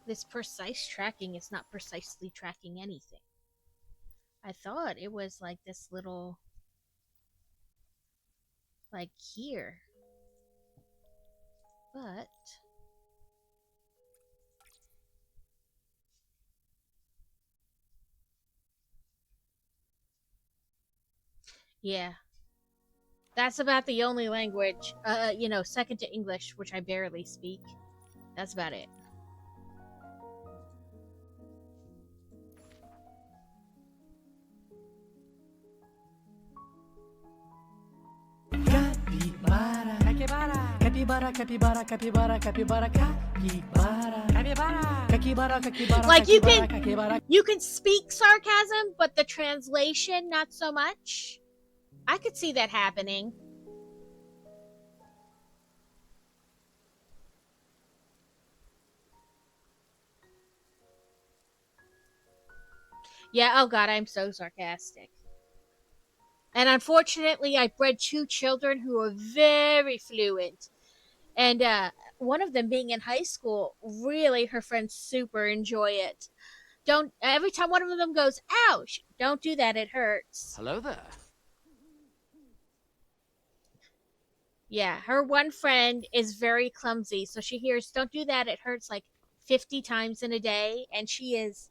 This precise tracking is not precisely tracking anything. I thought it was like this little, like here. But yeah, that's about the only language, second to English, which I barely speak. That's about it. Capybara, capybara, capybara, capybara, capybara, capybara, capybara, capybara, capybara. Like you can speak sarcasm, but the translation not so much. I could see that happening. Yeah, oh god, I'm so sarcastic. And unfortunately, I bred 2 children who are very fluent. And one of them being in high school, really her friends super enjoy it. Don't every time one of them goes, ouch, don't do that, it hurts. Hello there. Yeah, her one friend is very clumsy, so she hears don't do that, it hurts like 50 times in a day, and she is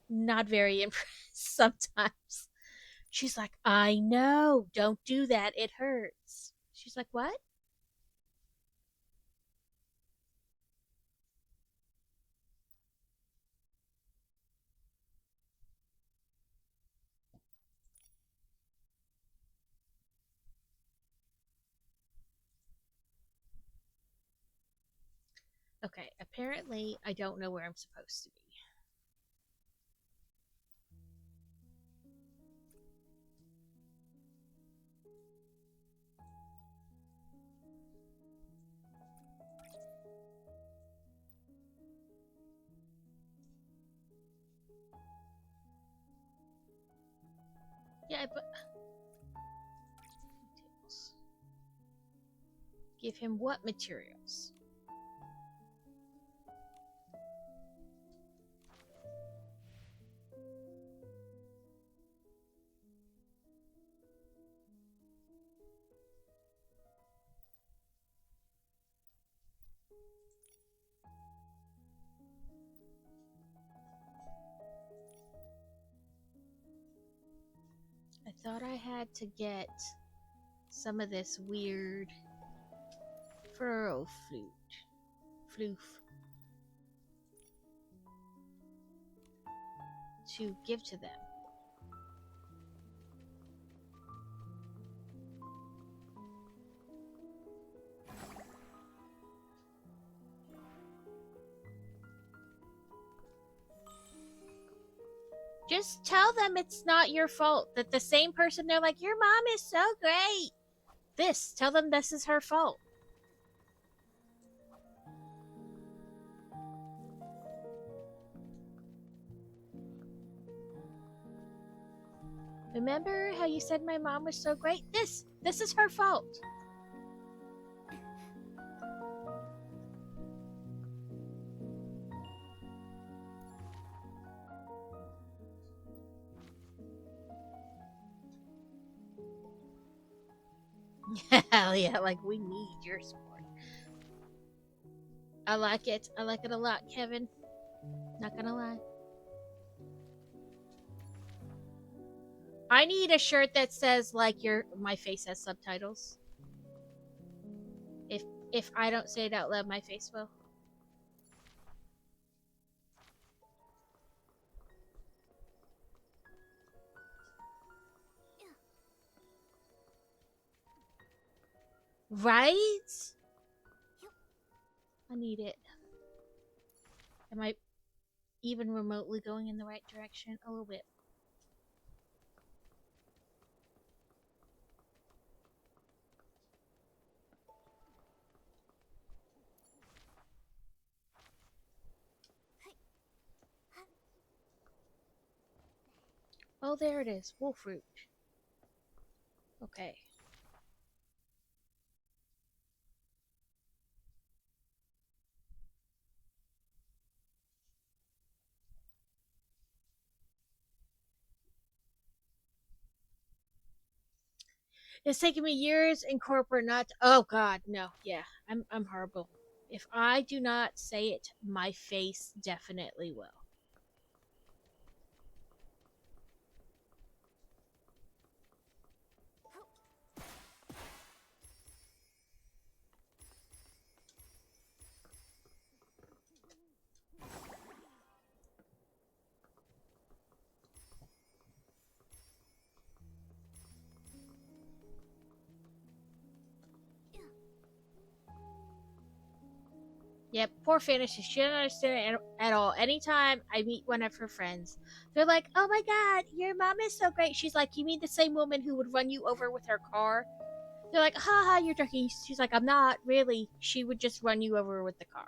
not very impressed sometimes. She's like, I know, don't do that, it hurts. She's like, what? Okay, apparently I don't know where I'm supposed to be. Yeah, but give him what materials? I thought I had to get some of this weird furrow floof. to give to them. Just tell them it's not your fault. That the same person, they're like, your mom is so great. Tell them this is her fault. Remember how you said my mom was so great? This is her fault. Hell yeah, like we need your support. I like it. I like it a lot, Kevin. Not gonna lie. I need a shirt that says like my face has subtitles. If I don't say it out loud, my face will. Right? I need it. Am I even remotely going in the right direction? A little bit. Oh, there it is. Wolfroot. Okay. It's taken me years in corporate not to, oh god, no. Yeah. I'm horrible. If I do not say it, my face definitely will. Yep, poor Fantasy. She doesn't understand it at all. Anytime I meet one of her friends, they're like, oh my god, your mom is so great. She's like, you mean the same woman who would run you over with her car? They're like, haha, you're joking. She's like, I'm not, really. She would just run you over with the car.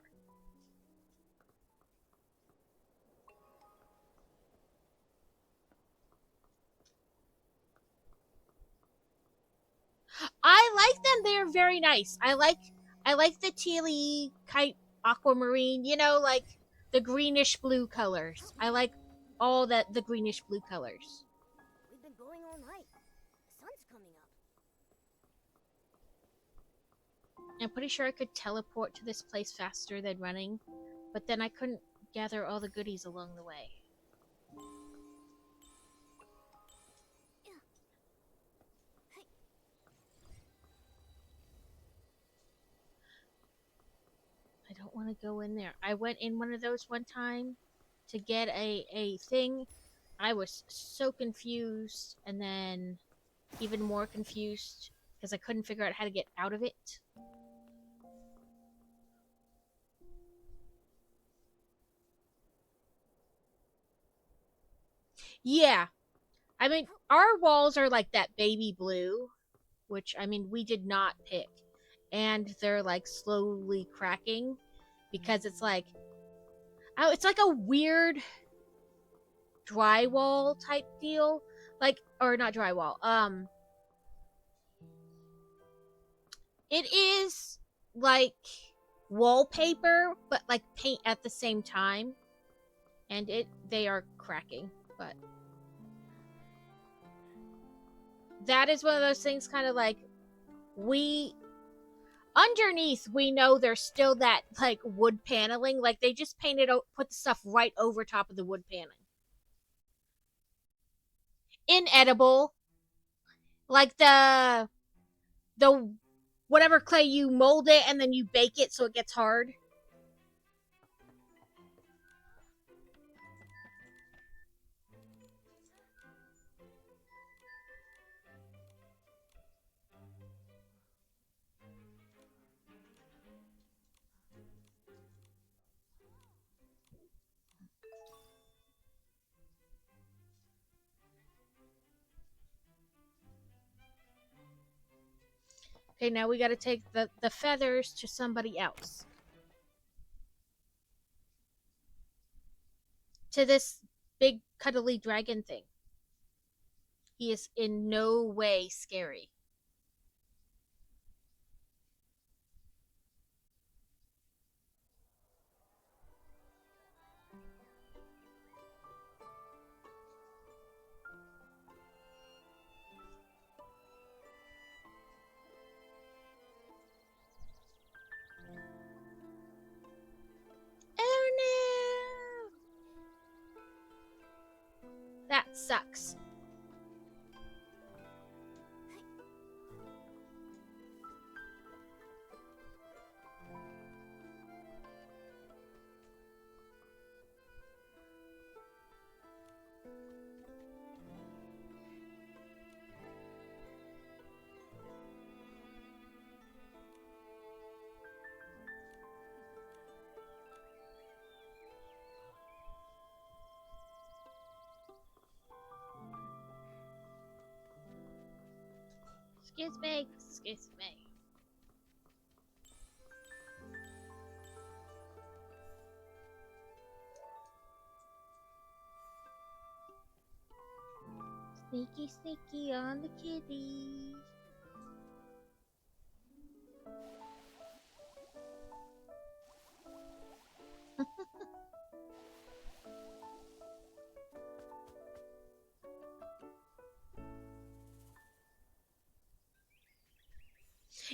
I like them. They're very nice. I like the tealy kite aquamarine, you know, like the greenish blue colors. I like all the greenish blue colors. We've been going all night. The sun's coming up. I'm pretty sure I could teleport to this place faster than running, but then I couldn't gather all the goodies along the way. I don't want to go in there. I went in one of those one time to get a thing. I was so confused, and then even more confused because I couldn't figure out how to get out of it. Yeah. I mean, our walls are like that baby blue, which, I mean, we did not pick. And they're like slowly cracking because it's like, oh, it's like a weird drywall type deal. Like, or not drywall. It is like wallpaper, but like paint at the same time. And they are cracking, but that is one of those things kind of like underneath we know there's still that like wood paneling, like they just put the stuff right over top of the wood paneling. Inedible. Like the whatever clay, you mold it and then you bake it so it gets hard. Okay, now we gotta take the feathers to somebody else. To this big cuddly dragon thing. He is in no way scary. Oh no! That sucks. Excuse me, excuse me. Sneaky, sneaky on the kitty.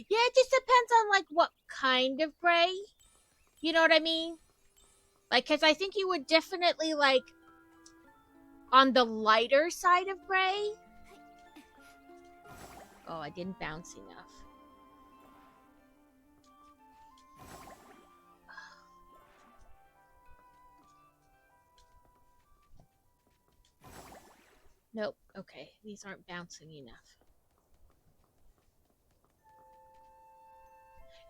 Yeah, it just depends on like what kind of gray. You know what I mean? Like, cause I think you would definitely like on the lighter side of gray. Oh, I didn't bounce enough. Nope. Okay, these aren't bouncing enough.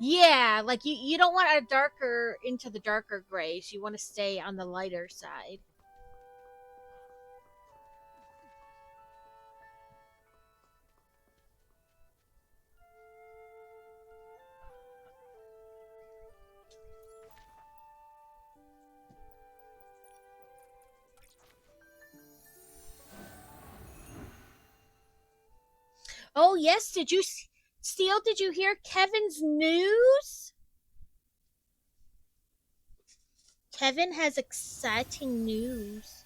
Yeah, like you don't want a darker into the darker grays. You want to stay on the lighter side. Oh yes, did you Steel? Did you hear Kevin's news? Kevin has exciting news.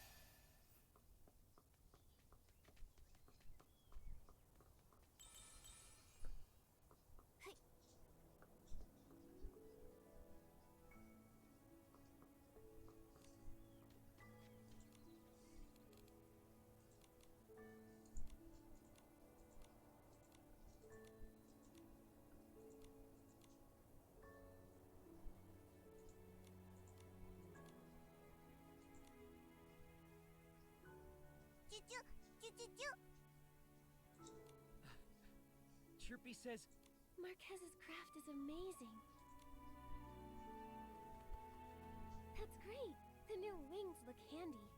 Chirpy says Marquez's craft is amazing. That's great. The new wings look handy.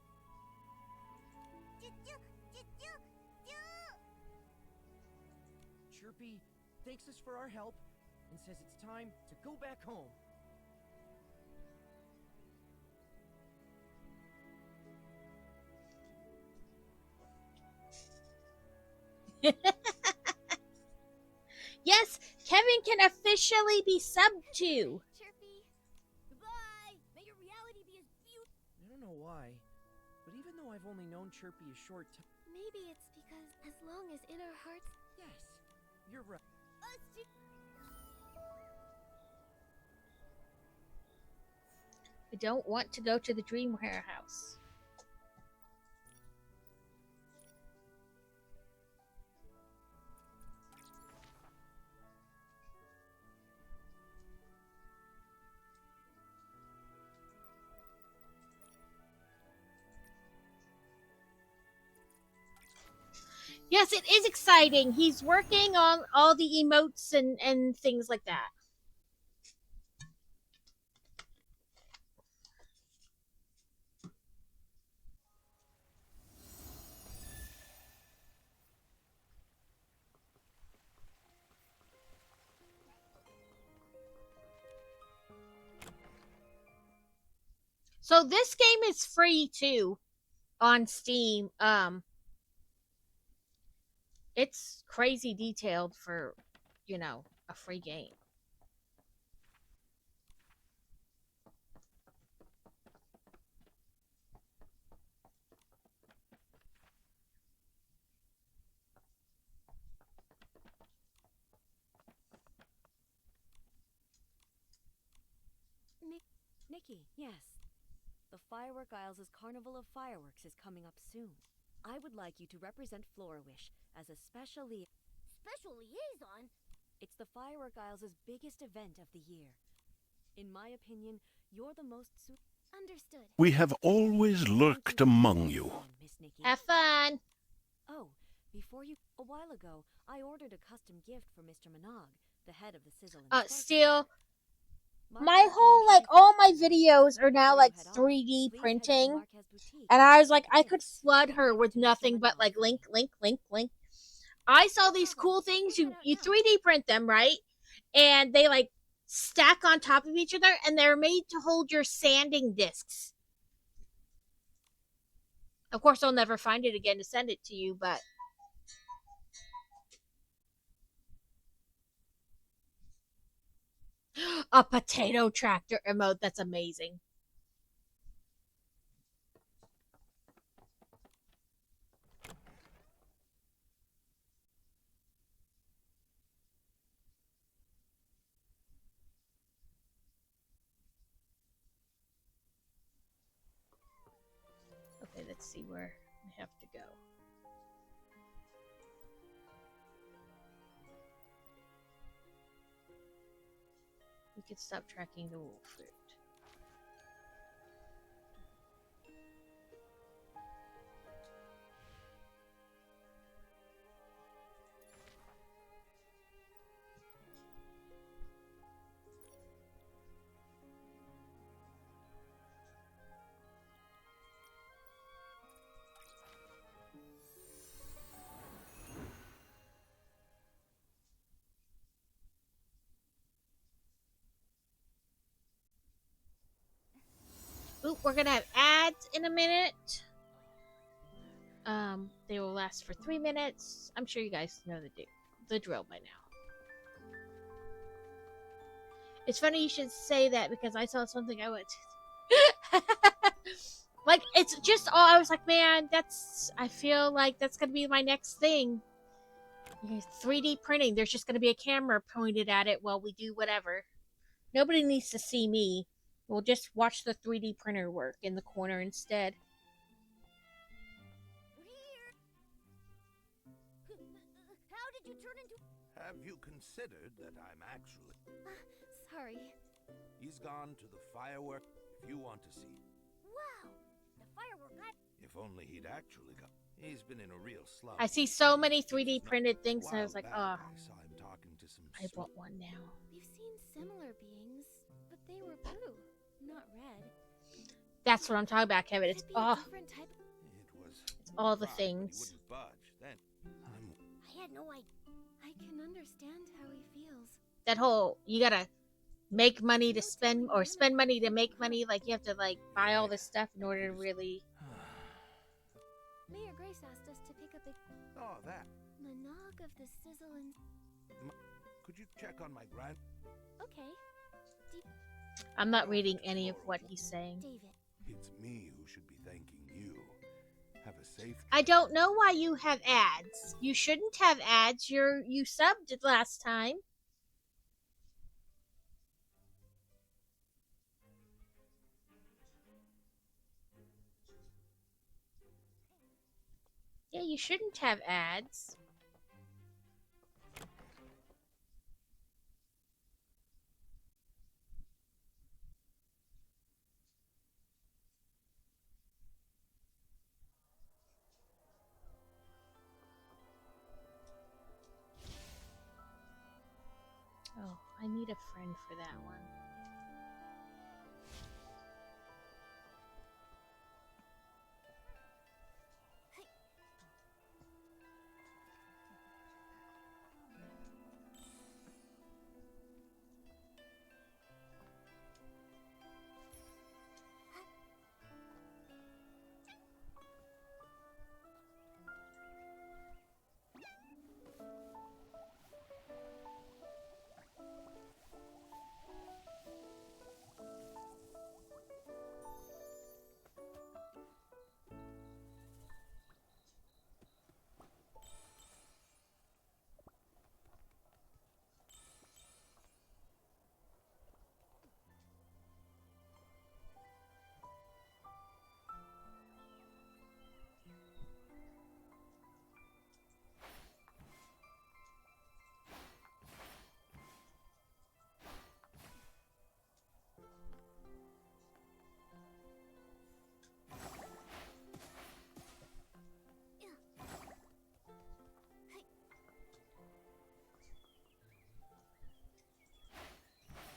Chirpy thanks us for our help and says it's time to go back home. Yes, Kevin can officially be subbed to. Chirpy. Goodbye. May your reality be as beautiful. I don't know why, but even though I've only known Chirpy a short time... Maybe it's because as long as in our hearts... Yes, you're right. I don't want to go to the Dream Warehouse. Yes, it is exciting. He's working on all the emotes and things like that. So this game is free too on Steam. It's crazy detailed for, a free game. Nikki, yes. The Firework Isles' Carnival of Fireworks is coming up soon. I would like you to represent Florawish as a special liaison? It's the Firework Isles' biggest event of the year. In my opinion, you're the most Understood. We have always lurked among you. Miss Nikki. Have fun. Oh, a while ago, I ordered a custom gift for Mr. Minogue, the head of the Sizzle and Sparkle. Still, Marquez my whole, Boutique all my videos are now, Head office. 3D Please head to printing. Marquez Boutique And I was like, for I could gifts. flood her with Mr. nothing but, Minogue. link. I saw these cool things. You 3D print them, right? And they, stack on top of each other, and they're made to hold your sanding discs. Of course, I'll never find it again to send it to you, but... A potato tractor emote. That's amazing. Okay, let's see where I have to go. We could stop tracking the wolf fruit. Oop, we're gonna have ads in a minute. They will last for 3 minutes. I'm sure you guys know the drill by now. It's funny you should say that because I saw something I went it's just I was like, man, I feel like that's gonna be my next thing. 3D printing. There's just gonna be a camera pointed at it while we do whatever. Nobody needs to see me. We'll just watch the 3D printer work in the corner instead. How did you turn into... Have you considered that I'm actually... Sorry. He's gone to the firework if you want to see. Wow! The firework got... If only he'd actually come. He's been in a real slump. I see so many 3D printed things and I was like, I saw him talking to some I want one now. We've seen similar beings, but they were blue, not red. That's what I'm talking about, Kevin. It's Could be a different type. It was all the pride, but things. He wouldn't budge. Then I had no idea. I can understand how he feels. That whole you gotta make money to spend or spend money to make money. Like you have to buy all this stuff in order to really. Mayor Grace asked us to pick up a Oh, that. Minogue of the Sizzle and... Could you check on my grand? Okay. I'm not reading any of what he's saying. David. It's me who should be thanking you. Have a safe. I don't know why you have ads. You shouldn't have ads. You subbed it last time. Yeah, you shouldn't have ads. Oh, I need a friend for that one.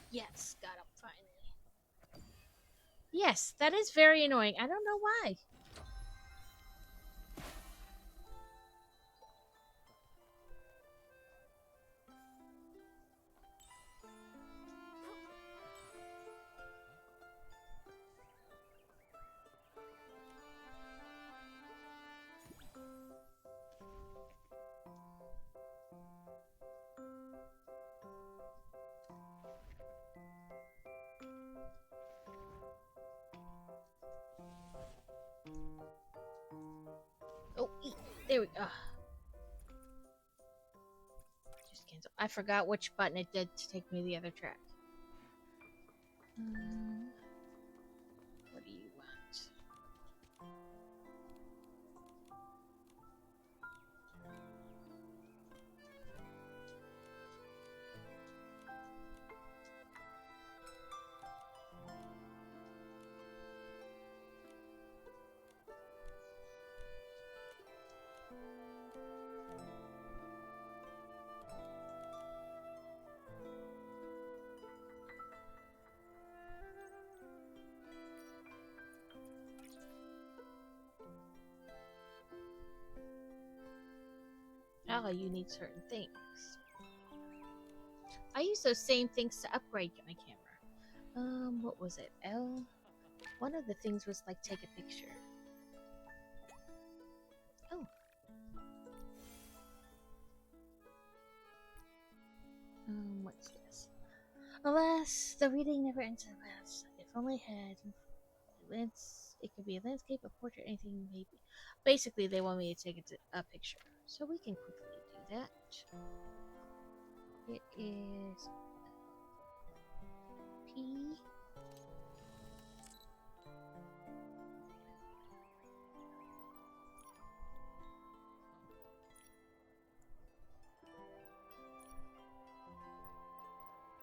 Yes, got him finally. Yes, that is very annoying. I don't know why. Oh, there we go. Just cancel. I forgot which button it did to take me to the other track. What do you want? Oh, you need certain things. I use those same things to upgrade my camera. What was it? L? One of the things was like take a picture. Oh. What's this? Alas, the reading never ends at last. If only had it could be a landscape, a portrait, anything maybe. Basically, they want me to take a picture, so we can quickly do that. It is P.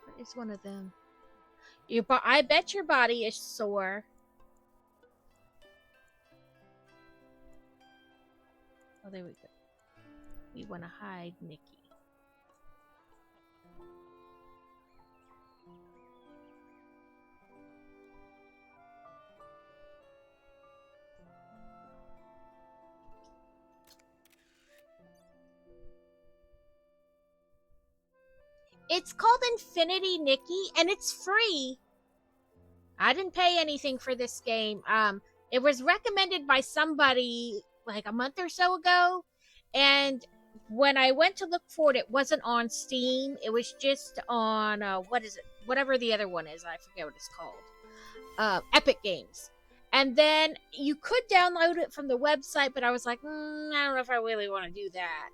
What is one of them? I bet your body is sore. Oh, there we go. We want to hide Nikki. It's called Infinity Nikki, and it's free. I didn't pay anything for this game. It was recommended by somebody like a month or so ago, and when I went to look for it, it wasn't on Steam. It was just on what is it? Whatever the other one is, I forget what it's called. Epic Games. And then you could download it from the website, but I was like, I don't know if I really want to do that.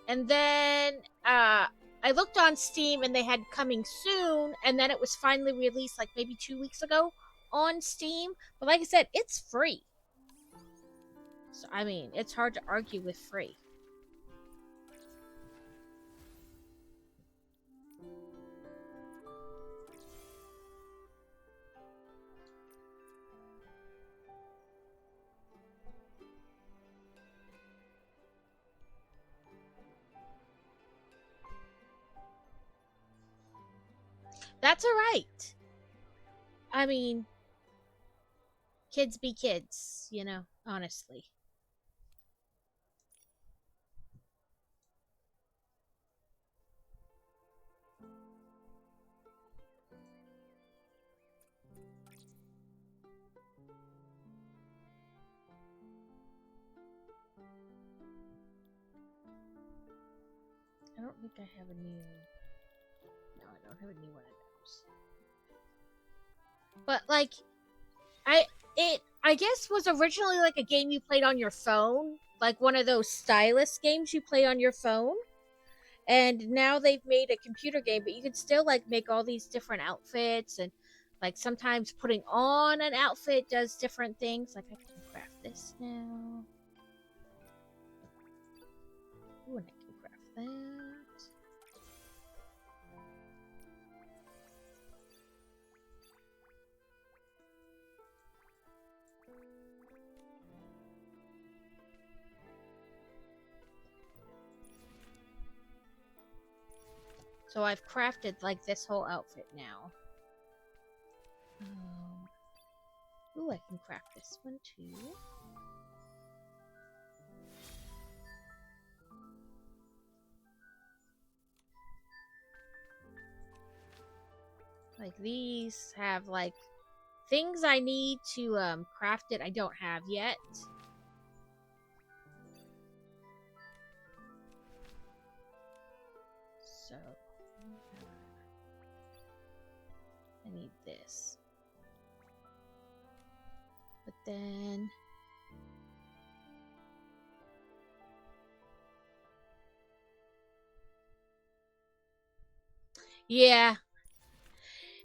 And then I looked on Steam and they had coming soon, and then it was finally released like maybe 2 weeks ago on Steam. But like I said, it's free. So, I mean, it's hard to argue with free. That's alright. I mean, kids be kids, you know, honestly. I don't think I have a new... No, I don't have a new one of those. But, like, I guess was originally like a game you played on your phone, like one of those stylus games you play on your phone. And now they've made a computer game, but you can still like make all these different outfits, and like sometimes putting on an outfit does different things. Like I can craft this now. Ooh, and I can craft that. So I've crafted like this whole outfit now. Ooh, I can craft this one too. Like these have like things I need to craft it I don't have yet. So I need this. But then yeah,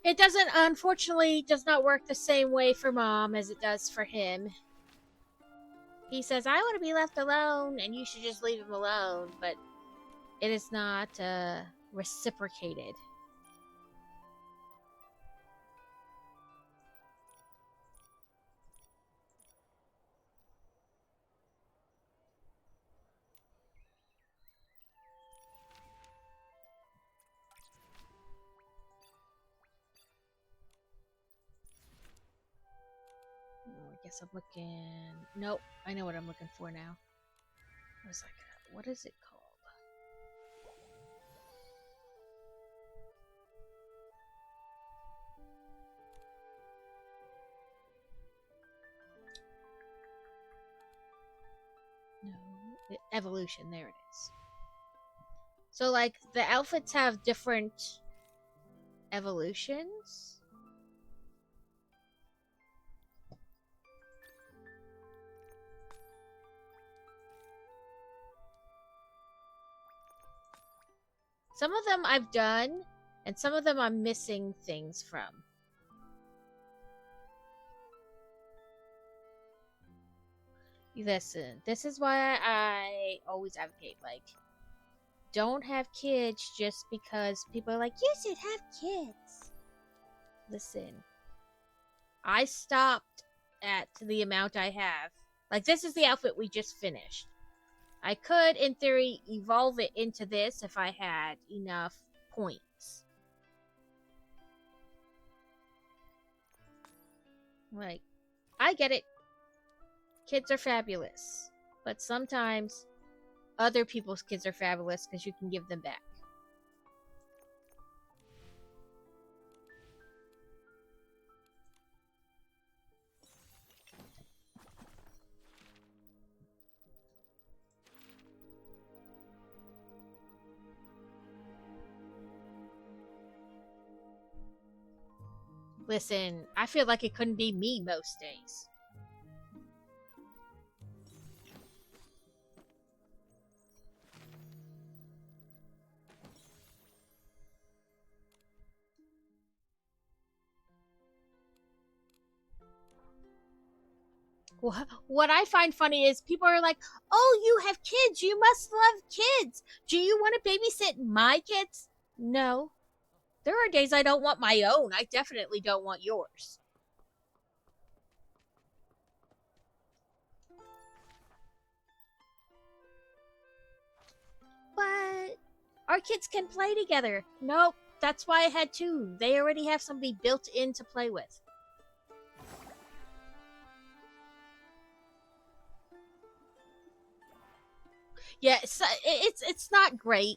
it doesn't, unfortunately, does not work the same way for Mom as it does for him. He says, I want to be left alone, and you should just leave him alone, but it is not reciprocated. I guess I'm looking... Nope, I know what I'm looking for now. I was like, what is it called? No, evolution, there it is. So, like, the outfits have different evolutions. Some of them I've done, and some of them I'm missing things from. Listen, this is why I always advocate, like, don't have kids just because people are like, you should have kids. Listen, I stopped at the amount I have. Like, this is the outfit we just finished. I could, in theory, evolve it into this if I had enough points. Like, I get it. Kids are fabulous. But sometimes other people's kids are fabulous because you can give them back. Listen, I feel like it couldn't be me most days. What I find funny is people are like, oh, you have kids. You must love kids. Do you want to babysit my kids? No. There are days I don't want my own. I definitely don't want yours. But our kids can play together. Nope. That's why I had two. They already have somebody built in to play with. Yeah, it's not great.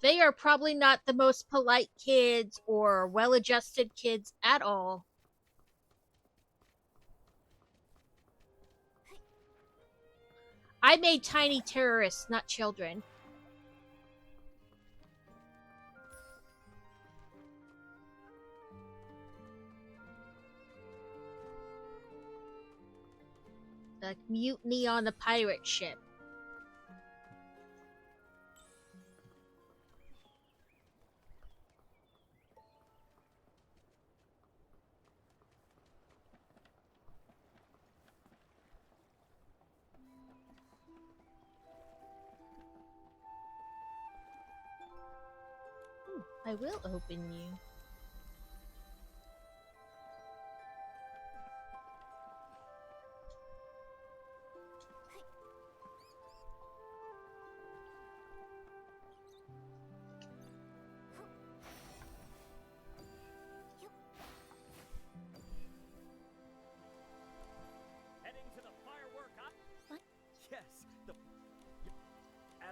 They are probably not the most polite kids or well-adjusted kids at all. I made tiny terrorists, not children. Like mutiny on the pirate ship. I will open you.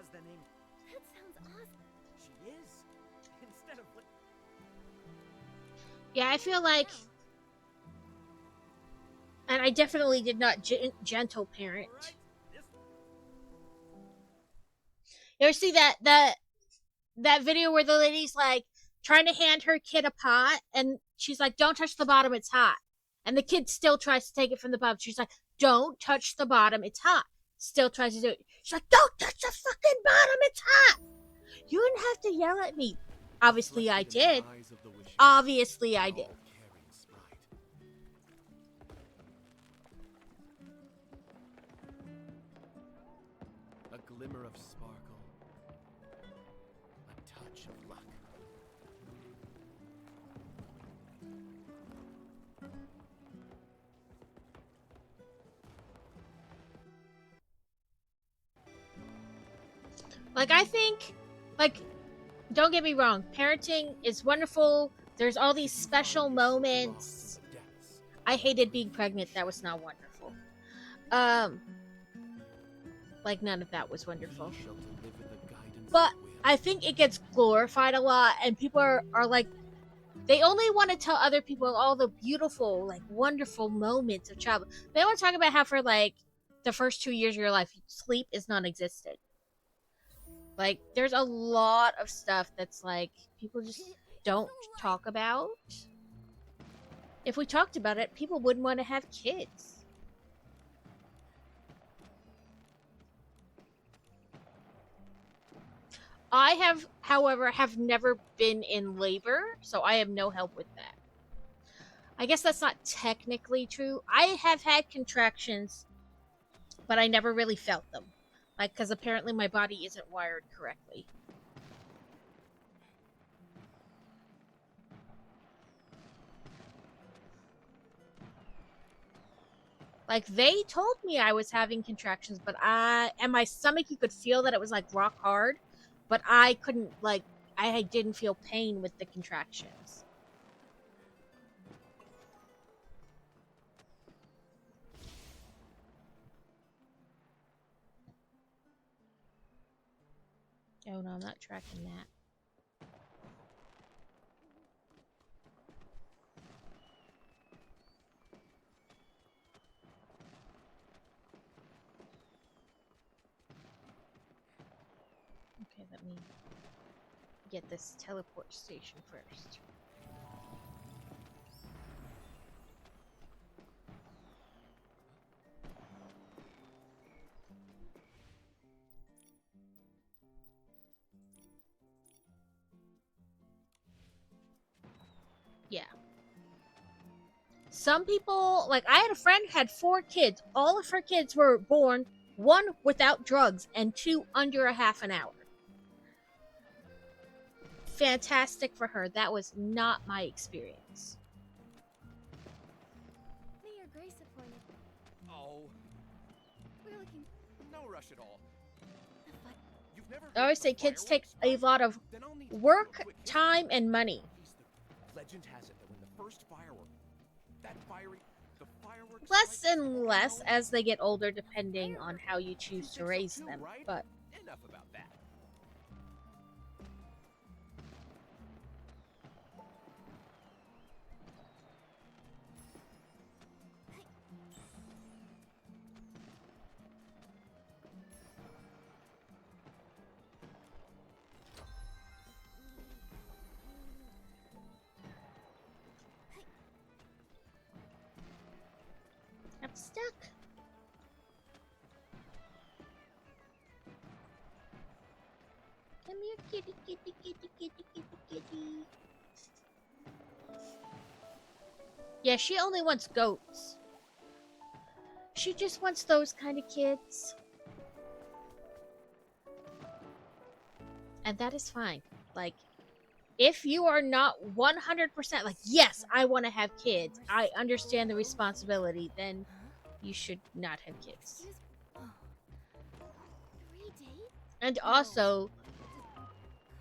has the name. That sounds awesome. She is. Instead of what? Yeah, I feel like, and I definitely did not gentle parent. Alright, this You ever see that video where the lady's like trying to hand her kid a pot, and she's like, "Don't touch the bottom, it's hot," and the kid still tries to take it from the bottom. She's like, "Don't touch the bottom, it's hot." Still tries to do it. She's like, "Don't touch the fucking bottom, it's hot." You didn't have to yell at me. Obviously, I did. Obviously, I did. A glimmer of sparkle. A touch of luck. Like, I think, like, don't get me wrong, parenting is wonderful. There's all these special moments. I hated being pregnant. That was not wonderful. Like, none of that was wonderful. But I think it gets glorified a lot, and people are like, they only want to tell other people all the beautiful, like, wonderful moments of childhood. They don't want to talk about how for, like, the first 2 years of your life, sleep is non-existent. Like, there's a lot of stuff that's, like, people just don't talk about. If we talked about it, people wouldn't want to have kids. I have, however, have never been in labor, so I have no help with that. I guess that's not technically true. I have had contractions, but I never really felt them. Like, because apparently my body isn't wired correctly. Like, they told me I was having contractions, but and my stomach, you could feel that it was, like, rock hard, but I couldn't, like, I didn't feel pain with the contractions. Oh no, I'm not tracking that. Okay, let me get this teleport station first. Yeah. Some people, like, I had a friend who had 4 kids. All of her kids were born, 1 without drugs and 2 under a half an hour. Fantastic for her. That was not my experience. Mayor Grace appointed. Oh, We're looking. no rush at all. The fi- You've never I always say kids take a lot of Then I'll need work, a quick history. time, and money. Legend has it that when the first firework, the fireworks Less strike and less home, as they get older, depending on how you choose to raise them. But enough about that. I'm stuck. Come here, kitty, kitty, kitty, kitty, kitty, kitty. Yeah, she only wants goats. She just wants those kind of kids. And that is fine. Like, if you are not 100% like, yes, I want to have kids, I understand the responsibility, then you should not have kids. Excuse. Oh. 3 dates? And also,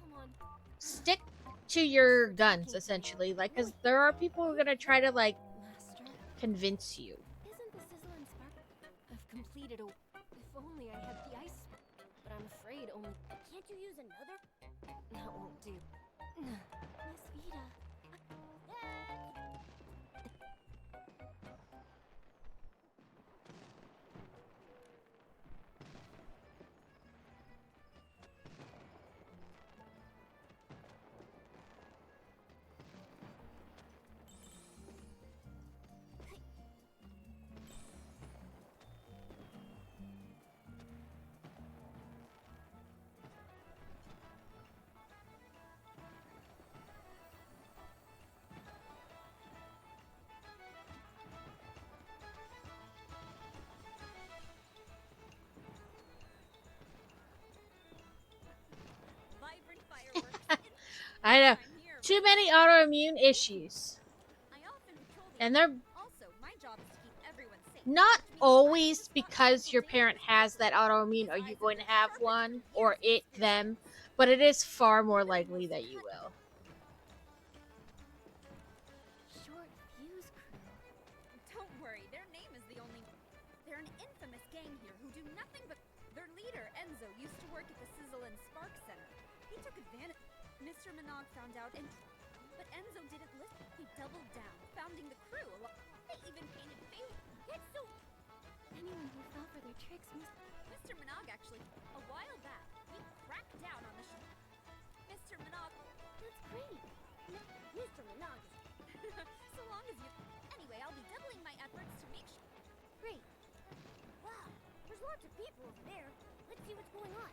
Come on. stick to your guns, essentially. Like, because there are people who are going to try to, like, Master. convince you. Isn't the sizzle and spark? I've completed a. If only I had the ice. But I'm afraid they'd only... Can't you use another? That won't do. Miss Vida. Vibrant fireworks. I know. I'm here. Too many autoimmune issues. I often patrol the And they're Also, my job is to keep everyone safe. not which means always I spot because potential your dangers parent has that autoimmune are Eyes you are going to the have sharpest one, years or of it, experience. them, but it is far more Nobody likely wants to that you cut- will. Short fuse crew. Don't worry, their name is the only... They're an infamous gang here who do nothing but... Their leader, Enzo, used to work at the Sizzle and Spark Center. He took advantage... Mr. Minogue found out and... But Enzo didn't listen. He doubled down, founding the crew. They even painted face. That's so... Anyone who fell for their tricks must... Mr. Minogue actually... A while back, he cracked down on the... Mr. Minogue... That's great. Mr. Minogue is So long as you... Anyway, I'll be doubling my efforts to make sure... Great. wow. There's lots of people over there. Let's see what's going on.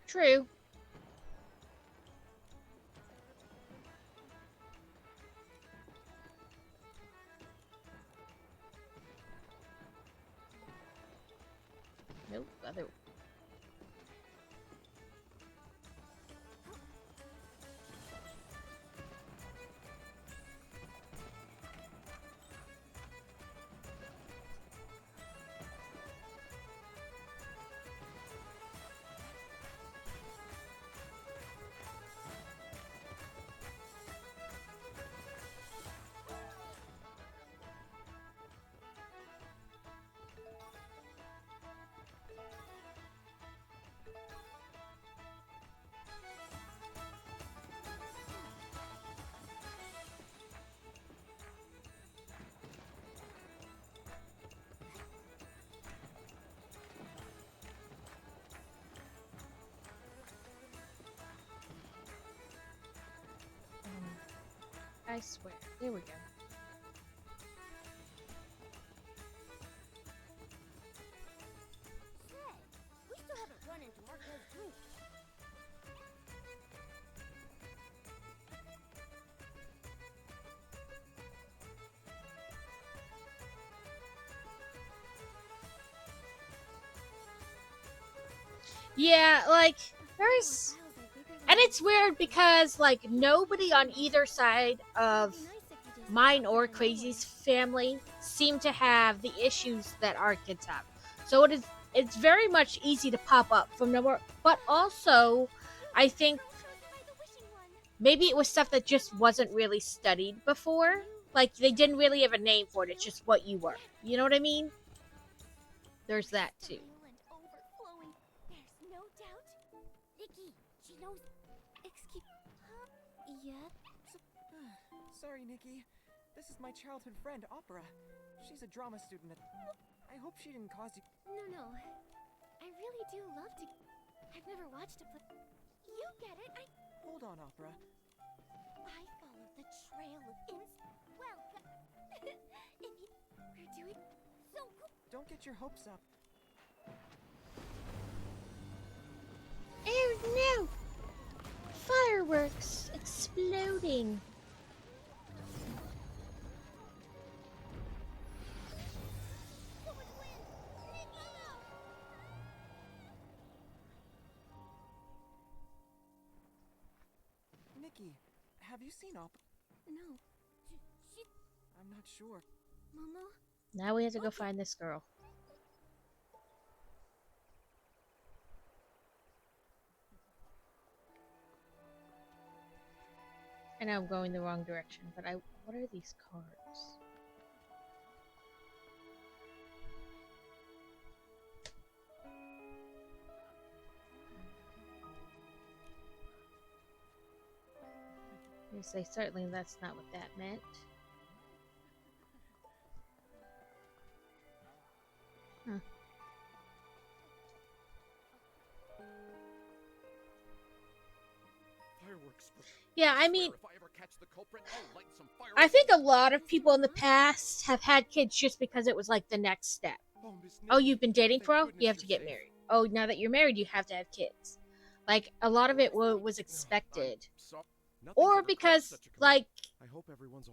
True. Nope, other. I swear. There we go. Say, we still haven't run into Marquez Drew. Yeah, like, there's. Files are bigger than And it's weird because, like, nobody on either side of It'd be nice if you just mine popped or up out of nowhere. Crazy's family seem to have the issues that our kids have. So it's very much easy to pop up from nowhere. But also, I think maybe it was stuff that just wasn't really studied before. Like, they didn't really have a name for it. It's just what you were. You know what I mean? There's that too. Real and overflowing. There's no doubt. Nikki, she knows. Excuse... Yeah? Sorry, Nikki. This is my childhood friend, Opera. She's a drama student at... I hope she didn't cause you... No. I really do love to... I've never watched a play... You get it. Hold on, Opera. I followed the trail of Well, If you... We're doing... so cool. Don't get your hopes up. Oh no! Fireworks exploding. Nikki, have you seen Opera? No. She I'm not sure. Momo? Now we have to go find this girl. I know I'm going the wrong direction, but what are these cards? I say certainly that's not what that meant. Huh. Yeah, I mean, I think a lot of people in the past have had kids just because it was like the next step. Oh, you've been dating for a while? You have to get married. Oh, now that you're married, you have to have kids. Like, a lot of it was expected. Or because, like,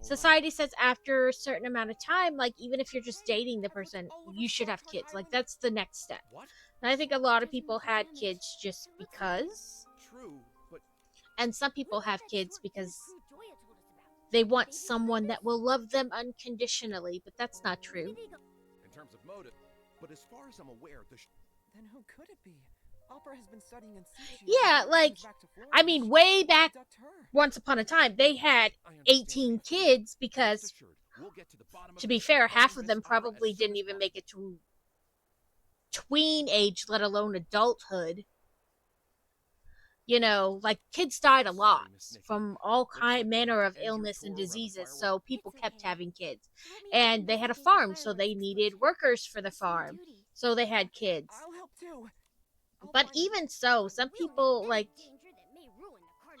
society says after a certain amount of time, like, even if you're just dating the person, you should have kids. Like, that's the next step. And I think a lot of people had kids just because. True, but And some people have kids because they want someone that will love them unconditionally, but that's not true. in terms of motive. But as far as I'm aware, Then who could it be? Opera has been studying in Sichi. Yeah, like, I mean, way back once upon a time, they had 18 kids because, to be fair, half of them probably didn't even make it to tween age, let alone adulthood. You know, like, kids died a lot from all manner of illness and diseases, so people kept having kids. And they had a farm, so they needed workers for the farm, so they had kids. I'll help too. But even so, some people, like,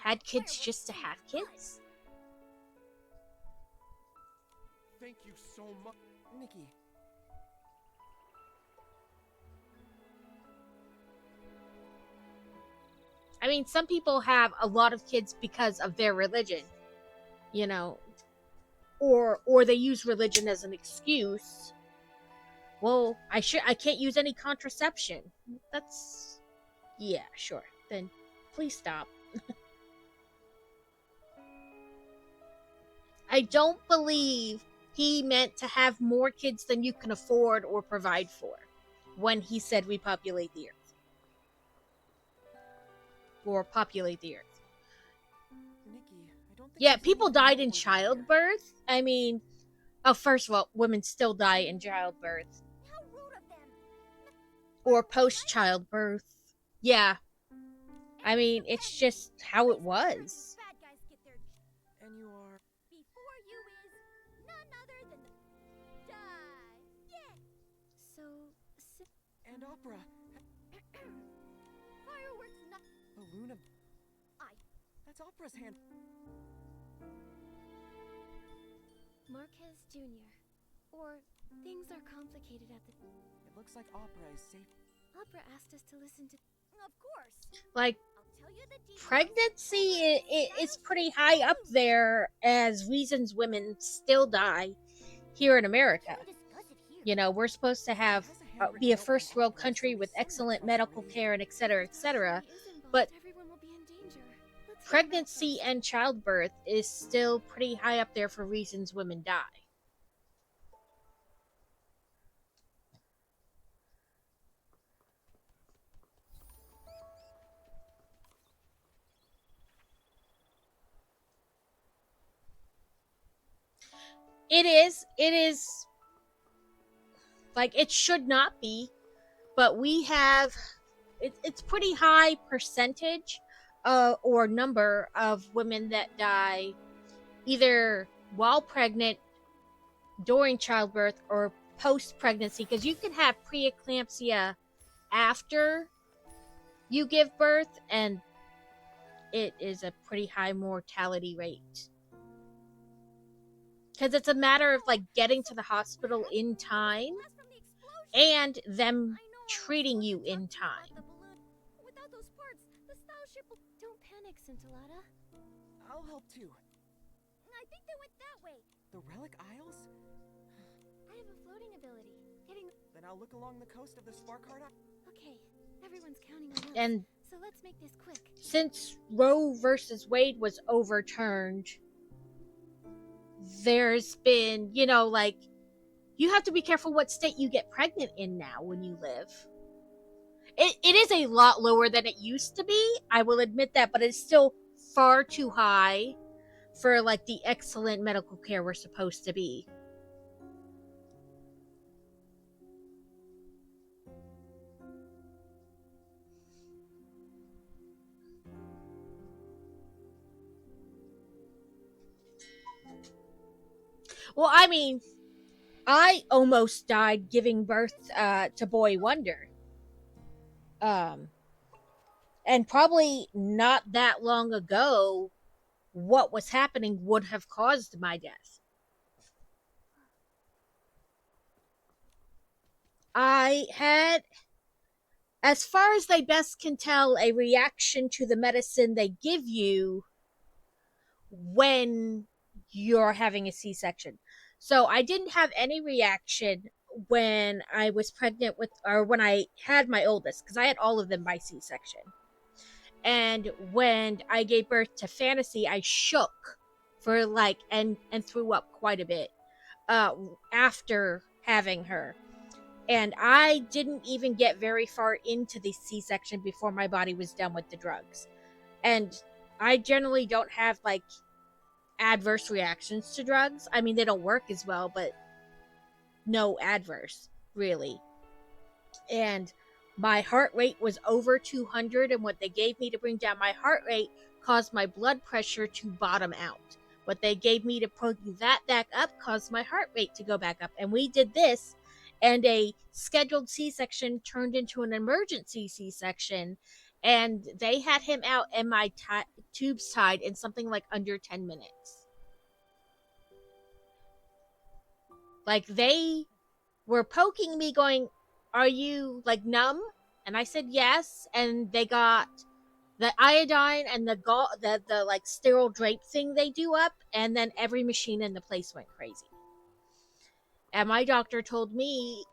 had kids just to have kids. Thank you so much. Nikki, I mean, some people have a lot of kids because of their religion, you know, or they use religion as an excuse. Well, I can't use any contraception. That's, yeah, sure. Then please stop. I don't believe he meant to have more kids than you can afford or provide for when he said we populate the earth. Or populate the earth. Nikki, I don't think Yeah, there's people anything died wrong in with you childbirth. I mean, oh, first of all, women still die in childbirth. How rude of them! Or post-childbirth. Yeah. I mean, it's just how it was. Bad guys get their here. And you are. before you is none other than the die. Yeah. So, And Opera. Fireworks not Balloon of. That's Opera's hand. Marquez Jr. Or things are complicated at the. It looks like Opera is safe. Opera asked us to listen to. of course. Like, I'll tell you the details. pregnancy is pretty high up there as reasons women still die here in America. We discuss it here. You know, we're supposed to have be a first world country with excellent medical care and etc., etc. But Everyone will be in danger. Let's hear about pregnancy first. and childbirth is still pretty high up there for reasons women die. It is like, it should not be, but we have it's pretty high percentage or number of women that die either while pregnant, during childbirth, or post pregnancy, because you can have preeclampsia after you give birth, and it is a pretty high mortality rate. Because it's a matter of, like, getting to the hospital in time Blast from the explosion. and them I know, treating you someone in talked about time. the balloon. Without those parts, the style ship will... Don't panic, Scintillata. I'll help too. I think they went that way. The Relic Isles? I have a floating ability. Getting. Then I'll look along the coast of the Sparkheart Isle. Okay, everyone's counting on us. And So let's make this quick. since Roe versus Wade was overturned, there's been, you know, like, you have to be careful what state you get pregnant in now when you live. It is a lot lower than it used to be, I will admit that, but it's still far too high for, like, the excellent medical care we're supposed to be. Well, I mean, I almost died giving birth to Boy Wonder. Um, and probably not that long ago, what was happening would have caused my death. I had, as far as they best can tell, a reaction to the medicine they give you when you're having a C-section. So I didn't have any reaction when I was pregnant with, or when I had my oldest, because I had all of them by C-section. And when I gave birth to Fantasy, I shook for like and threw up quite a bit after having her. And I didn't even get very far into the C-section before my body was done with the drugs. And I generally don't have like adverse reactions to drugs. I mean, they don't work as well, but no adverse, really. And my heart rate was over 200, and what they gave me to bring down my heart rate caused my blood pressure to bottom out. What they gave me to put that back up caused my heart rate to go back up. And we did this, and a scheduled C-section turned into an emergency C-section, and they had him out and my tubes tied in something like under 10 minutes. Like, they were poking me going, "Are you like numb?" And I said yes, and they got the iodine and the like sterile drape thing they do up, and then every machine in the place went crazy. And my doctor told me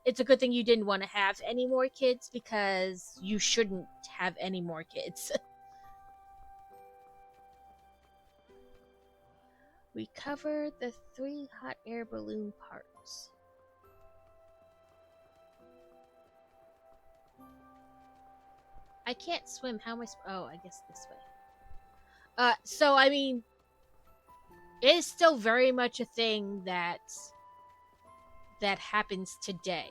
it's a good thing you didn't want to have any more kids, because you shouldn't have any more kids. We covered the 3 hot air balloon parts. I can't swim. How am I? Oh, I guess this way. So I mean, it is still very much a thing that happens today.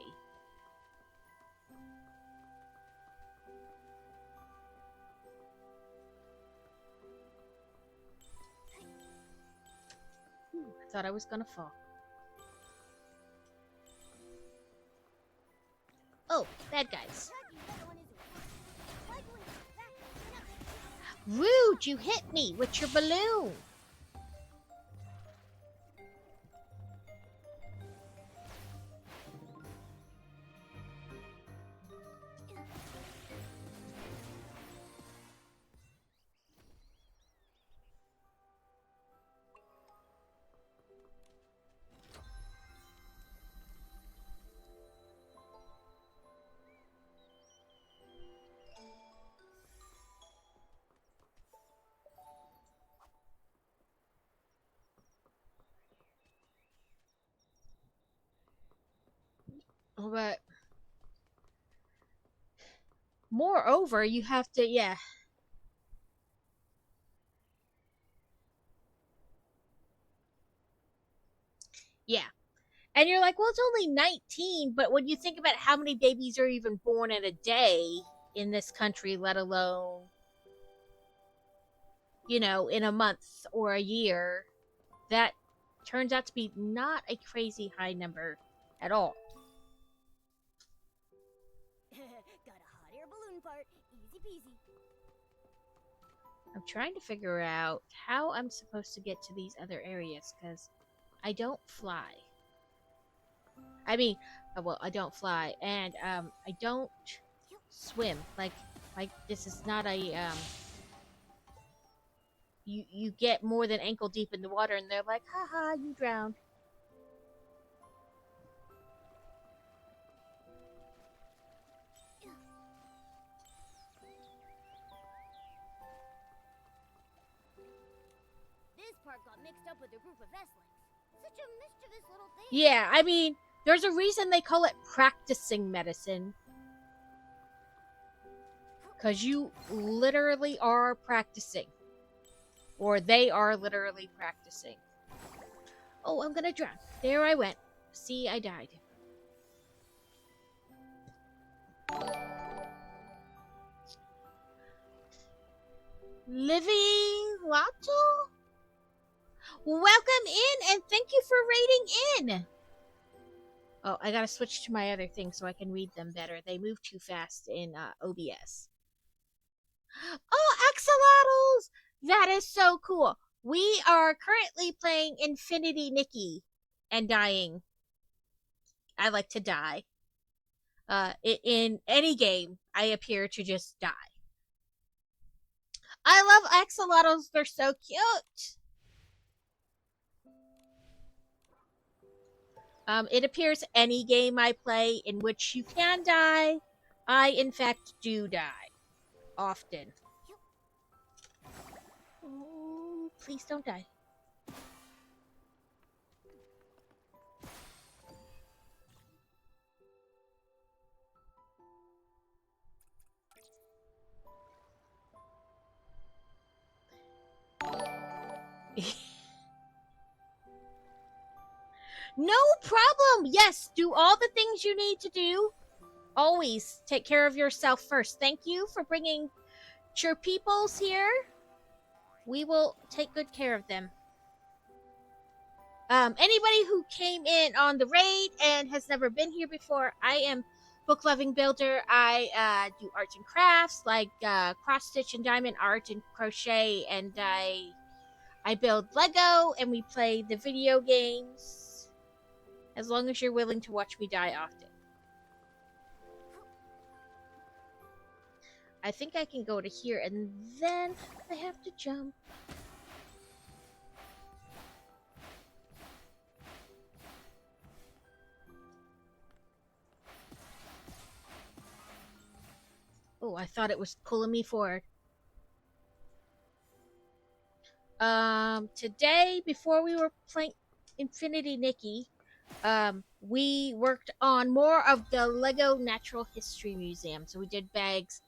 I thought I was gonna fall. Oh, bad guys. Rude, you hit me with your balloon. But moreover, you have to, yeah. Yeah. And you're like, well, it's only 19, but when you think about how many babies are even born in a day in this country, let alone, in a month or a year, that turns out to be not a crazy high number at all. Got a hot air balloon part. Easy peasy. I'm trying to figure out how I'm supposed to get to these other areas, because I don't fly. I mean, well, I don't fly, and I don't swim. Like this is not a You get more than ankle deep in the water, and they're like, haha, you drowned. This part got mixed up with a group of Vestlings. Such a mischievous little thing. Yeah, I mean, there's a reason they call it practicing medicine. Because you literally are practicing. Or they are literally practicing. Oh, I'm gonna drown. There I went. See, I died. Living Lato? Welcome in and thank you for raiding in. Oh, I gotta switch to my other thing so I can read them better. They move too fast in OBS. Oh, axolotls! That is so cool. We are currently playing Infinity Nikki and dying. I like to die. In any game, I appear to just die. I love axolotls. They're so cute. It appears any game I play in which you can die, I in fact do die. Often. Oh, please don't die. No problem. Yes, do all the things you need to do. Always take care of yourself first. Thank you for bringing your peoples here. We will take good care of them. Anybody who came in on the raid and has never been here before, I am Book Loving Builder. I do arts and crafts like cross stitch and diamond art and crochet, and I build Lego and we play the video games. As long as you're willing to watch me die often. I think I can go to here and then I have to jump. Oh, I thought it was pulling me forward. Today, before we were playing Infinity Nikki, we worked on more of the Lego Natural History Museum. So we did bags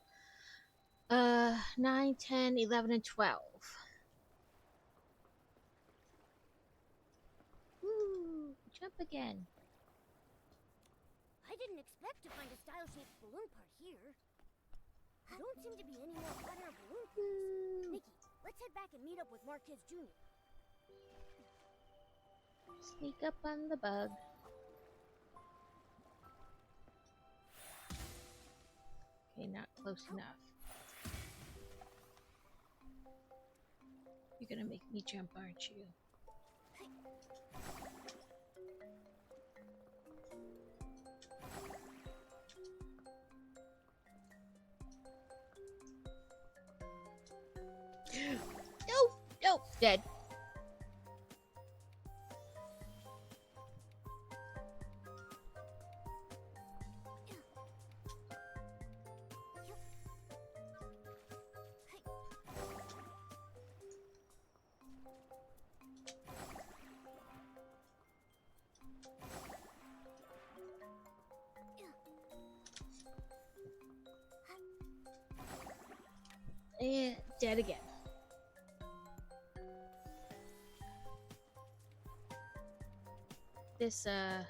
9, 10, 11, and 12. Woo, jump again. I didn't expect to find a style-shaped balloon part here. There don't seem to be any more hot air balloon parts. Nikki, let's head back and meet up with Marquez Jr. Sneak up on the bug. Okay, not close enough. You're gonna make me jump, aren't you? No, dead. And dead again. This, they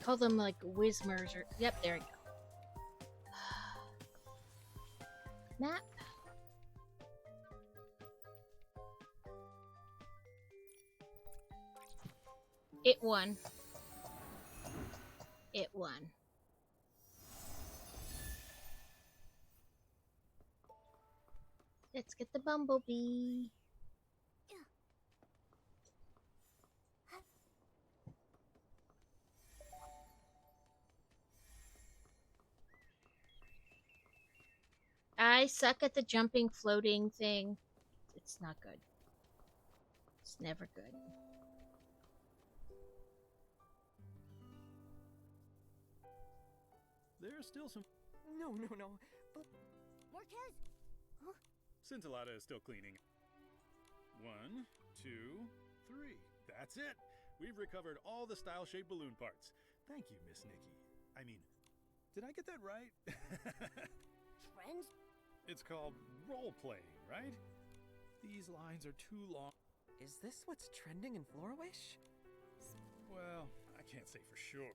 call them like Whismers or, yep, there we go. Map. It won. It won. Let's get the bumblebee. I suck at the jumping, floating thing. It's not good. It's never good. There's still some... No. Marquez? Scintillata is still cleaning. 1, 2, 3. That's it. We've recovered all the style-shaped balloon parts. Thank you, Miss Nikki. I mean, did I get that right? Friends? It's called role-playing, right? These lines are too long. Is this what's trending in Florawish? Well, I can't say for sure.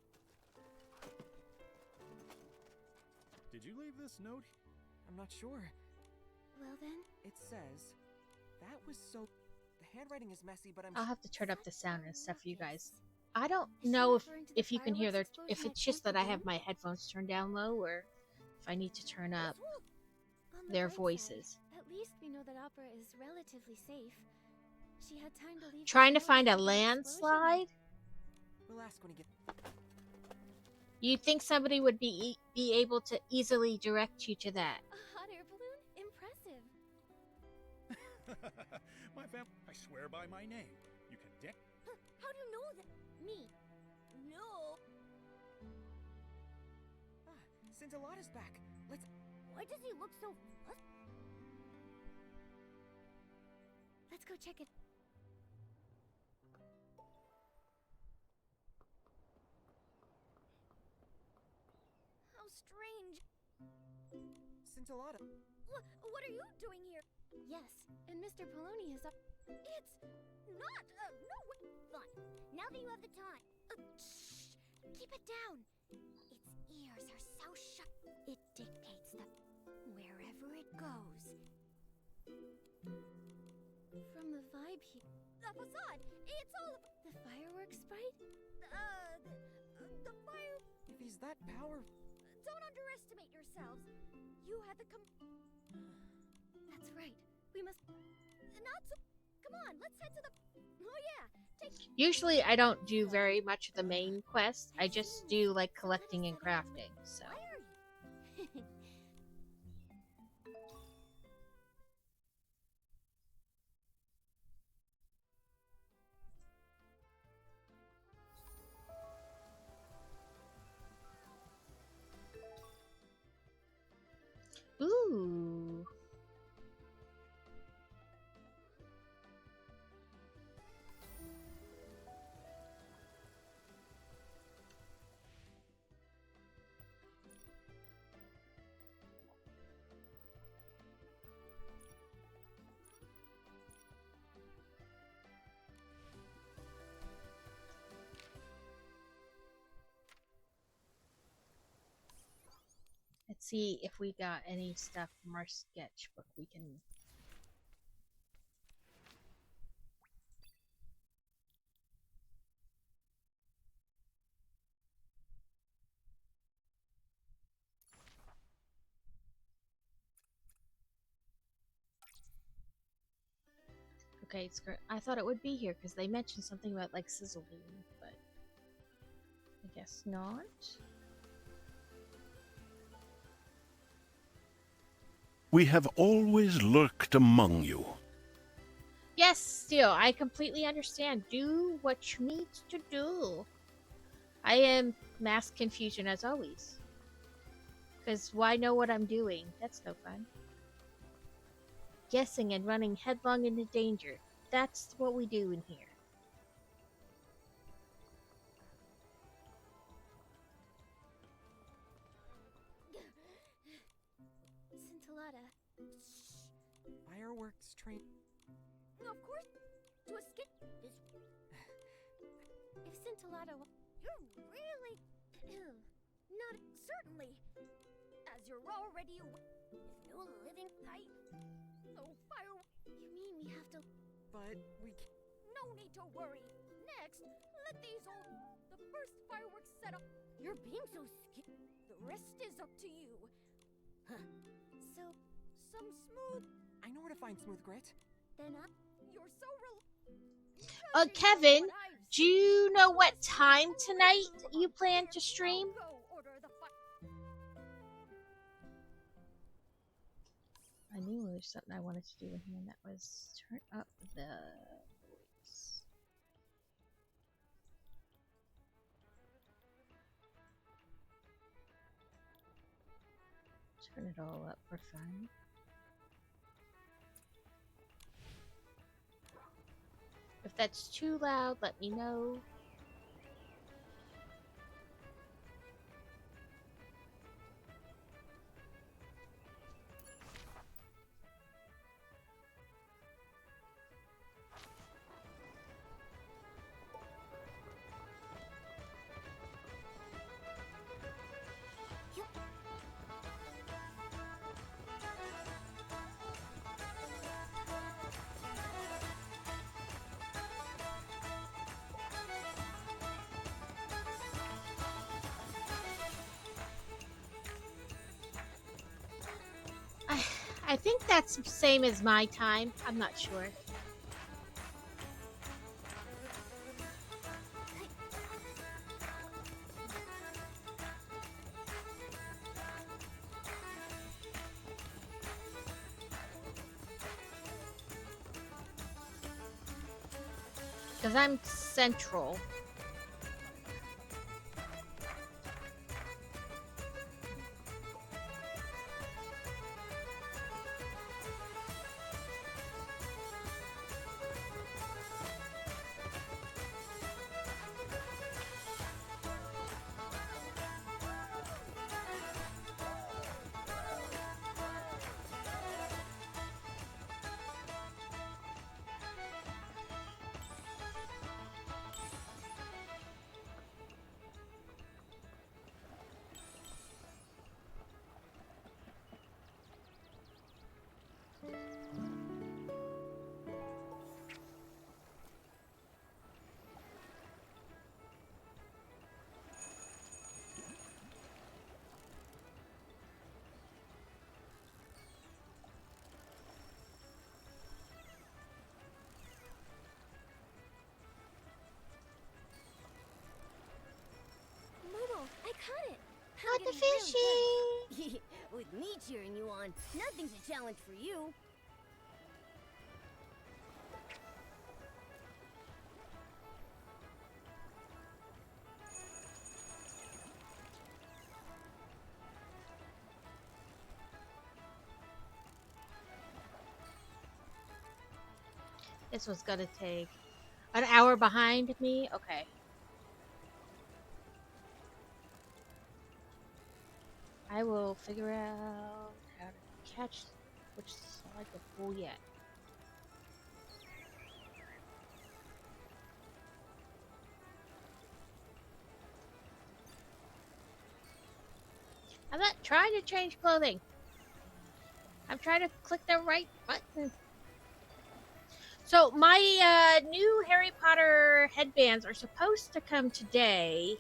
Did you leave this note? I'm not sure. Well then, It says, that was so... handwriting is messy, but I'll have to turn up the sound and stuff for you guys. Lucas. I don't Is she know referring to the if you can hear fireworks their. explosion If at it's just Camp that I have Lagoon? my headphones turned down low, or if I need to turn up On the their bright side, voices. at least we know that Opera is relatively safe. She had time to leave. Trying to the find a trail before the explosion. landslide. we'll ask when he gets. You'd think somebody would be able to easily direct you to that. A hot air balloon? Impressive. My I swear by my name. You can dick. How do you know that? Me? No. Ah, Scintillata's back. Let's. Why does he look so... What? Let's go check it. How strange. Scintillata. What are you doing here? Yes, and Mr. Poloni is up. It's not. No way. Fine. Now that you have the time. Shh! Keep it down. Its ears are so shut. It dictates the wherever it goes. From the vibe here, The facade. It's all. the fireworks sprite. The fire. If he's that powerful. Don't underestimate yourselves. You had the That's right. We must. Not so. Come on, let's head to the. Oh yeah. Take. Usually, I don't do very much of the main quest. I just do like collecting and crafting. So. Why are you... Ooh. Let's see if we got any stuff from our sketchbook we can. Okay, it's great. I thought it would be here because they mentioned something about like Sizzlebean, but I guess not. We have always lurked among you. Yes, still, I completely understand. Do what you need to do. I am mass confusion as always. Because why know what I'm doing? That's no fun. Guessing and running headlong into danger. That's what we do in here. Scintillata. Fireworks train. Of course. To escape this. If Scintillata. You're really. Not certainly. As you're already aware. There's no living... Oh, fire. You mean we have to. But we. No need to worry. Next, let these old. The first fireworks set up. You're being so The rest is up to you. So, Some smooth. I know where to find Smooth Grit. then up. You're so Kevin, do you know what time tonight you plan to stream? Go order the I knew there was something I wanted to do in here, and that was turn up the voice. Turn it all up for fun. If that's too loud, let me know. I think that's the same as my time. I'm not sure. Because I'm central. Momo, I caught it. Caught the getting really fishy! good. With me cheering you on, nothing's a challenge for you. This one's gonna take an hour behind me. Okay. I will figure out how to catch which side to pull yet. I'm not trying to change clothing. I'm trying to click the right button. So my new Harry Potter headbands are supposed to come today.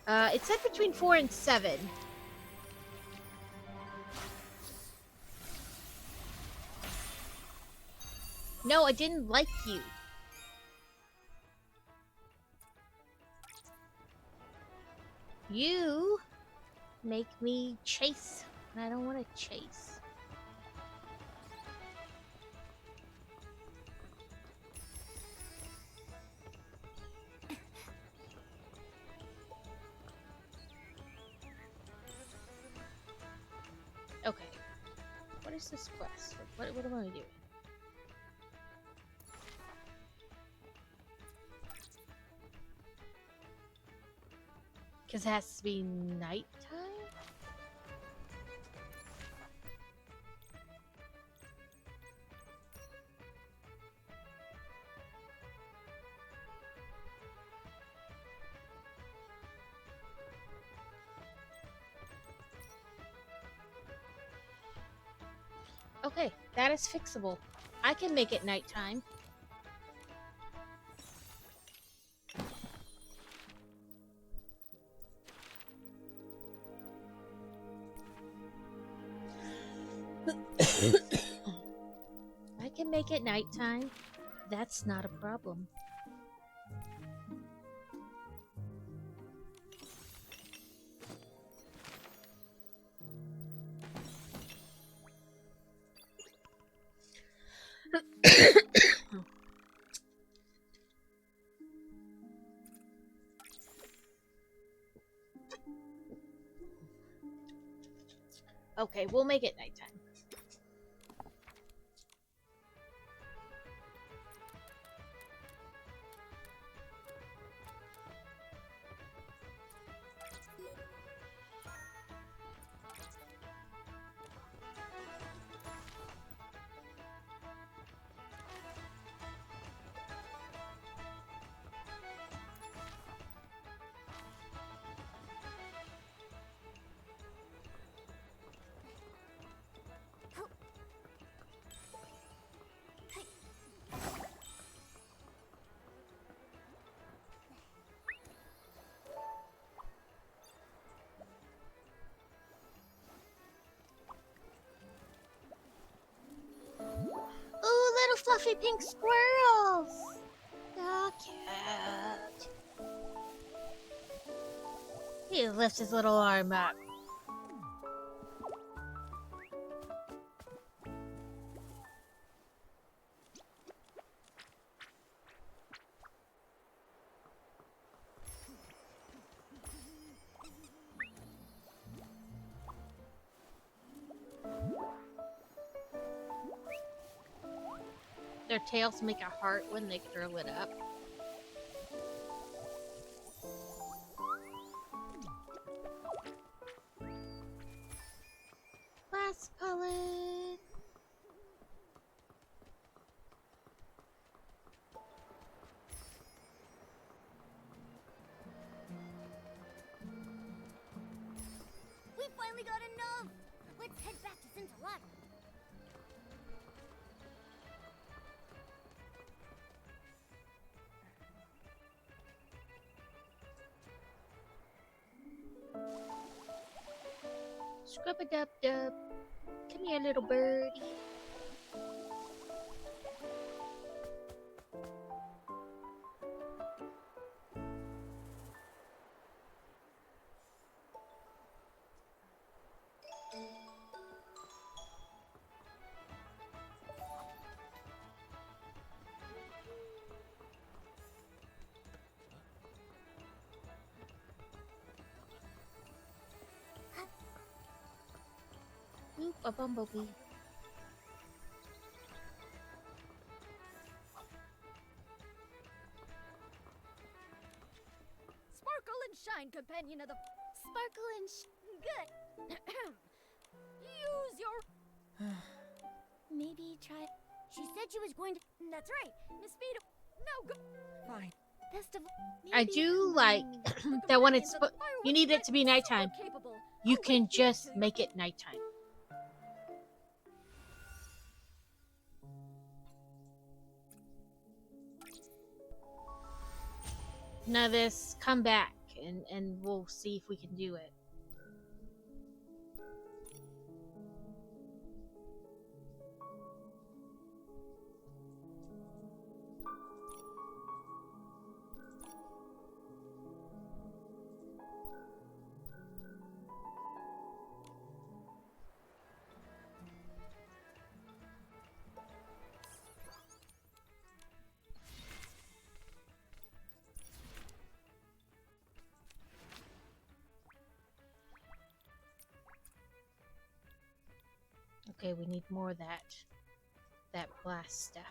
It said between 4 and 7. No, I didn't like you. You make me chase, and I don't want to chase. Okay. What is this quest? What am I doing? Because it has to be nighttime? Okay, that is fixable. I can make it nighttime. I can make it nighttime. That's not a problem. Okay, we'll make it nighttime. fluffy pink squirrels. So cute. He lifts his little arm up. Their tails make a heart when they curl it up. Last pollen. We finally got enough! Let's head back to Scintillata. Scrub-a-dub-dub. Come here, little birdie. Oop, a bumblebee. Sparkle and shine, companion of the. Sparkle and Good. Use your. maybe try. She said she was going to. That's right, Miss Speed. No, go. Fine. Best of. I maybe- do like The that when companions it's of the fireworks you need it event to be super nighttime. capable. You I'll can wait just till you make it nighttime. Now this, come back and we'll see if we can do it. Okay, we need more of that blast stuff.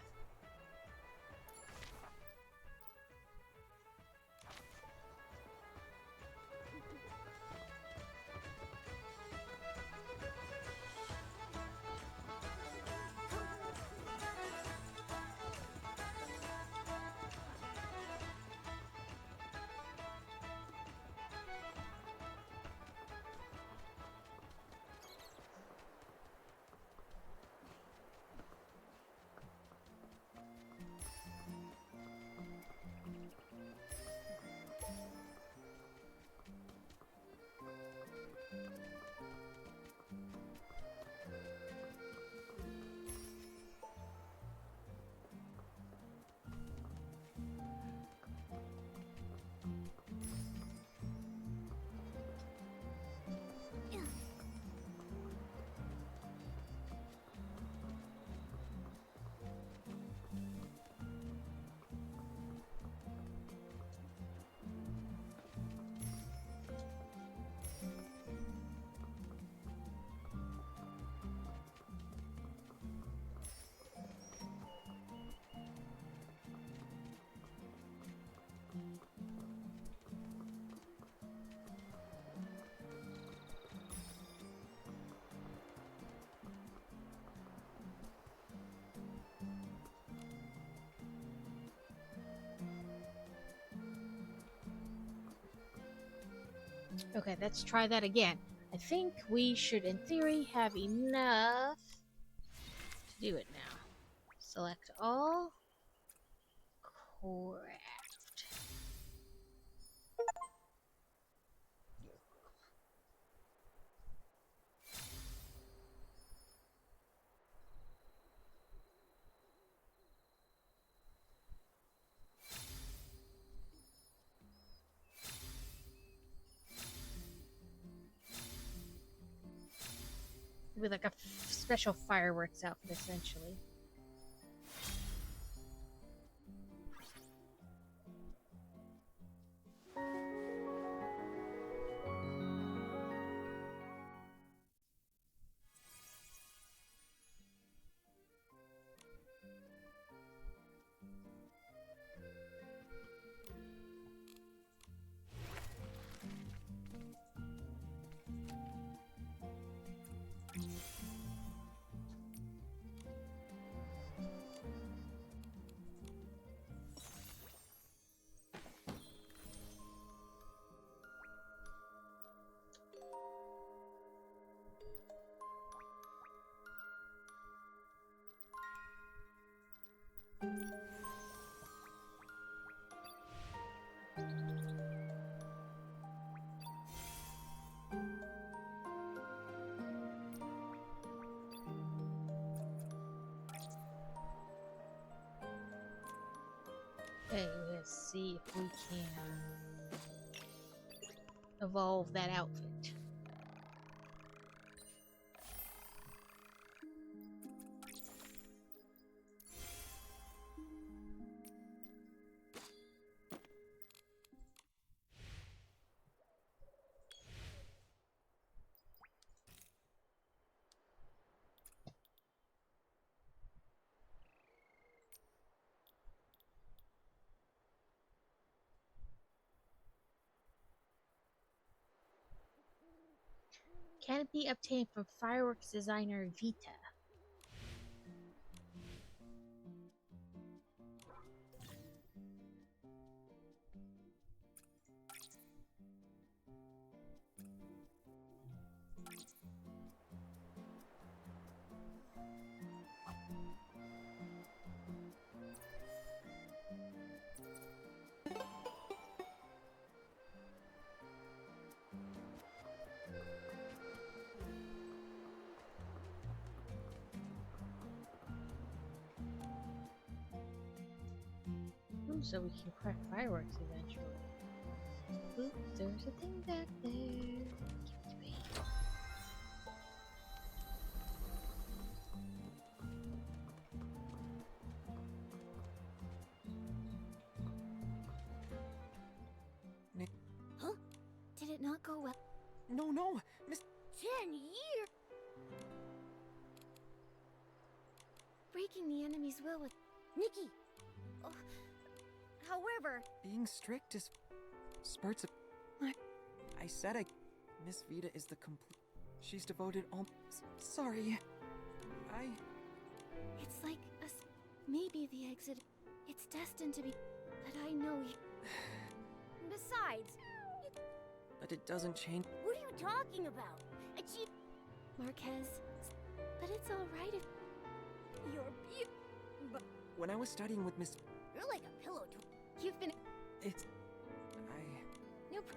Okay, let's try that again. I think we should, in theory, have enough to do it now. Select all. Correct. with like a special fireworks outfit, essentially. Okay, let's see if we can evolve that outfit. Can it be obtained from fireworks designer Vita? So we can crack fireworks eventually. Oops, there's a thing back there. Give it to me. Huh? Did it not go well? No, Miss... 10 years? Breaking the enemy's will with... Nikki! Oh, however... Being strict is... spurts of... I said Miss Vita is the complete... She's devoted all... Sorry. It's like maybe the exit... It's destined to be... But I know you... Besides, But it doesn't change... what are you talking about? Marquez... But it's alright if... You're beautiful. But When I was studying with Miss... you're like a pillow to... You've been... It's... Nope.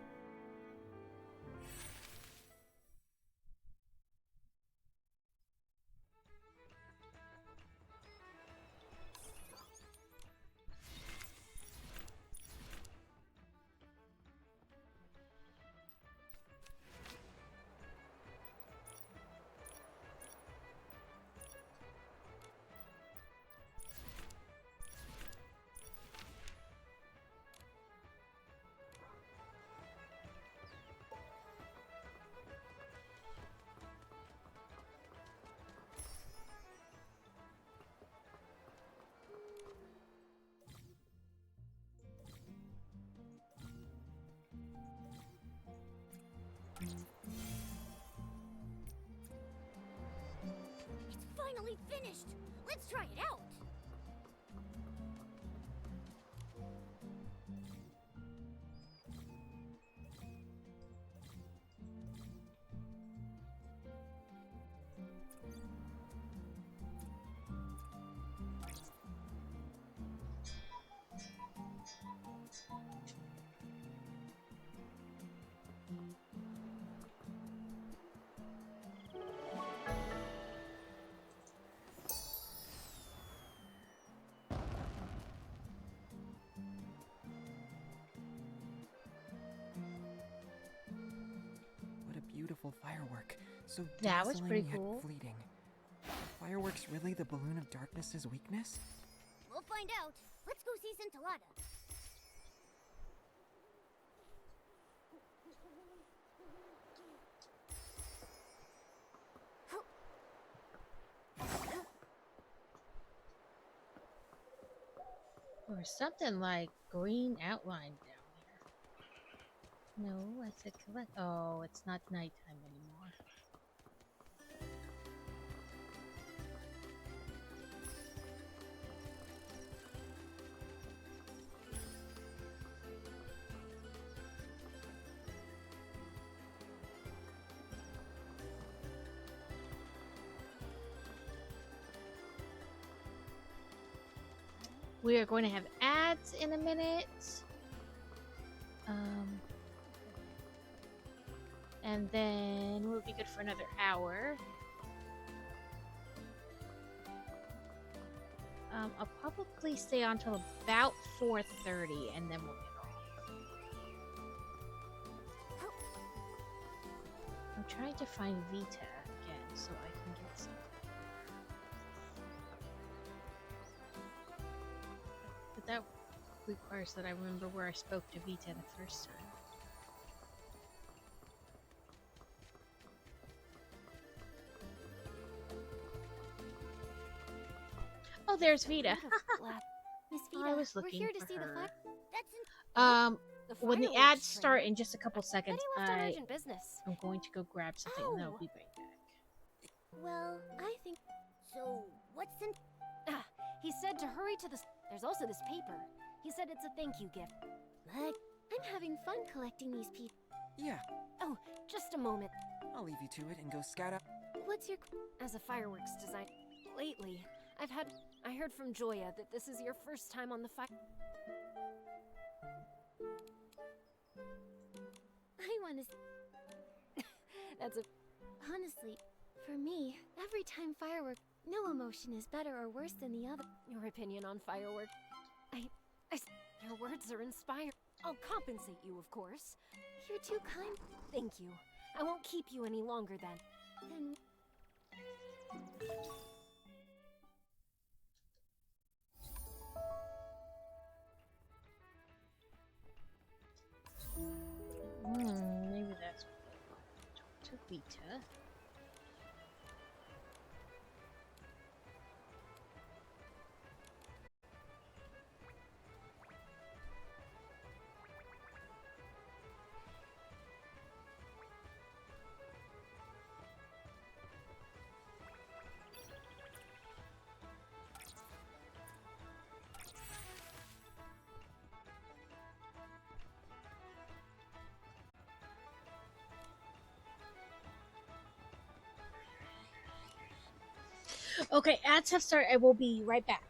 It's finally finished! Let's try it out! beautiful firework, so That was dazzling pretty yet cool. fleeting. Fireworks really the balloon of darkness's weakness? We'll find out. Let's go see Scintillata. Or something like green outline down there. No, I said collect. Oh, it's not nighttime anymore. We are going to have ads in a minute. And then we'll be good for another hour. I'll probably stay on till about 4:30 and then we'll get off. I'm trying to find Vita again so I can get some. But that requires that I remember where I spoke to Vita the first time. Oh, there's Vita. Miss I Vita, was we're looking here to for see the her. fire. That's When the fireworks ads train. start in just a couple seconds, Betty left on urgent business. I'm going to go grab something and I'll Oh. be right back. Well, I think. So, what's in... Ah, he said to hurry to the. There's also this paper. He said it's a thank you gift. But I'm having fun collecting these people. Yeah, Oh, just a moment. I'll leave you to it and go scout out. What's your. As a fireworks design. Lately, I heard from Joya that this is your first time on the fire. I want to. That's a. Honestly, for me, every time firework, no emotion is better or worse than the other. Your opinion on firework? Your words are inspired. I'll compensate you, of course. You're too kind. Thank you. I won't keep you any longer then. Maybe that's what I want to talk to Vita. Okay, ads have started. I will be right back.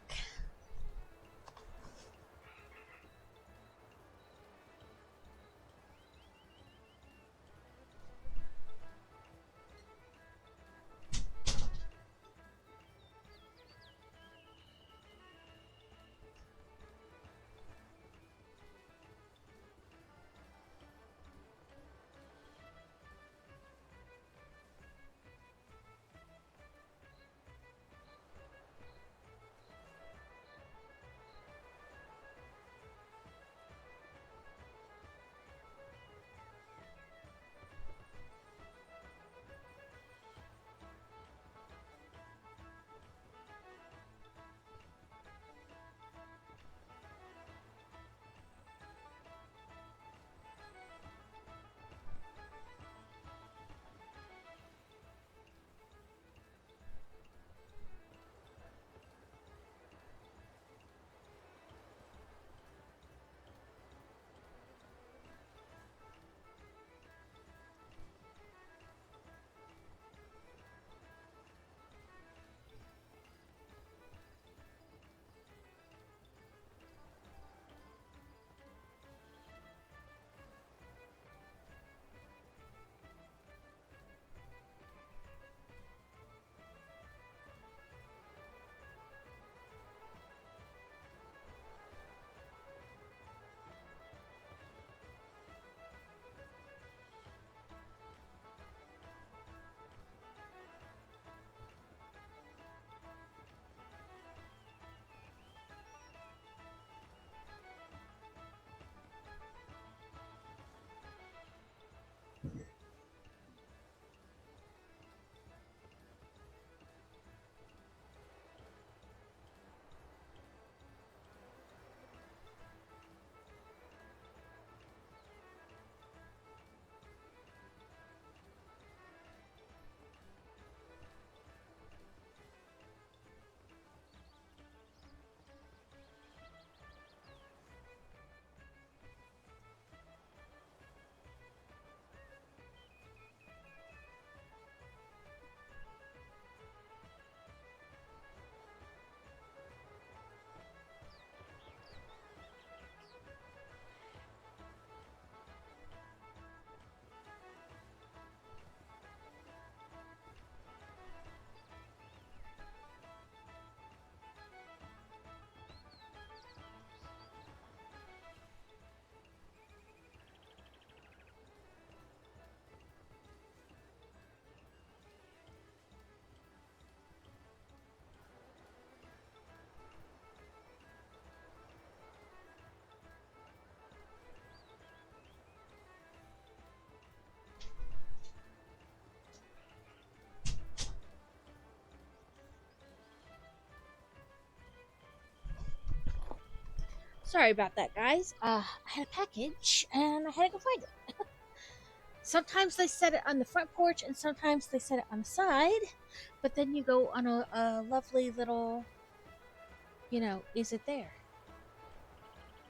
Sorry about that, guys. I had a package and I had to go find it. Sometimes they set it on the front porch and sometimes they set it on the side. But then you go on a lovely little, is it there?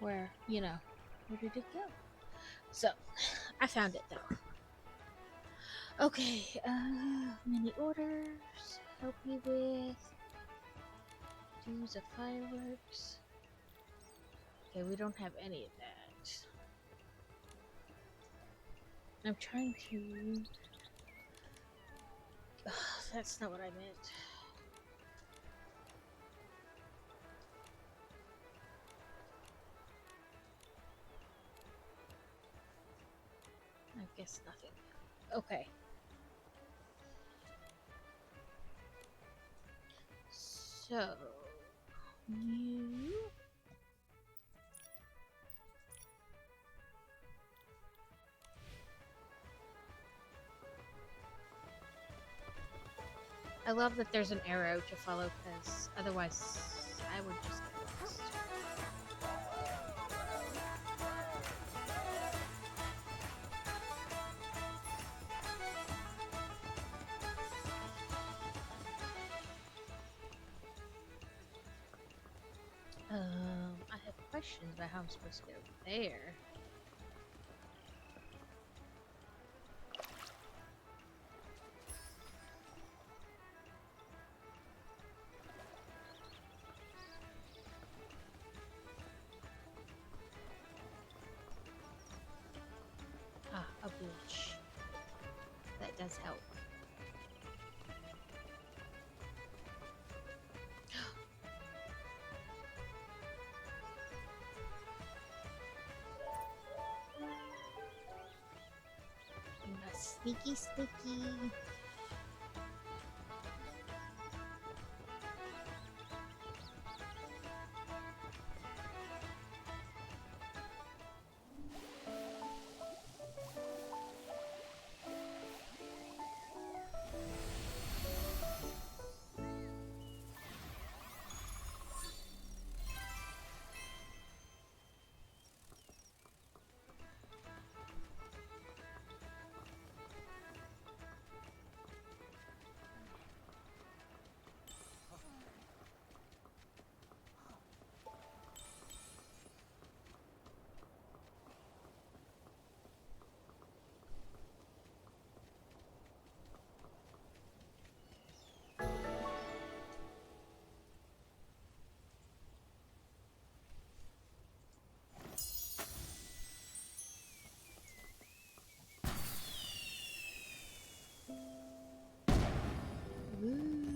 Where did it go? So, I found it though. Okay, mini orders. Help me with dues of fireworks. Okay, we don't have any of that. I'm trying to... Ugh, that's not what I meant. I guess nothing. Okay. So... you... I love that there's an arrow to follow, because otherwise I would just get lost. I have questions about how I'm supposed to get over there. Ah, a bridge. That does help. Sneaky, sneaky. Woo.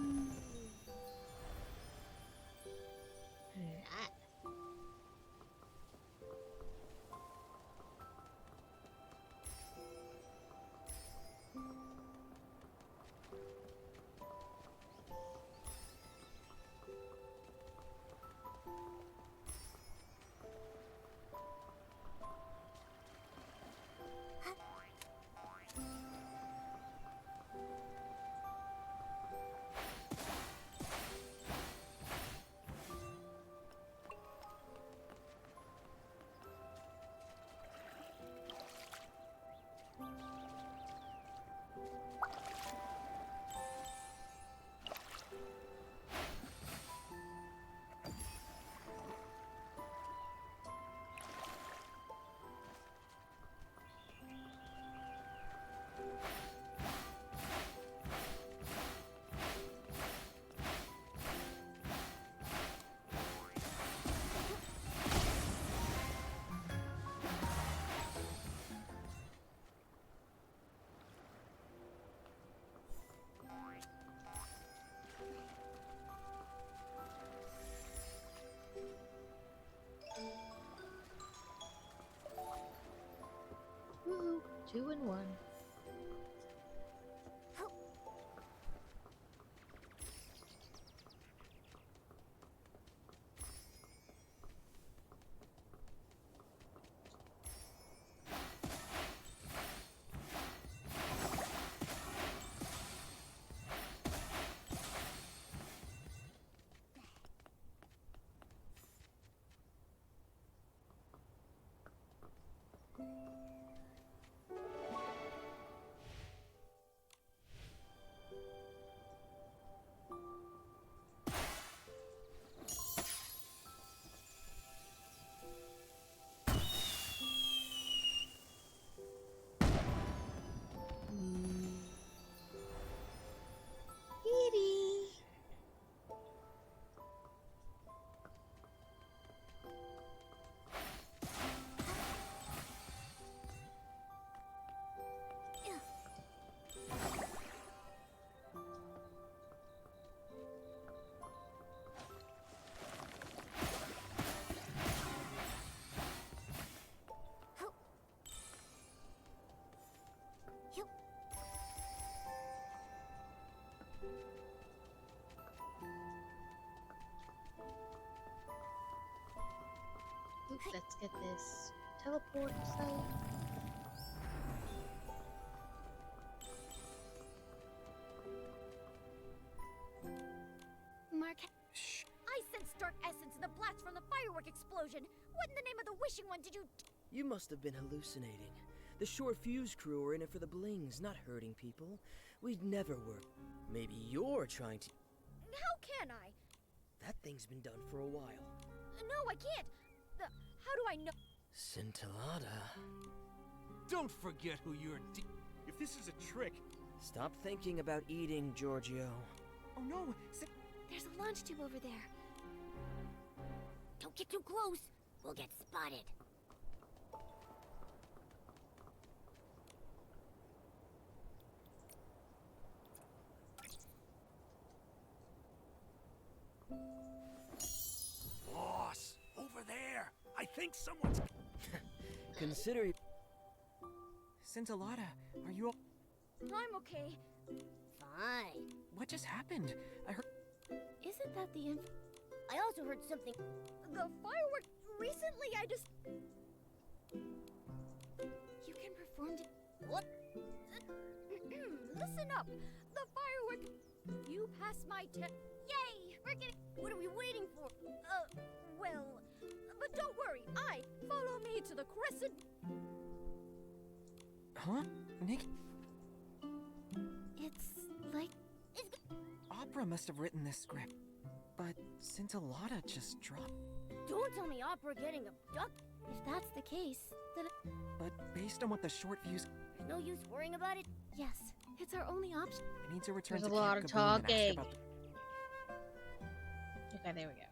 Woo, 2 and 1. let's get this teleport site. Mark, Shh. I sensed dark essence in the blast from the firework explosion. What in the name of the wishing one did you? You must have been hallucinating. The Shore Fuse crew are in it for the blings, not hurting people. We'd never work. Maybe you're trying to. How can I? That thing's been done for a while. No, I can't. How do I know? Scintillata. Don't forget who you're if this is a trick. Stop thinking about eating, Giorgio. Oh no! there's a launch tube over there. Don't get too close. We'll get spotted. Boss, over there. I think someone's. Consider. Scintillata, are you all... I'm okay. Fine. What just happened? I heard... Isn't that the I also heard something. The firework. Recently, I just. You can perform to... What? Listen up. The firework. You passed my test. Yay! We're getting. What are we waiting for? Well. But don't worry. Follow me to the crescent. Huh? Nick? It's like... Opera must have written this script. But Scintillata just dropped... Don't tell me Opera getting abducted. If that's the case, then... But based on what the short fuse... There's no use worrying about it. Yes, it's our only option. I need to return There's to a lot Camp of Kaboom and ask talking. about the... Okay, there we go.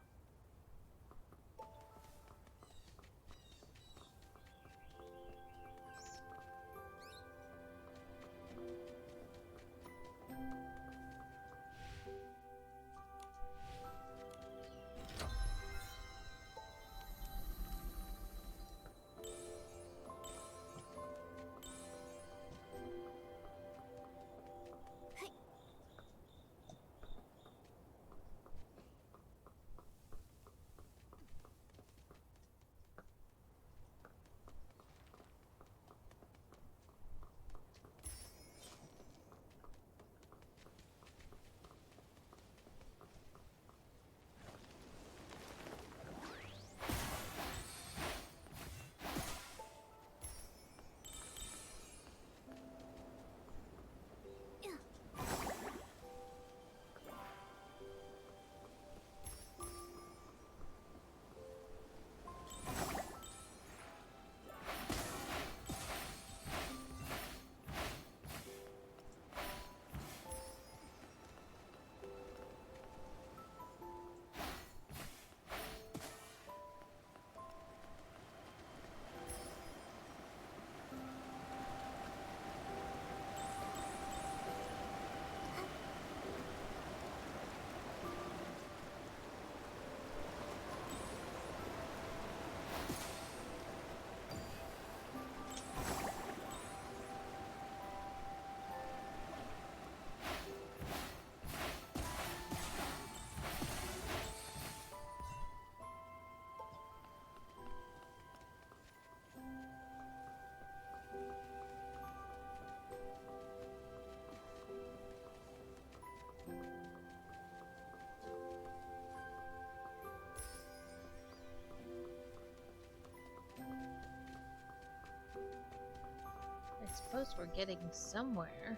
I suppose we're getting somewhere.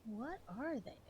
What are they?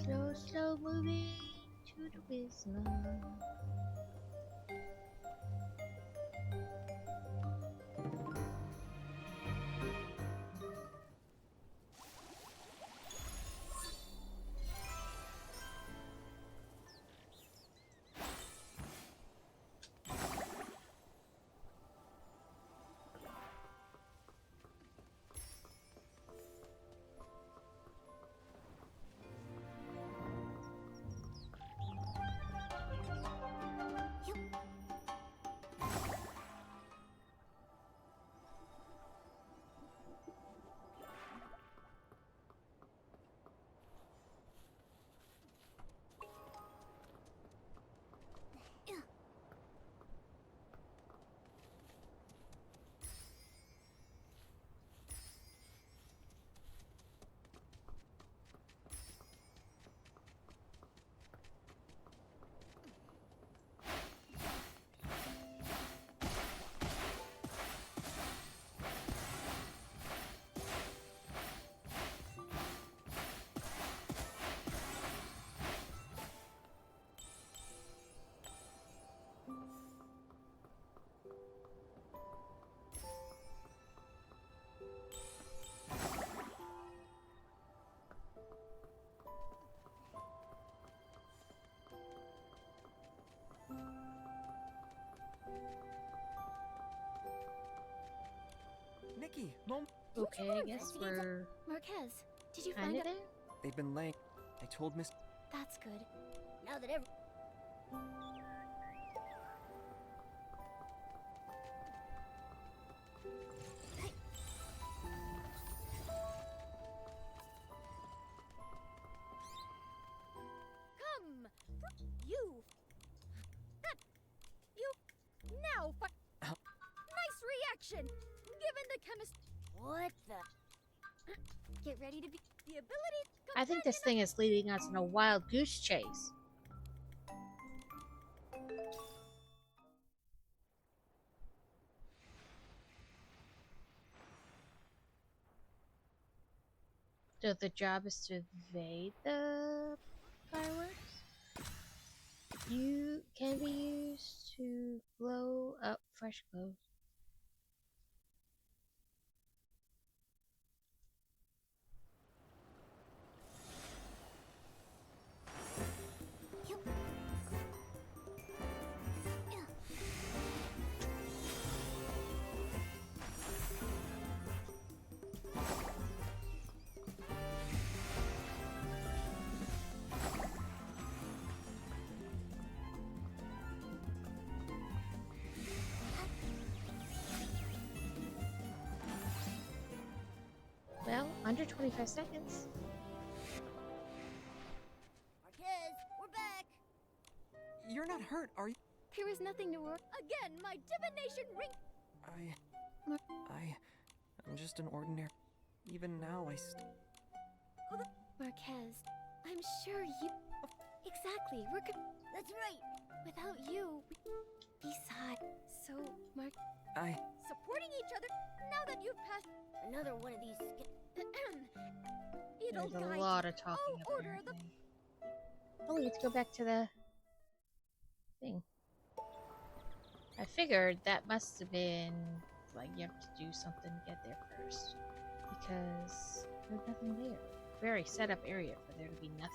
Slow, slow moving to the wisdom. Nikki, Mom. Okay, I guess we're Marquez, did you kind find of out? there. They've been laying. I told Miss. That's good. Now that every... Come! You! That... You... Now, nice reaction! Given the chemist... What the... Get ready to be. The ability... I think this thing is leading us in a wild goose chase. So the job is to evade the fireworks. You can be used to blow up fresh clothes. Well, under 25 seconds. Marquez, we're back! You're not hurt, are you? There was nothing to worry. Again, my divination ring... I'm just an ordinary. Even now, Marquez, I'm sure you. Exactly, we're good. That's right! Without you. Besides, so, Supporting each other now that you've passed... Another one of these... It'll There's a guide lot you. of talking I'll order the... apparently. Oh, we get to go back to the thing. I figured that must have been like you have to do something to get there first. Because there's nothing there. Very set up area for there to be nothing.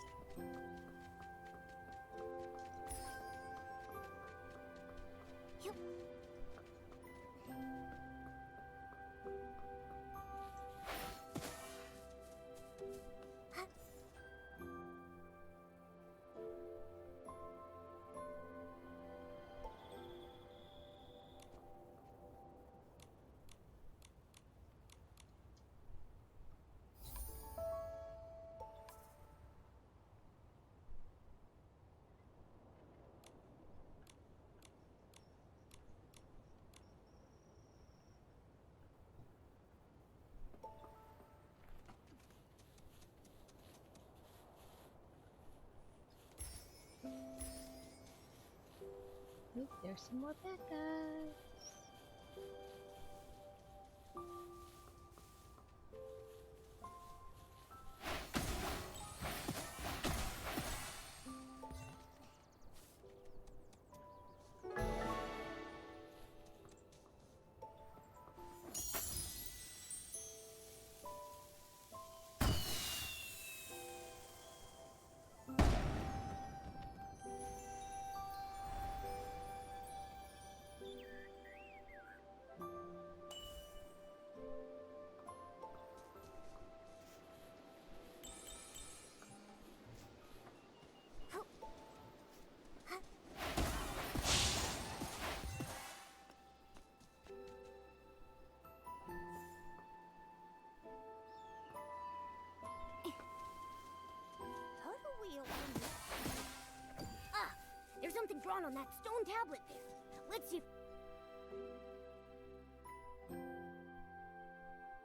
Oop, there's some more bad guys. on that stone tablet there. Let's see.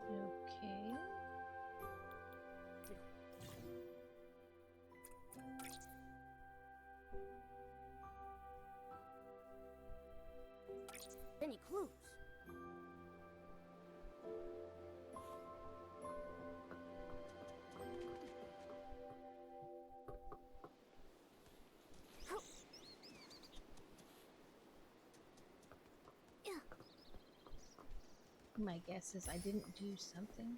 Okay. Any clues? My guess is I didn't do something.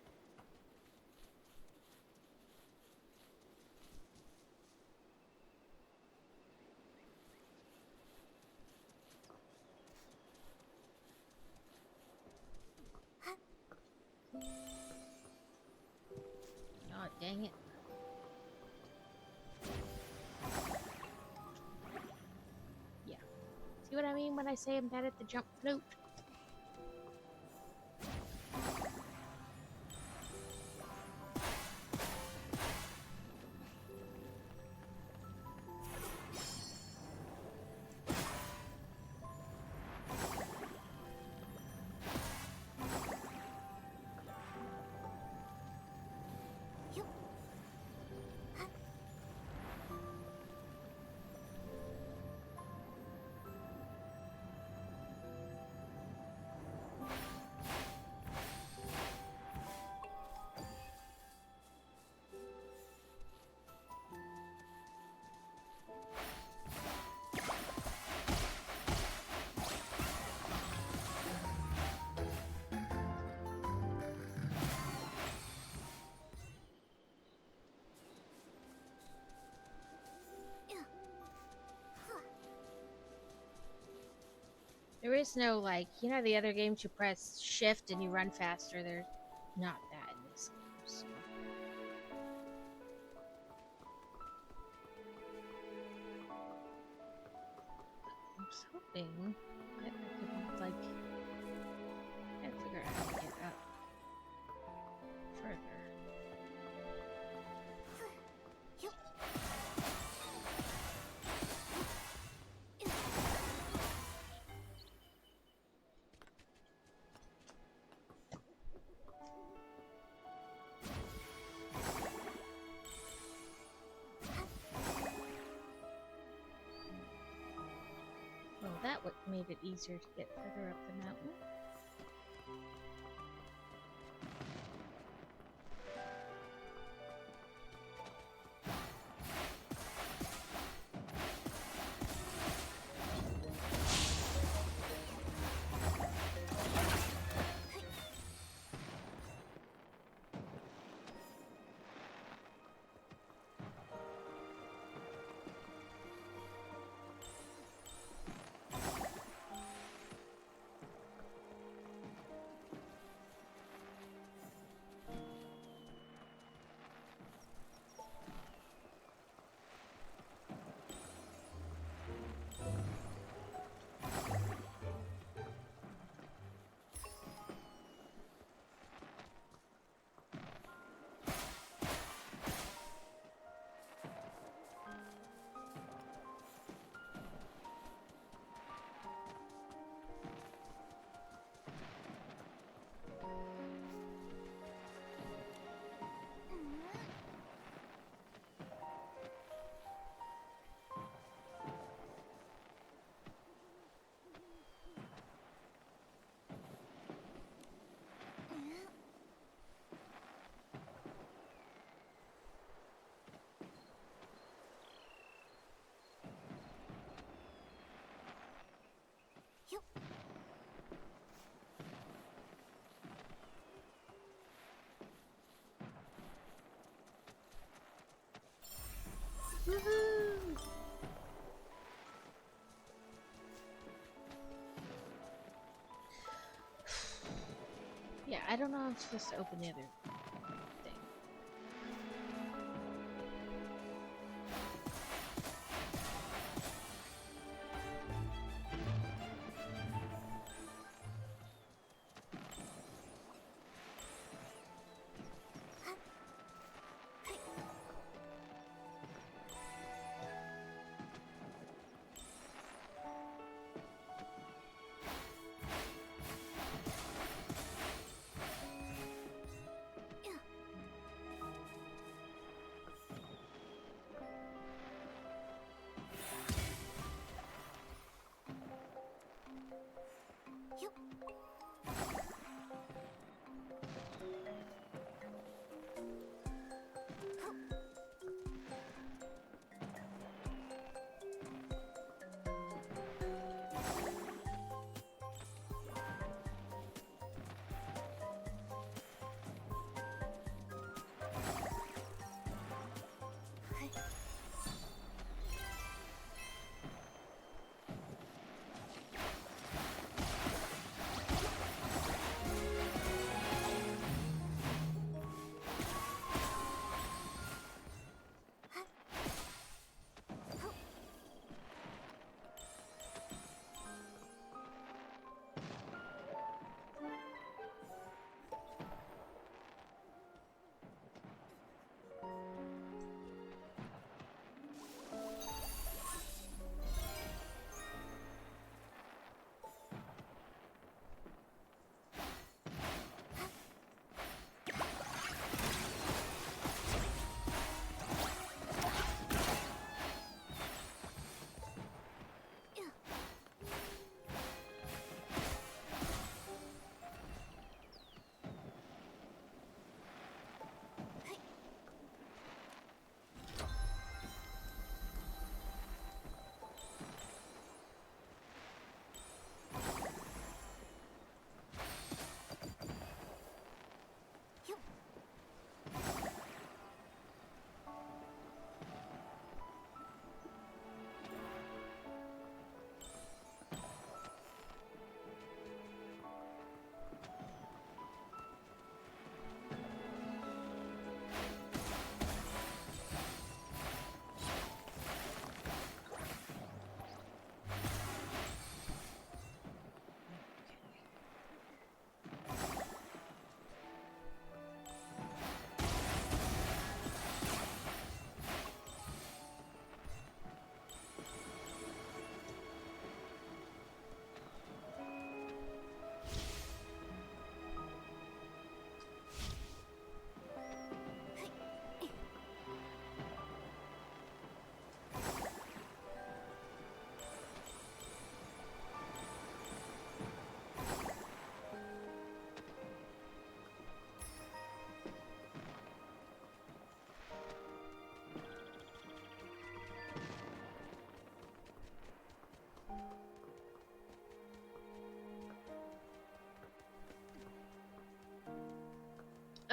Oh, dang it. Yeah. See what I mean when I say I'm bad at the jump flute? There is no, like, you know, the other games you press shift and you run faster. There's not that in this game. So. I was hoping that I could, like, I figure out how to get up further. Well, that would made it easier to get further up the mountain. Woohoo! Yeah, I don't know how I'm supposed to open the other thing.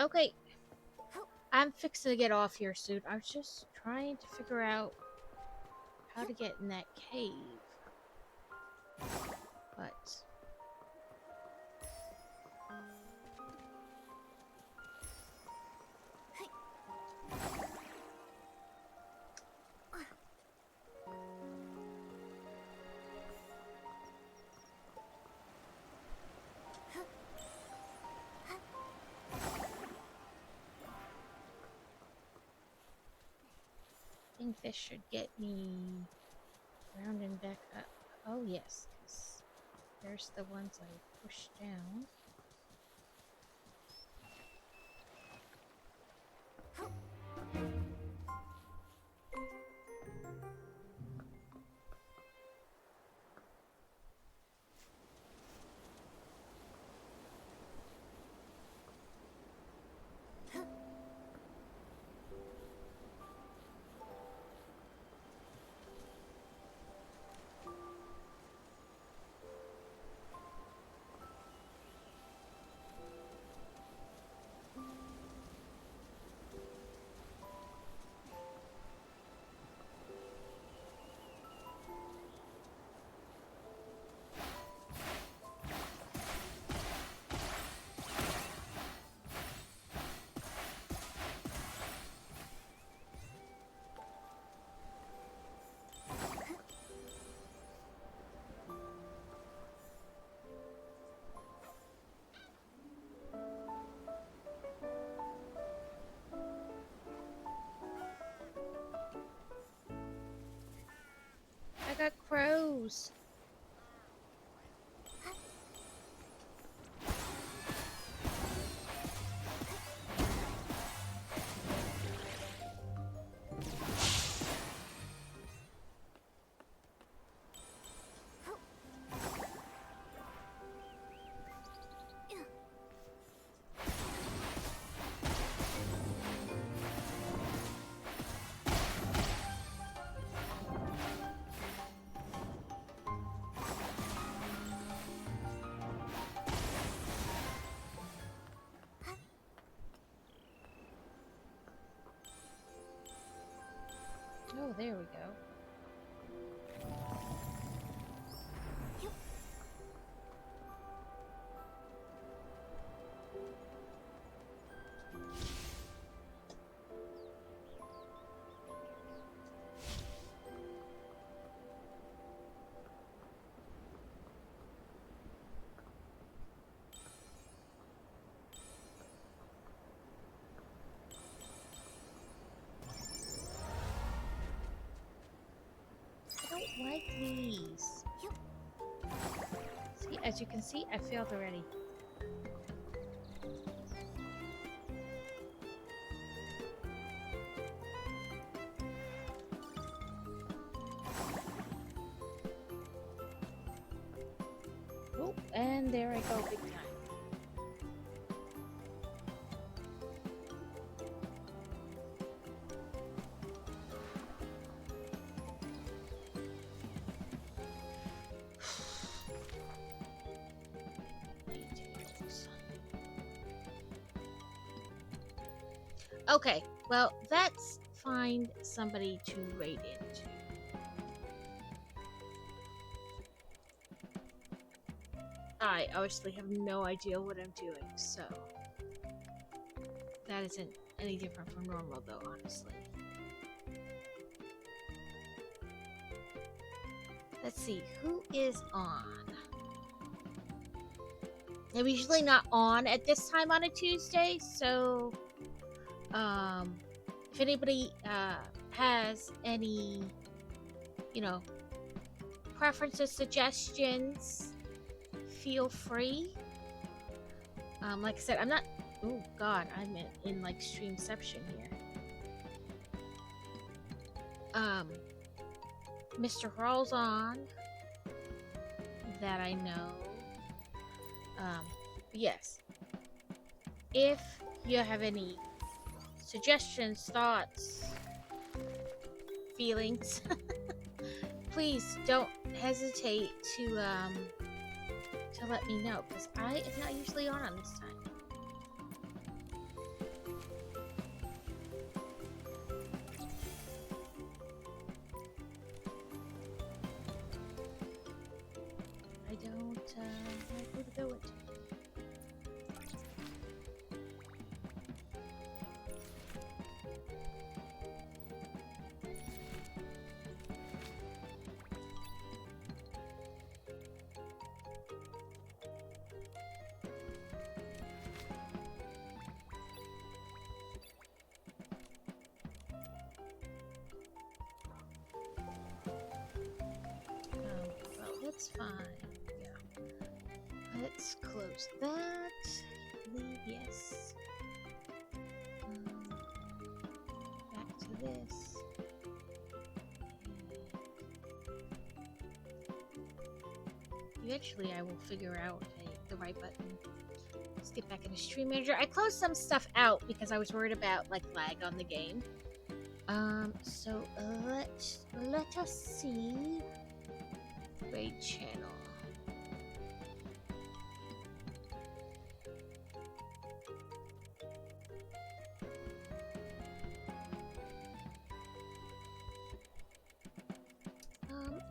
Okay. I'm fixing to get off here soon. I was just trying to figure out how to get in that cave. But I think this should get me rounding back up. Oh yes, 'cause there's the ones I pushed down. I got crows. Oh, there we go. I don't like these. See, as you can see, I failed already. Oh, and there I go, big time. Okay, well, let's find somebody to raid into. I obviously have no idea what I'm doing, so that isn't any different from normal, though, honestly. Let's see, who is on? I'm usually not on at this time on a Tuesday, so if anybody has any, preferences, suggestions, feel free. Like I said, I'm not. Oh God, I'm in like Streamception here. Mr. Hurl's on. That I know. Yes. If you have any suggestions, thoughts, feelings, please don't hesitate to let me know, because I am not usually on this time. where to go into? Well, that's fine. Yeah. Let's close that. Leave, yes. Back to this. Eventually, I will figure out the right button. Let's get back into Stream Manager. I closed some stuff out because I was worried about like lag on the game. So let us see. Raid channel.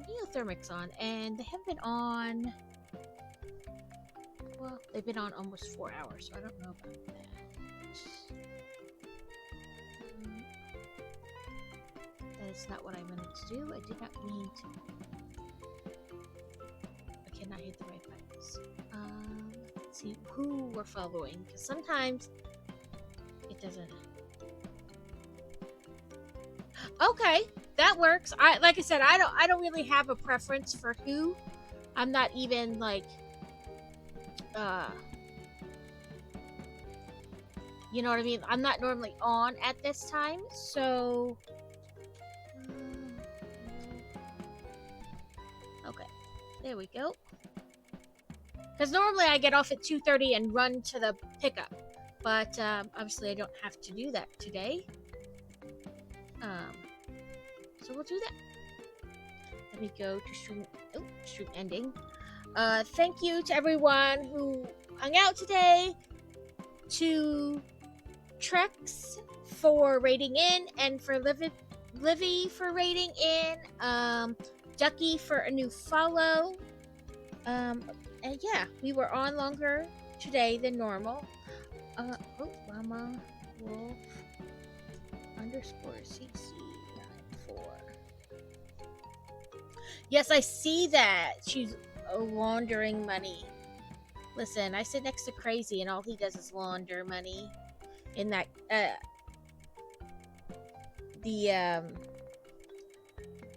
Neothermic's on, and they have been on. Well, they've been on almost 4 hours, so I don't know about that. That is not what I meant to do. I did not mean to. I cannot hit the right buttons. Let's see who we're following, because sometimes it doesn't. Okay, that works. Like I said, I don't really have a preference for who. I'm not even like you know what I mean? I'm not normally on at this time, so okay, there we go. Because normally I get off at 2:30 and run to the pickup, but obviously I don't have to do that today. So we'll do that. Let me go to stream. Oh, stream ending. Thank you to everyone who hung out today. To Trex for raiding in, and for Livy for raiding in. Ducky for a new follow. And yeah, we were on longer today than normal. Llama Wolf _CC94. Yes, I see that. She's laundering money. Listen, I sit next to Crazy and all he does is launder money in that the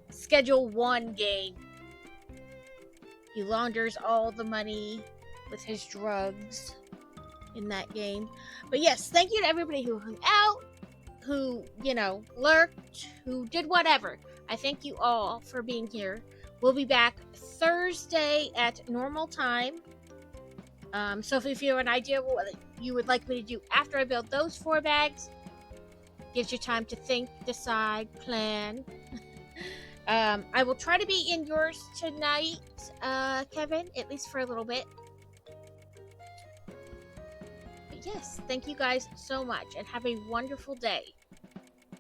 Schedule 1 game. He launders all the money with his drugs in that game. But yes, thank you to everybody who hung out, who, you know, lurked, who did whatever. I thank you all for being here. We'll be back Thursday at normal time. So if you have an idea what you would like me to do after I build those 4 bags, gives you time to think, decide, plan. I will try to be in yours tonight, Kevin, at least for a little bit. But yes, thank you guys so much, and have a wonderful day.